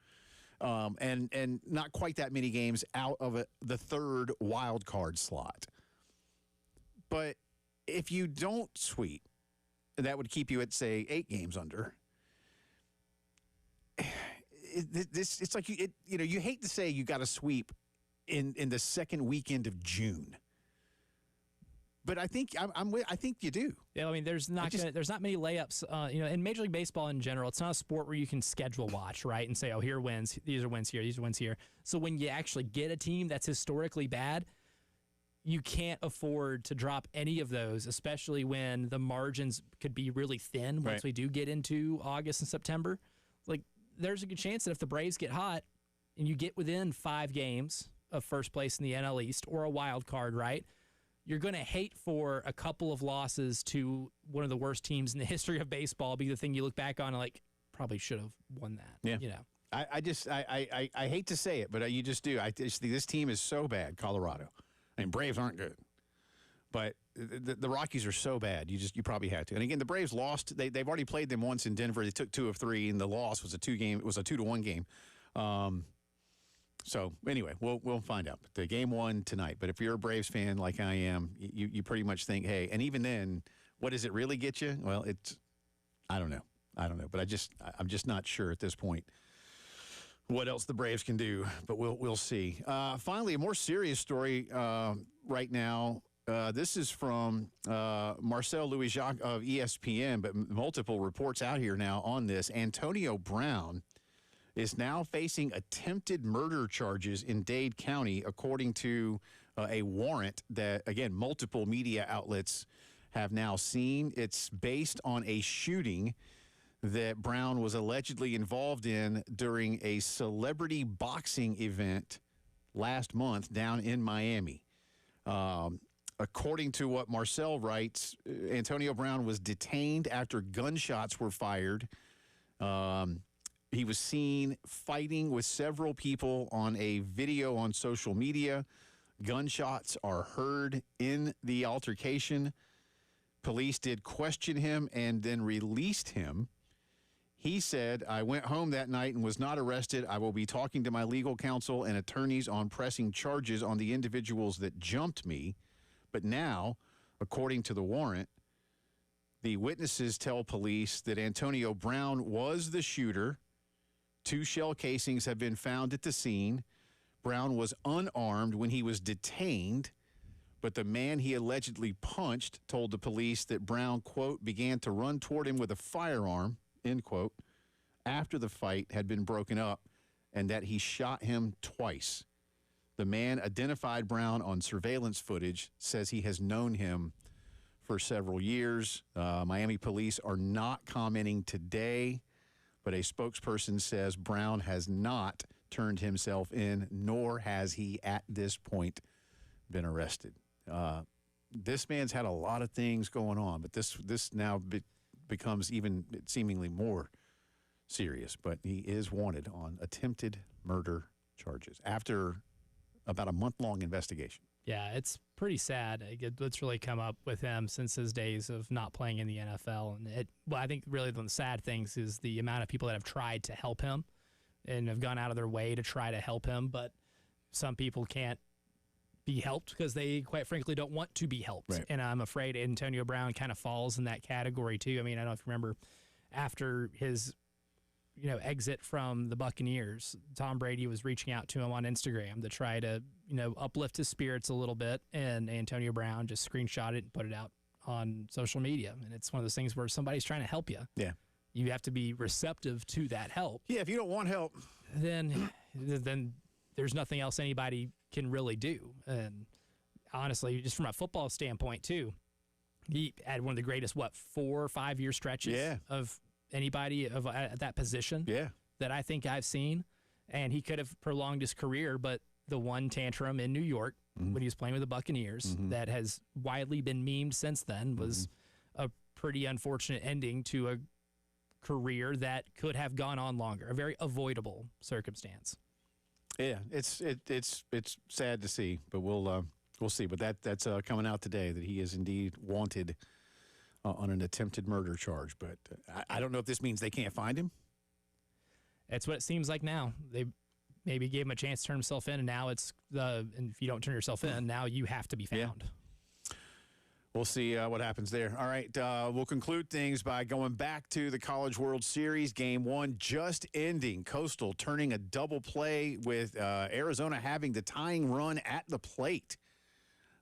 And not quite that many games out of the third wild card slot. But if you don't sweep, that would keep you at, say, 8 games under. It's like you hate to say you got to sweep in the second weekend of June, but I think I think you do. Yeah, I mean, there's not many layups. In Major League Baseball in general, it's not a sport where you can schedule watch, right, and say, oh, here wins, these are wins here, these are wins here. So when you actually get a team that's historically bad, you can't afford to drop any of those, especially when the margins could be really thin once we do get into August and September. Like, there's a good chance that if the Braves get hot and you get within 5 games of first place in the NL East or a wild card, right, you're going to hate for a couple of losses to one of the worst teams in the history of baseball be the thing you look back on and like, probably should have won that. Yeah. I hate to say it, but you just do. I just think this team is so bad, Colorado. I mean, Braves aren't good. But the Rockies are so bad, you probably had to. And again, the Braves lost. They've already played them once in Denver. They took 2 of 3, and the loss was a 2-1 game. So anyway, we'll find out. But the game 1 tonight. But if you're a Braves fan like I am, you pretty much think, hey, and even then, what does it really get you? Well, I don't know. But I'm just not sure at this point what else the Braves can do. But we'll see. Finally, a more serious story right now. This is from Marcel Louis-Jacques of ESPN, but multiple reports out here now on this. Antonio Brown is now facing attempted murder charges in Dade County, according to a warrant that, again, multiple media outlets have now seen. It's based on a shooting that Brown was allegedly involved in during a celebrity boxing event last month down in Miami. According to what Marcel writes, Antonio Brown was detained after gunshots were fired. He was seen fighting with several people on a video on social media. Gunshots are heard in the altercation. Police did question him and then released him. He said, I went home that night and was not arrested. I will be talking to my legal counsel and attorneys on pressing charges on the individuals that jumped me. But now, according to the warrant, the witnesses tell police that Antonio Brown was the shooter. 2 shell casings have been found at the scene. Brown was unarmed when he was detained, but the man he allegedly punched told the police that Brown, quote, began to run toward him with a firearm, end quote, after the fight had been broken up, and that he shot him twice. The man identified Brown on surveillance footage, says he has known him for several years. Miami police are not commenting today, but a spokesperson says Brown has not turned himself in, nor has he at this point been arrested. This man's had a lot of things going on, but this now becomes even seemingly more serious. But he is wanted on attempted murder charges after about a month-long investigation. Yeah, it's pretty sad. What's really come up with him since his days of not playing in the NFL. And I think really the sad things is the amount of people that have tried to help him and have gone out of their way to try to help him. But some people can't be helped because they, quite frankly, don't want to be helped. Right. And I'm afraid Antonio Brown kind of falls in that category too. I mean, I don't know if you remember after his exit from the Buccaneers, Tom Brady was reaching out to him on Instagram to try to, uplift his spirits a little bit. And Antonio Brown just screenshot it and put it out on social media. And it's one of those things where somebody's trying to help you. Yeah. You have to be receptive to that help. Yeah, if you don't want help, then there's nothing else anybody can really do. And honestly, just from a football standpoint too, he had one of the greatest, 4 or 5 year stretches of anybody at that position that I think I've seen. And he could have prolonged his career, but the one tantrum in New York when he was playing with the Buccaneers that has widely been memed since then was a pretty unfortunate ending to a career that could have gone on longer, a very avoidable circumstance. Yeah, it's sad to see, but we'll see. But that's coming out today that he is indeed wanted on an attempted murder charge. But I don't know if this means they can't find him. That's what it seems like now. They maybe gave him a chance to turn himself in, and now and if you don't turn yourself in, now you have to be found. Yeah. We'll see what happens there. All right, we'll conclude things by going back to the College World Series. Game 1 just ending. Coastal turning a double play with Arizona having the tying run at the plate.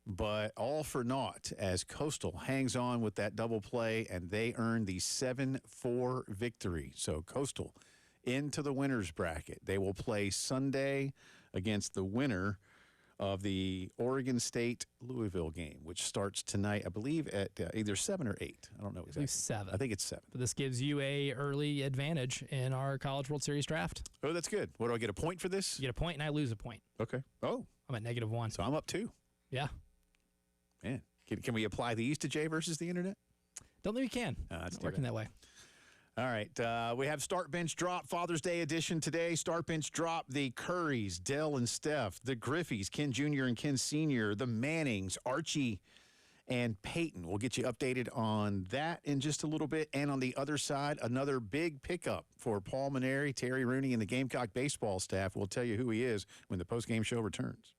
But all for naught as Coastal hangs on with that double play, and they earn the 7-4 victory. So Coastal into the winner's bracket. They will play Sunday against the winner of the Oregon State-Louisville game, which starts tonight, I believe, at either 7 or 8. I don't know exactly. 7. I think it's 7. But this gives you a early advantage in our College World Series draft. Oh, that's good. What, do I get a point for this? You get a point, and I lose a point. Okay. Oh. I'm at -1. So I'm up 2. Yeah. Man, can we apply these to Jay versus the internet? Don't think we can. That's not working that way. All right. We have Start Bench Drop Father's Day edition today. Start Bench Drop the Currys, Dell and Steph, the Griffeys, Ken Jr. and Ken Sr., the Mannings, Archie and Peyton. We'll get you updated on that in just a little bit. And on the other side, another big pickup for Paul Maneri, Terry Rooney, and the Gamecock baseball staff. We'll tell you who he is when the postgame show returns.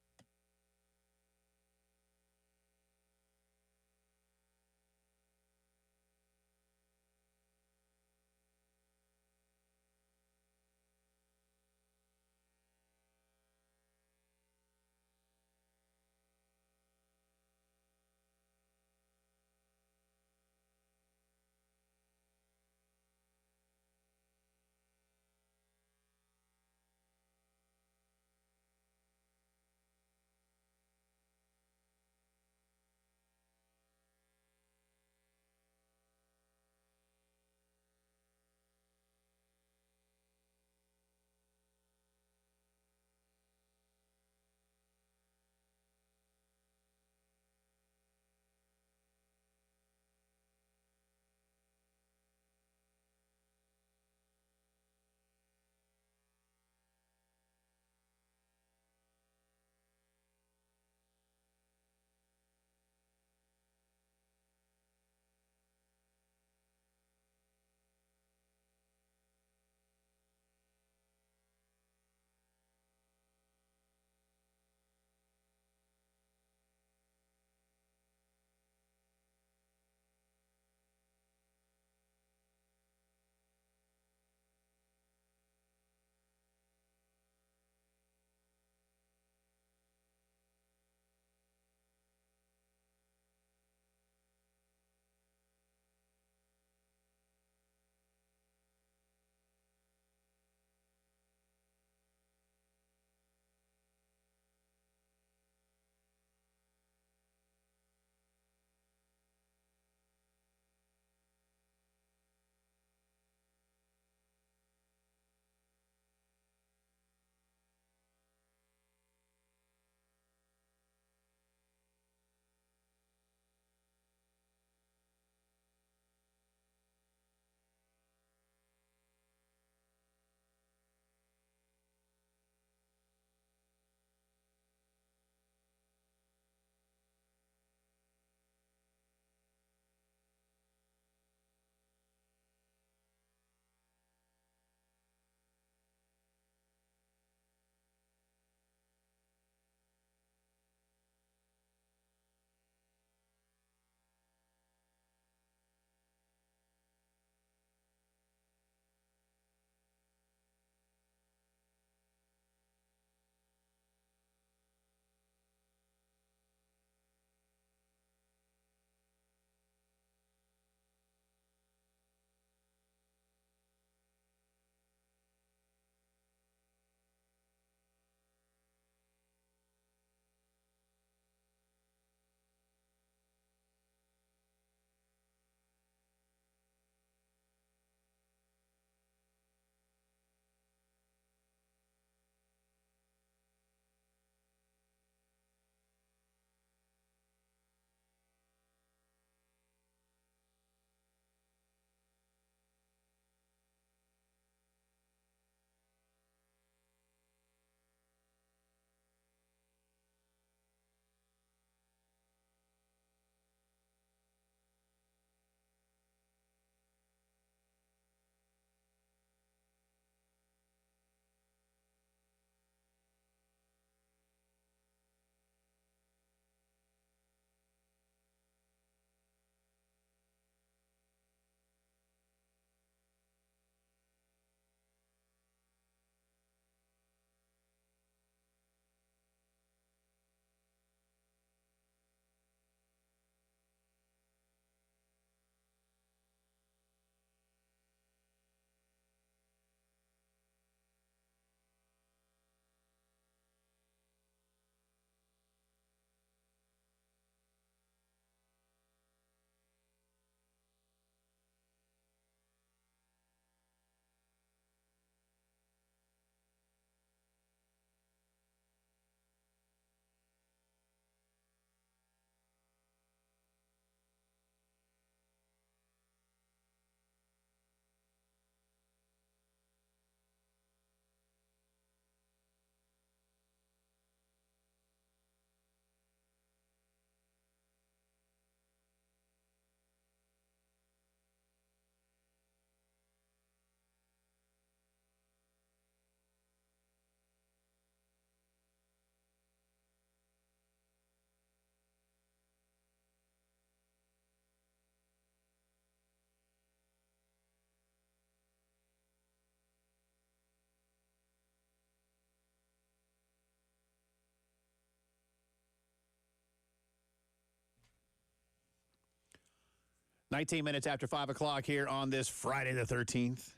19 minutes after 5 o'clock here on this Friday the 13th.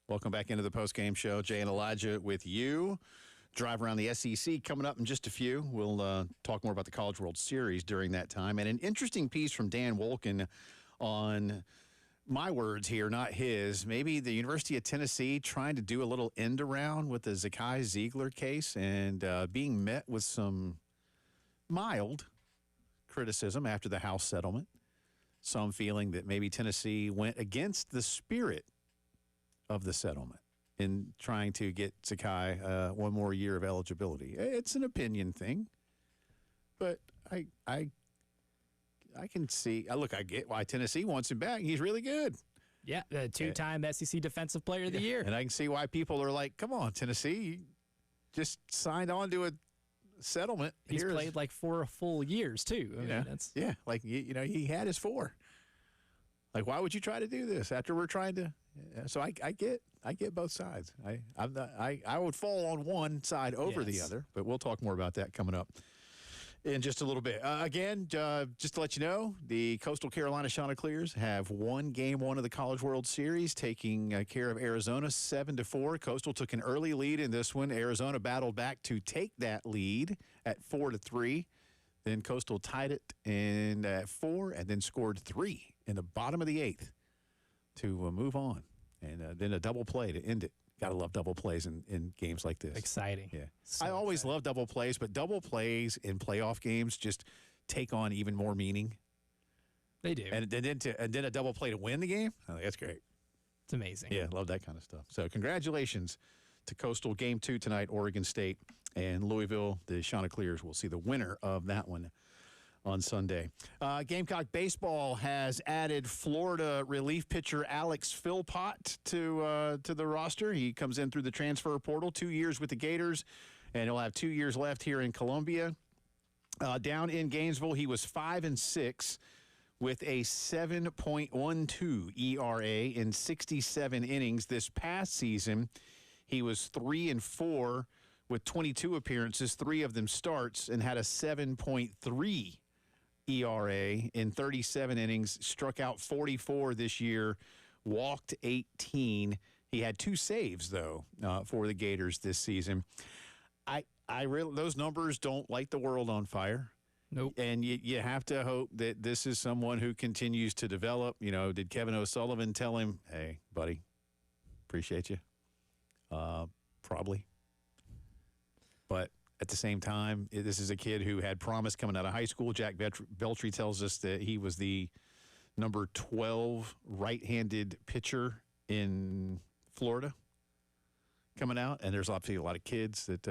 Welcome back into the Postgame Show. Jay and Elijah with you. Drive around the SEC coming up in just a few. We'll talk more about the College World Series during that time. And an interesting piece from Dan Wolken on my words here, not his. Maybe the University of Tennessee trying to do a little end around with the Zakai Ziegler case and being met with some mild criticism after the House settlement. Some feeling that maybe Tennessee went against the spirit of the settlement in trying to get Zakai one more year of eligibility. It's an opinion thing, but I can see. Look, I get why Tennessee wants him back. He's really good. Yeah, the two-time SEC Defensive Player of the Year. And I can see why people are like, come on, Tennessee, you just signed on to a settlement. He's played like 4 full years, too. I mean, that's... Yeah, like, he had his 4. Like, why would you try to do this after we're trying to? So I get both sides. I would fall on one side over the other, but we'll talk more about that coming up in just a little bit. Again, just to let you know, the Coastal Carolina Chanticleers have won Game 1 of the College World Series, taking care of Arizona 7-4. Coastal took an early lead in this one. Arizona battled back to take that lead at 4-3. Then Coastal tied it in at 4 and then scored 3 in the bottom of the 8th to move on. And then a double play to end it. Got to love double plays in games like this. Exciting. Yeah. So I always love double plays, but double plays in playoff games just take on even more meaning. They do. And then a double play to win the game? Oh, that's great. It's amazing. Yeah, love that kind of stuff. So congratulations to Coastal. Game 2 tonight, Oregon State and Louisville. The Chanticleers will see the winner of that one on Sunday. Gamecock baseball has added Florida relief pitcher Alex Philpott to the roster. He comes in through the transfer portal, 2 years with the Gators, and he'll have 2 years left here in Columbia. Down in Gainesville, he was 5-6 with a 7.12 ERA in 67 innings. This past season, he was 3-4 with 22 appearances, 3 of them starts, and had a 7.3 ERA in 37 innings, struck out 44 this year, walked 18. He had 2 saves, though, for the Gators this season. I really, those numbers don't light the world on fire. Nope. And you have to hope that this is someone who continues to develop. Did Kevin O'Sullivan tell him, hey, buddy, appreciate you? Probably. But at the same time, this is a kid who had promise coming out of high school. Jack Beltry tells us that he was the number 12 right-handed pitcher in Florida coming out, and there's obviously a lot of kids that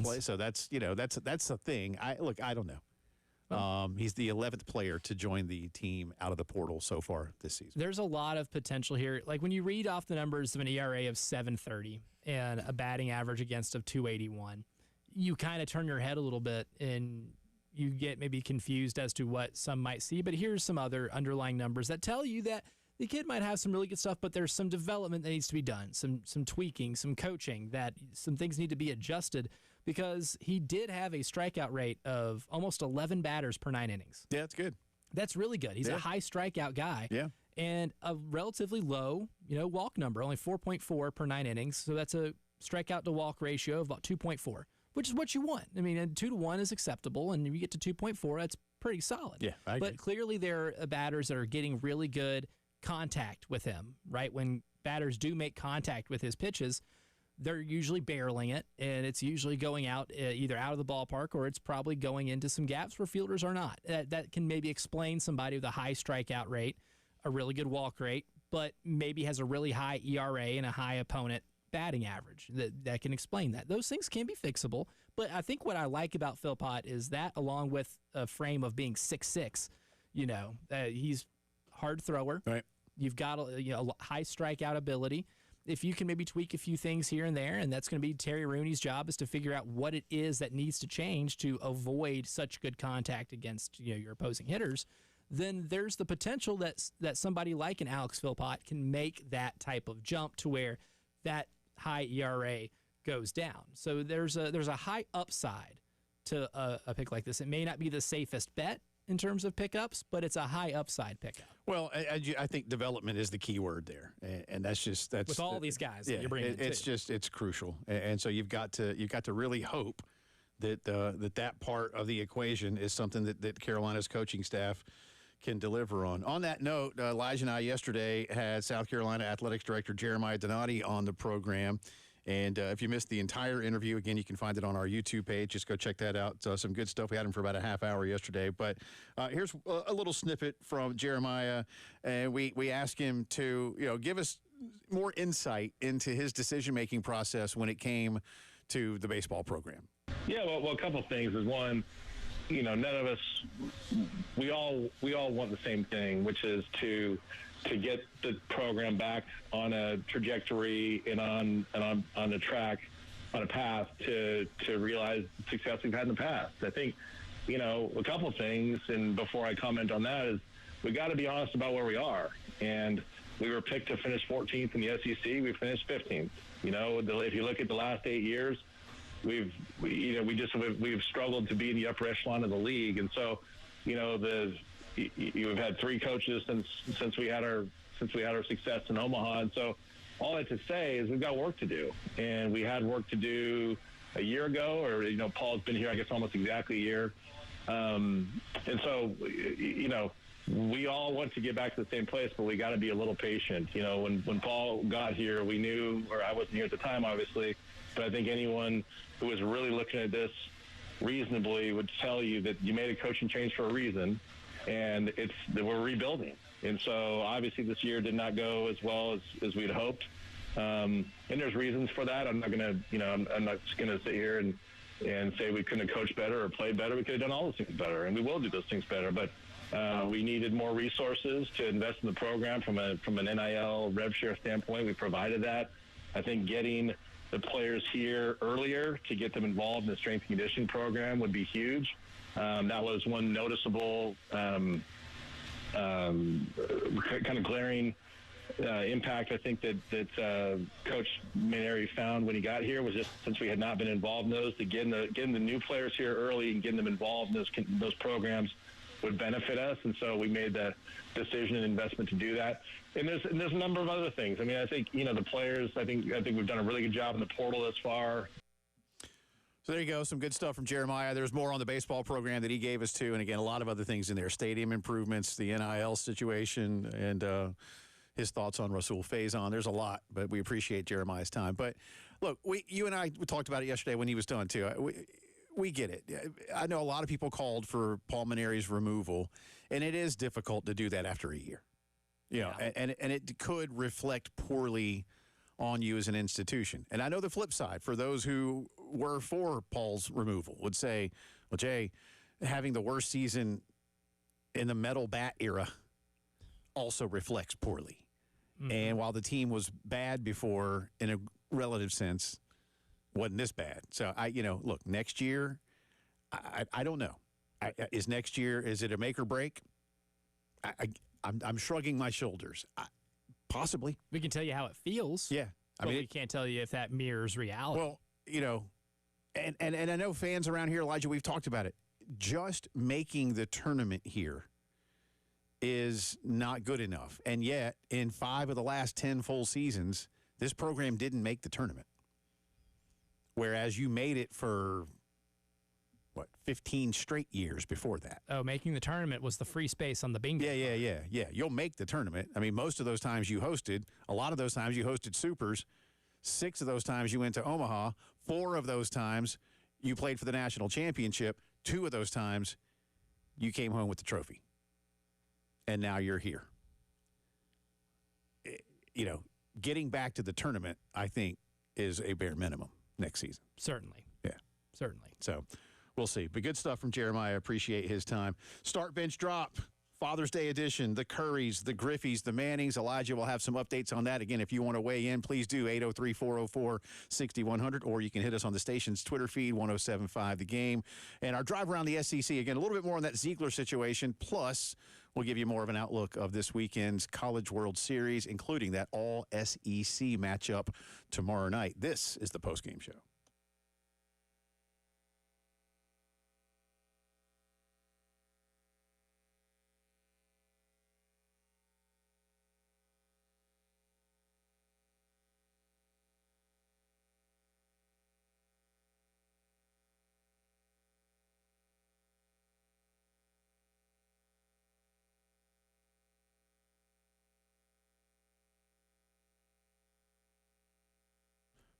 play. So that's the thing. I don't know. He's the 11th player to join the team out of the portal so far this season. There's a lot of potential here. Like when you read off the numbers of an ERA of 7.30 and a batting average against of 281. You kind of turn your head a little bit and you get maybe confused as to what some might see. But here's some other underlying numbers that tell you that the kid might have some really good stuff, but there's some development that needs to be done, some tweaking, some coaching, that some things need to be adjusted, because he did have a strikeout rate of almost 11 batters per 9 innings. Yeah, that's good. That's really good. He's a high strikeout guy. Yeah. And a relatively low, walk number, only 4.4 per 9 innings. So that's a strikeout to walk ratio of about 2.4. Which is what you want. I mean, 2-to-1 is acceptable, and if you get to 2.4, that's pretty solid. Yeah, I agree. But clearly there are batters that are getting really good contact with him, right? When batters do make contact with his pitches, they're usually barreling it, and it's usually going out either out of the ballpark or it's probably going into some gaps where fielders are not. That can maybe explain somebody with a high strikeout rate, a really good walk rate, but maybe has a really high ERA and a high opponent batting average. That can explain that. Those things can be fixable, but I think what I like about Philpott is that, along with a frame of being 6'6", he's hard thrower. Right. You've got a high strikeout ability. If you can maybe tweak a few things here and there, and that's going to be Terry Rooney's job, is to figure out what it is that needs to change to avoid such good contact against your opposing hitters, then there's the potential that somebody like an Alex Philpott can make that type of jump to where that high ERA goes down. So there's a high upside to a pick like this. It may not be the safest bet, in terms of pickups, but it's a high upside pickup. Well, I think development is the key word there, and that's With all these guys that you're bringing in, it's crucial, and so you've got to really hope that that part of the equation is something that Carolina's coaching staff can deliver on. On that note, Elijah and I yesterday had South Carolina Athletics Director Jeremiah Donati on the program. And if you missed the entire interview, again, you can find it on our YouTube page. Just go check that out. Some good stuff. We had him for about a half hour yesterday. But here's a little snippet from Jeremiah. And we asked him to, give us more insight into his decision-making process when it came to the baseball program. Yeah, well, a couple things is one, none of us, we all want the same thing, which is to get the program back on a trajectory and on a track, on a path to realize the success we've had in the past. I think, a couple of things, and before I comment on that, is we got to be honest about where we are. And we were picked to finish 14th in the SEC. We finished 15th. If you look at the last 8 years, we've struggled to be in the upper echelon of the league. And so, we've had 3 coaches since we had our success in Omaha. And so all that to say is we've got work to do, and we had work to do a year ago, or, Paul's been here, I guess, almost exactly a year. And so, we all want to get back to the same place, but we got to be a little patient. When Paul got here, we knew, or I wasn't here at the time, obviously, but I think anyone who was really looking at this reasonably would tell you that you made a coaching change for a reason, and we're rebuilding. And so obviously this year did not go as well as we'd hoped. And there's reasons for that. I'm not going to, I'm not just going to sit here and say we couldn't have coached better or played better. We could have done all those things better, and we will do those things better. But we needed more resources to invest in the program from an NIL rev share standpoint. We provided that. I think getting the players here earlier to get them involved in the strength and conditioning program would be huge. That was one noticeable kind of glaring impact, I think, that Coach Maneri found when he got here, was just since we had not been involved in those, to getting the new players here early and getting them involved in those programs would benefit us. And so we made the decision and investment to do that. And there's a number of other things. I mean, I think, the players, I think we've done a really good job in the portal thus far. So there you go, some good stuff from Jeremiah. There's more on the baseball program that he gave us too, and again, a lot of other things in there: stadium improvements, the NIL situation, and his thoughts on Rasul Faison. There's a lot, but we appreciate Jeremiah's time. But look, you and I talked about it yesterday when he was done too. We get it. I know a lot of people called for Paul Maneri's removal, and it is difficult to do that after a year. And it could reflect poorly on you as an institution. And I know the flip side, for those who were for Paul's removal, would say, well, Jay, having the worst season in the metal bat era also reflects poorly. Mm-hmm. And while the team was bad before, in a relative sense, wasn't this bad. So, look, next year, I don't know. Is next year, is it a make or break? I'm shrugging my shoulders. Possibly. We can tell you how it feels. Yeah. But we can't tell you if that mirrors reality. Well, and I know fans around here, Elijah, we've talked about it. Just making the tournament here is not good enough. And yet, in 5 of the last 10 full seasons, this program didn't make the tournament. Whereas you made it for, 15 straight years before that. Oh, making the tournament was the free space on the bingo. Yeah. You'll make the tournament. I mean, most of those times you hosted, a lot of those times you hosted supers. 6 of those times you went to Omaha. 4 of those times you played for the national championship. 2 of those times you came home with the trophy. And now you're here. Getting back to the tournament, I think, is a bare minimum next season. Certainly. Yeah. Certainly. So we'll see. But good stuff from Jeremiah. Appreciate his time. Start, bench, drop. Father's Day edition. The Currys, the Griffeys, the Mannings. Elijah will have some updates on that. Again, if you want to weigh in, please do 803-404-6100, or you can hit us on the station's Twitter feed, 1075 The Game. And our drive around the SEC, again, a little bit more on that Ziegler situation. Plus, we'll give you more of an outlook of this weekend's College World Series, including that all-SEC matchup tomorrow night. This is the Postgame Show.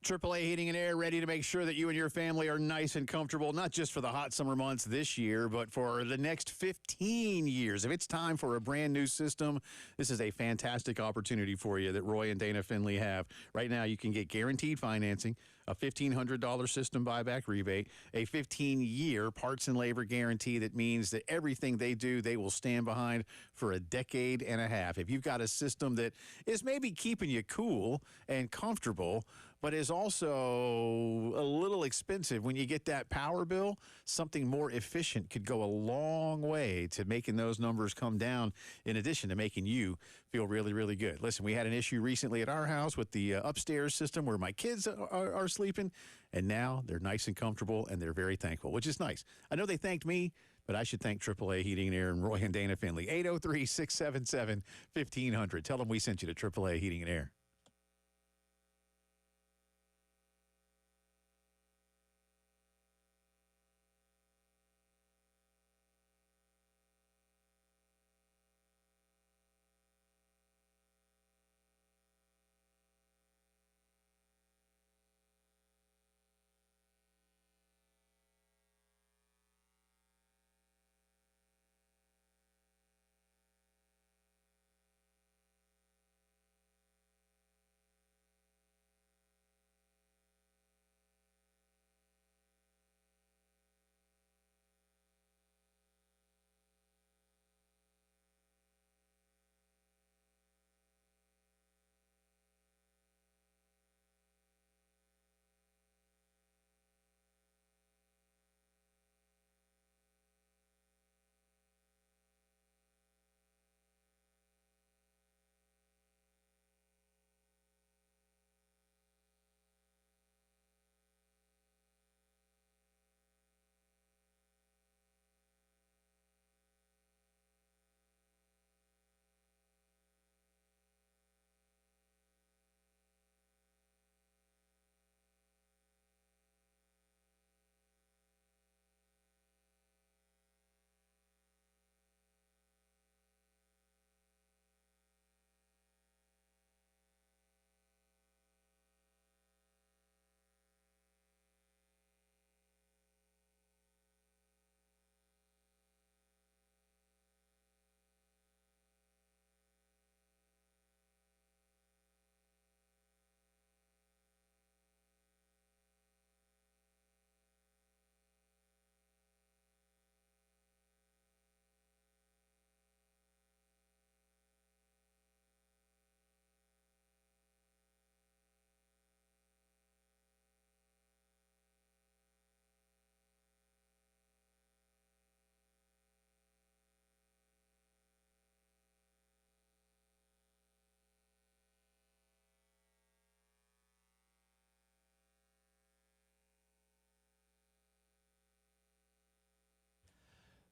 AAA Heating and Air, ready to make sure that you and your family are nice and comfortable, not just for the hot summer months this year, but for the next 15 years. If it's time for a brand new system, this is a fantastic opportunity for you that Roy and Dana Finley have. Right now, you can get guaranteed financing, a $1,500 system buyback rebate, a 15-year parts and labor guarantee that means that everything they do, they will stand behind for a decade and a half. If you've got a system that is maybe keeping you cool and comfortable, but is also a little expensive when you get that power bill, something more efficient could go a long way to making those numbers come down, in addition to making you feel really, really good. Listen, we had an issue recently at our house with the upstairs system where my kids are sleeping, and now they're nice and comfortable, and they're very thankful, which is nice. I know they thanked me, but I should thank AAA Heating and Air and Roy and Dana Finley. 803-677-1500. Tell them we sent you to AAA Heating and Air.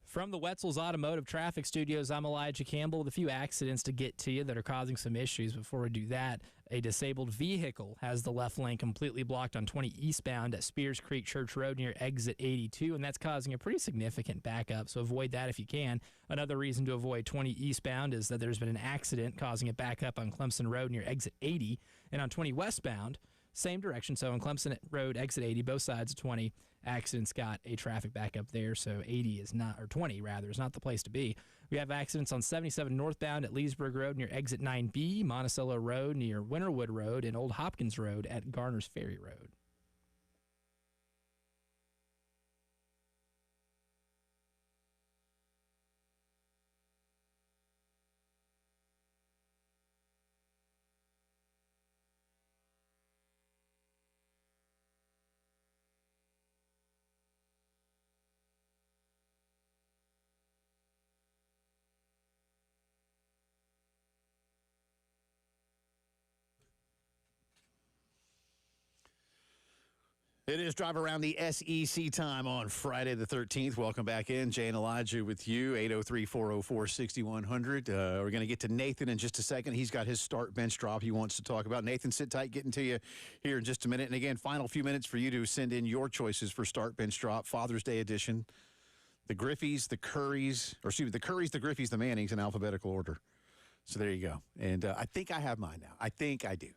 From the Wetzel's Automotive Traffic Studios, I'm Elijah Campbell with a few accidents to get to you that are causing some issues. Before we do that, a disabled vehicle has the left lane completely blocked on 20 eastbound at Spears Creek Church Road near exit 82, and that's causing a pretty significant backup, so avoid that if you can. Another reason to avoid 20 eastbound is that there's been an accident causing a backup on Clemson Road near exit 80, and on 20 westbound, same direction. So on Clemson Road, exit 80, both sides of 20, accidents got a traffic backup there. So 80 is not, or 20 rather, is not the place to be. We have accidents on 77 northbound at Leesburg Road near exit 9B, Monticello Road near Winterwood Road, and Old Hopkins Road at Garner's Ferry Road. It is Drive Around the SEC time on Friday the 13th. Welcome back in. Jay and Elijah with you, 803-404-6100. We're going to get to Nathan in just a second. He's got his start bench drop he wants to talk about. Nathan, sit tight, getting to you here in just a minute. And again, final few minutes for you to send in your choices for start bench drop, Father's Day edition. The Griffies, the Currys, or excuse me, the Currys, the Griffies, the Mannings in alphabetical order. So there you go. And I think I have mine now. I think I do.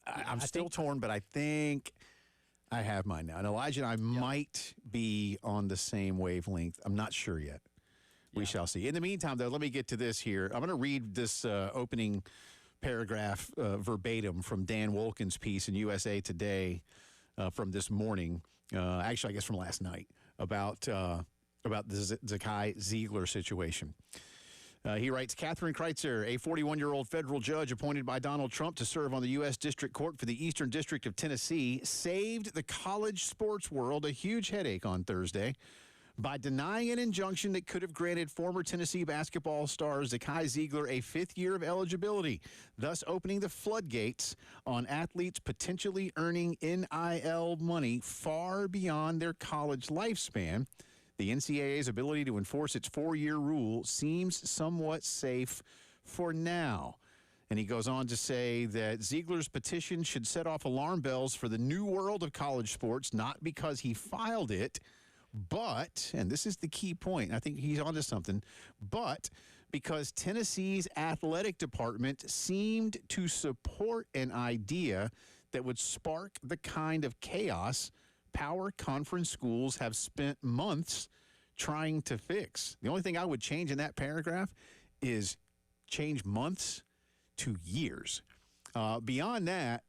I'm still torn, but I think I have mine now. And Elijah and I might be on the same wavelength. I'm not sure yet. We shall see. In the meantime, though, let me get to this here. I'm going to read this opening paragraph verbatim from Dan Wolkin's piece in USA Today from this morning. Actually, I guess from last night about the Zakai Ziegler situation. He writes, Catherine Kreitzer, a 41-year-old federal judge appointed by Donald Trump to serve on the U.S. District Court for the Eastern District of Tennessee, saved the college sports world a huge headache on Thursday by denying an injunction that could have granted former Tennessee basketball star Zakai Ziegler a fifth year of eligibility, thus opening the floodgates on athletes potentially earning NIL money far beyond their college lifespan. The NCAA's ability to enforce its 4-year rule seems somewhat safe for now. And he goes on to say that Ziegler's petition should set off alarm bells for the new world of college sports, not because he filed it, but, and this is the key point, I think he's onto something, but because Tennessee's athletic department seemed to support an idea that would spark the kind of chaos power conference schools have spent months trying to fix. The only thing I would change in that paragraph is change months to years. Beyond that,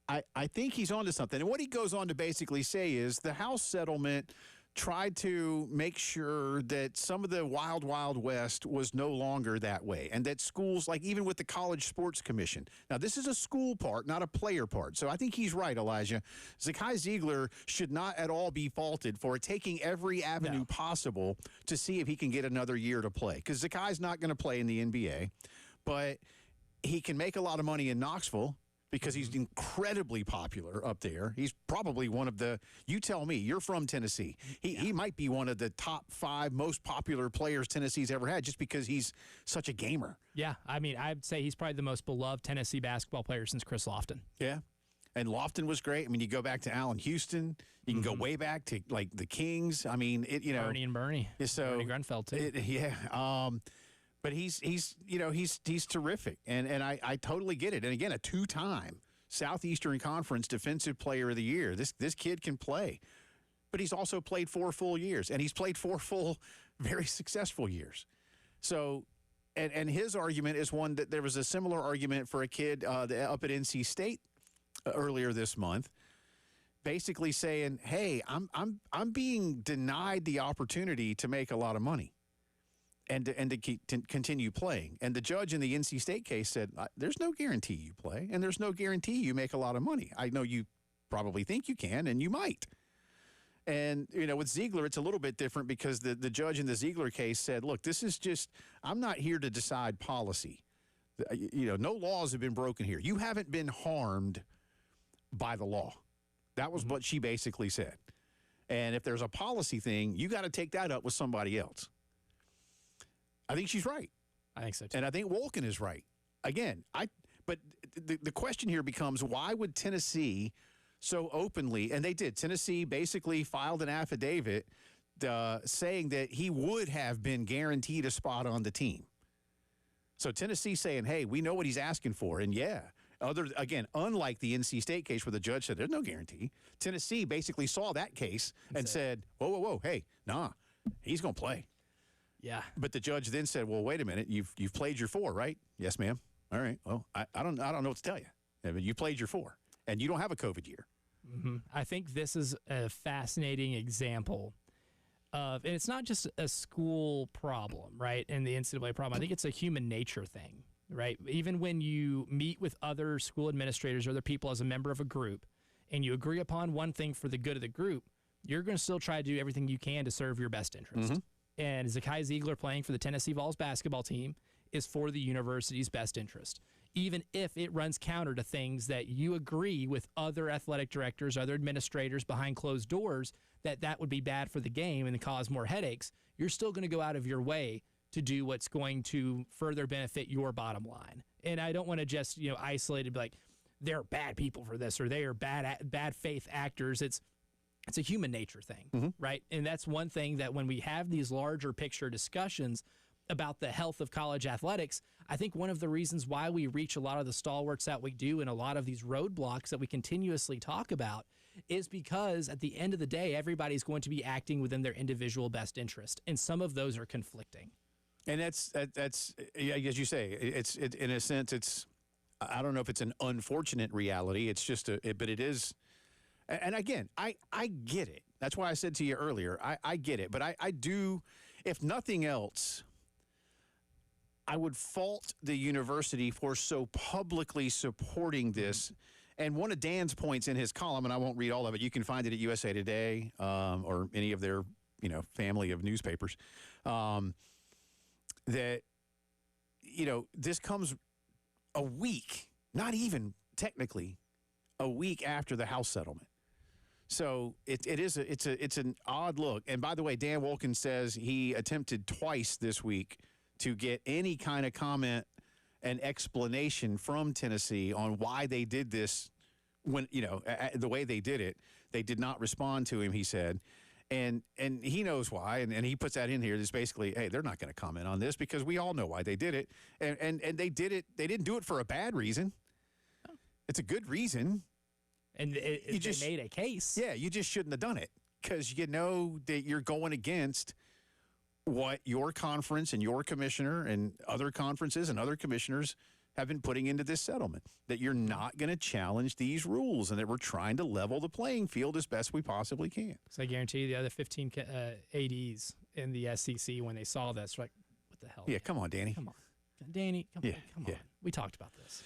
I think he's onto something. And what he goes on to basically say is the House settlement tried to make sure that some of the wild, wild west was no longer that way, and that schools, like even with the College Sports Commission. Now, this is a school part, not a player part. So I think he's right, Elijah. Zakai Ziegler should not at all be faulted for taking every avenue possible to see if he can get another year to play, because Zakai's not going to play in the NBA, but he can make a lot of money in Knoxville because he's incredibly popular up there. He's probably one of the, you tell me, you're from Tennessee. He might be one of the top 5 most popular players Tennessee's ever had just because he's such a gamer. Yeah, I mean, I'd say he's probably the most beloved Tennessee basketball player since Chris Lofton. Yeah, and Lofton was great. I mean, you go back to Allen Houston. You can go way back to, like, the Kings. I mean, Bernie and Bernie. So, Bernie Grunfeld, too. But he's terrific, and I totally get it. And again, a 2-time Southeastern Conference Defensive Player of the Year. This kid can play, but he's also played 4 full years, and he's played 4 full, very successful years. So, and his argument is one that there was a similar argument for a kid up at NC State earlier this month, basically saying, "Hey, I'm being denied the opportunity to make a lot of money." And to continue playing. And the judge in the NC State case said, there's no guarantee you play, and there's no guarantee you make a lot of money. I know you probably think you can, and you might. And, with Ziegler, it's a little bit different because the judge in the Ziegler case said, look, this is just, I'm not here to decide policy. No laws have been broken here. You haven't been harmed by the law. That was what she basically said. And if there's a policy thing, you got to take that up with somebody else. I think she's right. I think so, too. And I think Wolkin is right. Again, but the question here becomes, why would Tennessee so openly, and they did, Tennessee basically filed an affidavit saying that he would have been guaranteed a spot on the team. So Tennessee saying, hey, we know what he's asking for. And unlike the NC State case where the judge said there's no guarantee, Tennessee basically saw that case and said, whoa, hey, nah, he's going to play. Yeah. But the judge then said, well, wait a minute. You've played your 4, right? Yes, ma'am. All right. Well, I don't know what to tell you. I mean, you played your 4, and you don't have a COVID year. Mm-hmm. I think this is a fascinating example of, and it's not just a school problem, right, and the NCAA problem. I think it's a human nature thing, right? Even when you meet with other school administrators or other people as a member of a group, and you agree upon one thing for the good of the group, you're going to still try to do everything you can to serve your best interest. Mm-hmm. And Zakai Ziegler playing for the Tennessee Vols basketball team is for the university's best interest, even if it runs counter to things that you agree with other athletic directors, other administrators behind closed doors, that would be bad for the game and cause more headaches. You're still going to go out of your way to do what's going to further benefit your bottom line. And I don't want to just isolate it, be like, they're bad people for this or they are bad faith actors. It's a human nature thing, right? And that's one thing that when we have these larger picture discussions, about the health of college athletics, I think one of the reasons why we reach a lot of the stalwarts that we do and a lot of these roadblocks that we continuously talk about is because at the end of the day, everybody's going to be acting within their individual best interest. And some of those are conflicting. And that's yeah, as you say, it's in a sense, it's, I don't know if it's an unfortunate reality. It's just but it is. And again, I get it. That's why I said to you earlier, I get it. But I do, if nothing else, I would fault the university for so publicly supporting this. And one of Dan's points in his column, and I won't read all of it, you can find it at USA Today or any of their family of newspapers, that, this comes a week, not even technically, a week after the House settlement. So it's an odd look. And by the way, Dan Wolken says he attempted twice this week to get any kind of comment and explanation from Tennessee on why they did this when, the way they did it. They did not respond to him, he said. And he knows why, and he puts that in here. It's basically, hey, they're not going to comment on this because we all know why they did it. And they did it. They didn't do it for a bad reason. It's a good reason. And they made a case. Yeah, you just shouldn't have done it because you know that you're going against what your conference and your commissioner and other conferences and other commissioners have been putting into this settlement, that you're not going to challenge these rules and that we're trying to level the playing field as best we possibly can. So I guarantee you the other 15 ADs in the SEC, when they saw this, like, what the hell? Yeah, come on, Danny. Come on. Danny, come on. We talked about this.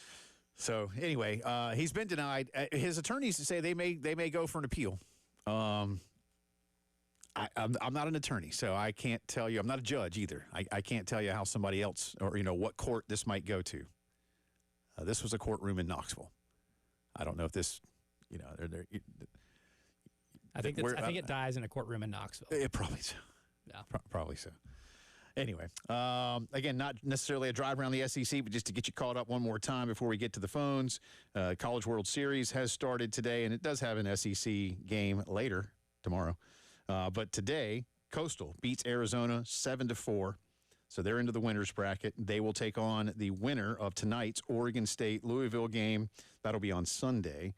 So anyway, he's been denied. His attorneys say they may go for an appeal. I'm not an attorney, so I can't tell you. I'm not a judge either. I can't tell you how somebody else or what court this might go to. This was a courtroom in Knoxville. I don't know if this, I think it dies in a courtroom in Knoxville. It probably so. Yeah, probably so. Anyway, again, not necessarily a drive around the SEC, but just to get you caught up one more time before we get to the phones. College World Series has started today, and it does have an SEC game later tomorrow. But today, Coastal beats Arizona 7-4. So they're into the winner's bracket. They will take on the winner of tonight's Oregon State-Louisville game. That'll be on Sunday.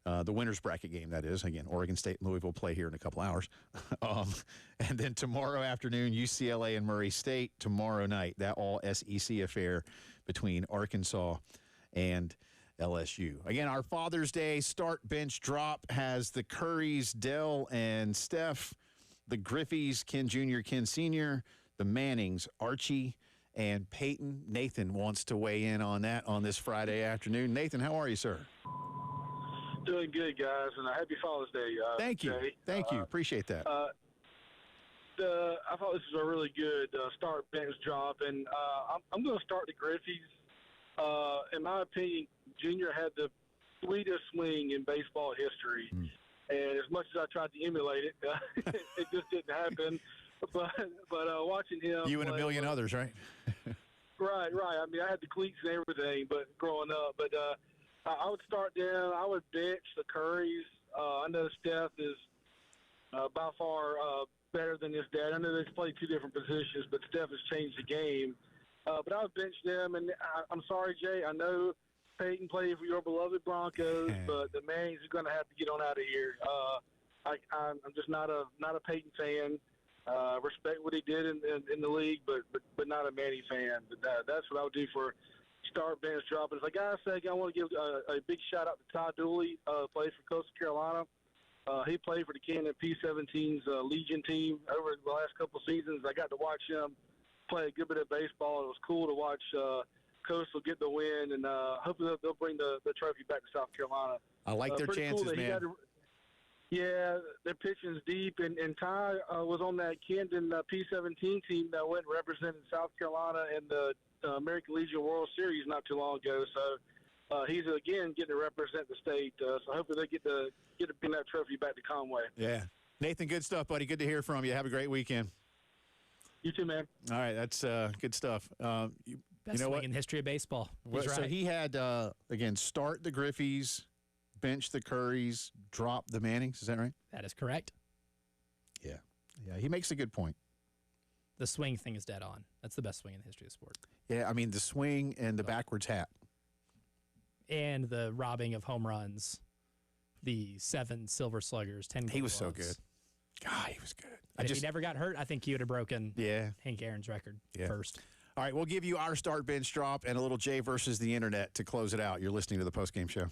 The winner's bracket game, that is. Again, Oregon State and Louisville play here in a couple hours. And then tomorrow afternoon, UCLA and Murray State. Tomorrow night, that all SEC affair between Arkansas and LSU. Again, our Father's Day start bench drop has the Currys, Dell and Steph, the Griffeys, Ken Jr., Ken Sr., the Mannings, Archie, and Peyton. Nathan wants to weigh in on that on this Friday afternoon. Nathan, how are you, sir? Doing good, guys, and a happy Father's Day. Thank you. Jay. Thank you. Appreciate that. I thought this was a really good start bench drop, and I'm going to start the Griffeys. In my opinion, Junior had the sweetest swing in baseball history, and as much as I tried to emulate it, it just didn't happen. But watching him, you and a million others, right? Right. I mean, I had the cleats and everything, but growing up, but I would start down. I would bench the Currys. I know Steph is by far better than his dad. I know they play two different positions, but Steph has changed the game. But I would bench them, and I'm sorry, Jay. I know Peyton played for your beloved Broncos, but the Mannings are going to have to get on out of here. I'm just not a Peyton fan. Respect what he did in the league, but not a Manny fan. But that's what I would do for start bench drop. And as I got a second, I want to give a big shout out to Todd Dooley, plays for Coastal Carolina. He played for the Canton P-17's Legion team over the last couple seasons. I got to watch him play a good bit of baseball. It was cool to watch Coastal get the win, and hopefully they'll bring the trophy back to South Carolina. I like their chances, cool man. Yeah, their pitching's deep, and Ty was on that Camden P-17 team that went and represented South Carolina in the American Legion World Series not too long ago. So he's, again, getting to represent the state. So hopefully they get to bring that trophy back to Conway. Yeah. Nathan, good stuff, buddy. Good to hear from you. Have a great weekend. You too, man. All right, that's good stuff. Best swing in the history of baseball. He's So right. he had, again, start the Griffeys, bench the Currys, drop the Mannings. Is that right? That is correct. Yeah. Yeah, he makes a good point. The swing thing is dead on. That's the best swing in the history of the sport. Yeah, I mean, the swing and the backwards hat. And the robbing of home runs, the 7 silver sluggers, 10 gold He was so gloves. good. God, he was good. And if he never got hurt, I think he would have broken Hank Aaron's record first. All right, we'll give you our start bench drop and a little Jay versus the internet to close it out. You're listening to the Postgame Show.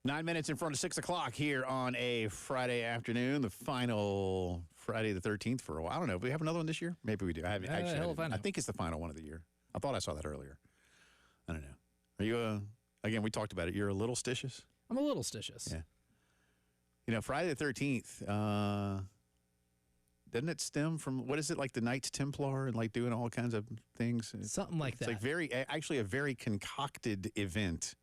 9 minutes in front of 6 o'clock here on a Friday afternoon, the final Friday the 13th for a while. I don't know. Do we have another one this year? Maybe we do. I haven't I think it's the final one of the year. I thought I saw that earlier. I don't know. Are you, again, we talked about it. You're a little stitious? I'm a little stitious. Yeah. You know, Friday the 13th, doesn't it stem from, what is it, like the Knights Templar and like doing all kinds of things? Something like that. It's like actually a very concocted event,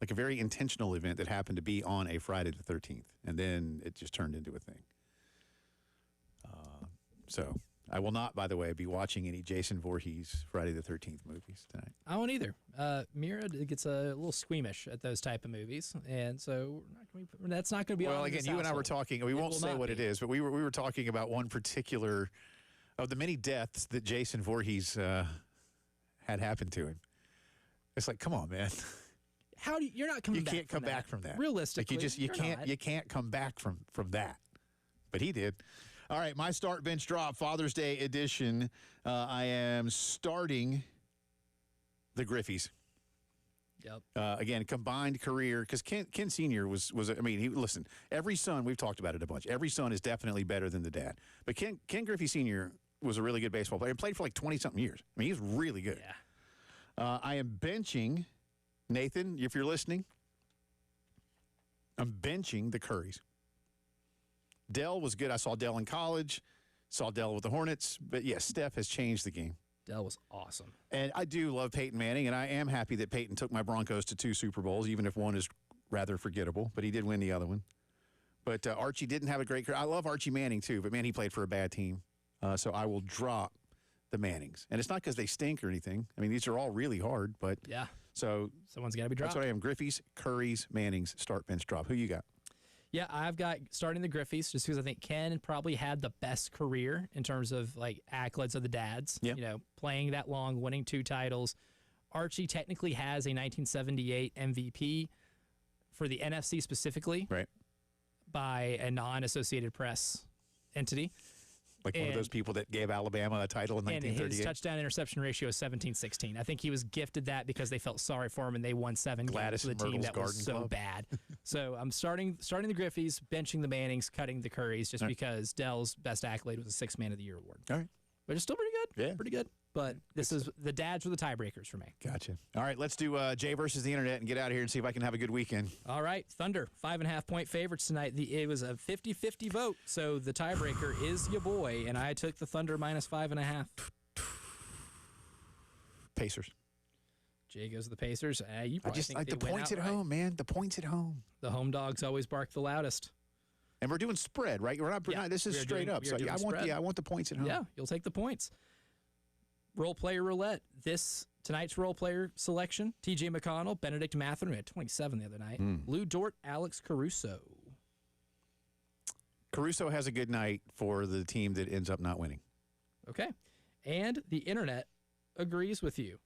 like a very intentional event that happened to be on a Friday the 13th. And then it just turned into a thing. So I will not, by the way, be watching any Jason Voorhees Friday the 13th movies tonight. I won't either. Mira gets a little squeamish at those type of movies, and so that's not going to be. Well, on again, this you and I were household. talking. We won't say what it is, but we were talking about one particular of the many deaths that Jason Voorhees had happened to him. It's like, come on, man. How do you're not coming? You back can't from come that. back from that. Realistically, like you can't come back from that. But he did. All right, my start bench drop, Father's Day edition. I am starting the Griffies. Yep. Again, combined career, because Ken Sr. was listen, every son, we've talked about it a bunch, every son is definitely better than the dad. But Ken Griffey Sr. was a really good baseball player and played for like 20-something years. I mean, he was really good. Yeah. I am benching, Nathan, if you're listening, I'm benching the Currys. Dell was good. I saw Dell in college, saw Dell with the Hornets. But, yes, Steph has changed the game. Dell was awesome. And I do love Peyton Manning, and I am happy that Peyton took my Broncos to 2 Super Bowls, even if one is rather forgettable. But he did win the other one. But Archie didn't have a great career. I love Archie Manning, too. But, man, he played for a bad team. So I will drop the Mannings. And it's not because they stink or anything. I mean, these are all really hard. But yeah. So someone's got to be dropped. That's what I am. Griffey's, Curry's, Manning's, start, bench, drop. Who you got? Yeah, I've got starting the Griffies just because I think Ken probably had the best career in terms of like accolades of the dads. Yeah. You know, playing that long, winning 2 titles. Archie technically has a 1978 MVP for the NFC specifically, right, by a non-Associated Press entity. Like one of those people that gave Alabama a title in 1938. And his touchdown interception ratio is 17-16. I think he was gifted that because they felt sorry for him and they won 7 games for the team that was so bad. So I'm starting the Griffies, benching the Mannings, cutting the Currys just because Dell's best accolade was a 6th Man of the Year award. All right. But it's still pretty good. Yeah. Pretty good. But this is the dads were the tiebreakers for me. Gotcha. All right, let's do Jay versus the internet and get out of here and see if I can have a good weekend. All right, Thunder, 5.5-point favorites tonight. It was a 50-50 vote, so the tiebreaker is your boy, and I took the Thunder minus 5.5. Pacers. Jay goes to the Pacers. You I probably just think like they the win points at outright. home, man. The points at home. The home dogs always bark the loudest. And we're doing spread, right? We're not. This is straight up. So I want the points at home. Yeah, you'll take the points. Role player roulette. Tonight's role player selection: T.J. McConnell, Benedict Mathurin, who had 27 the other night. Lou Dort, Alex Caruso. Caruso has a good night for the team that ends up not winning. Okay, and the internet agrees with you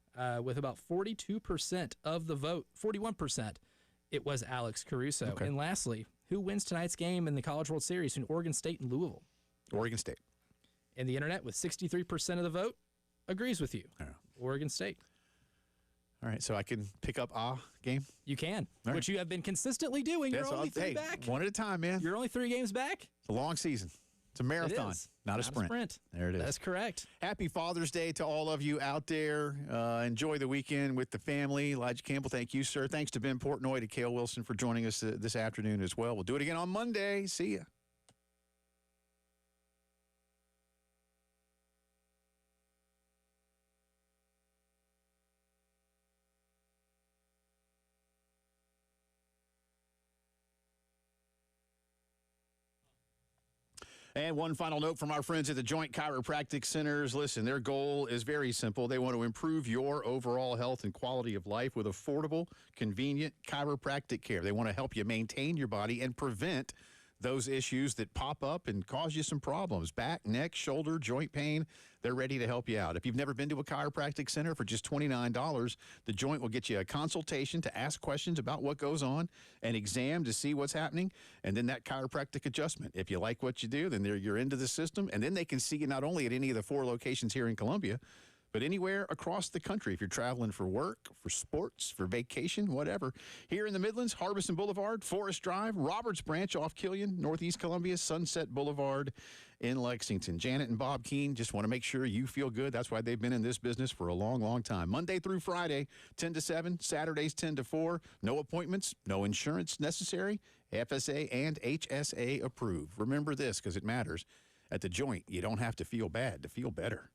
with about 42% of the vote. 41%. It was Alex Caruso. Okay. And lastly, who wins tonight's game in the College World Series between Oregon State and Louisville? Oregon State. And the internet with 63% of the vote agrees with you. Yeah. Oregon State. All right, so I can pick up game? You can, All which right. you have been consistently doing. You're only 3 back. One at a time, man. You're only 3 games back. It's a long season. It's a marathon, It is. not a sprint. There it is. That's correct. Happy Father's Day to all of you out there. Enjoy the weekend with the family. Elijah Campbell, thank you, sir. Thanks to Ben Portnoy, to Cale Wilson for joining us this afternoon as well. We'll do it again on Monday. See ya. And one final note from our friends at the Joint Chiropractic Centers. Listen, their goal is very simple. They want to improve your overall health and quality of life with affordable, convenient chiropractic care. They want to help you maintain your body and prevent those issues that pop up and cause you some problems. Back, neck, shoulder, joint pain, they're ready to help you out. If you've never been to a chiropractic center, for just $29, the Joint will get you a consultation to ask questions about what goes on, an exam to see what's happening, and then that chiropractic adjustment. If you like what you do, then you're into the system, and then they can see you not only at any of the 4 locations here in Columbia, but anywhere across the country if you're traveling for work, for sports, for vacation, whatever. Here in the Midlands, Harbison Boulevard, Forest Drive, Roberts Branch off Killian, Northeast Columbia, Sunset Boulevard in Lexington. Janet and Bob Keene just want to make sure you feel good. That's why they've been in this business for a long, long time. Monday through Friday, 10 to 7, Saturdays 10 to 4. No appointments, no insurance necessary. FSA and HSA approved. Remember this because it matters. At the Joint, you don't have to feel bad to feel better.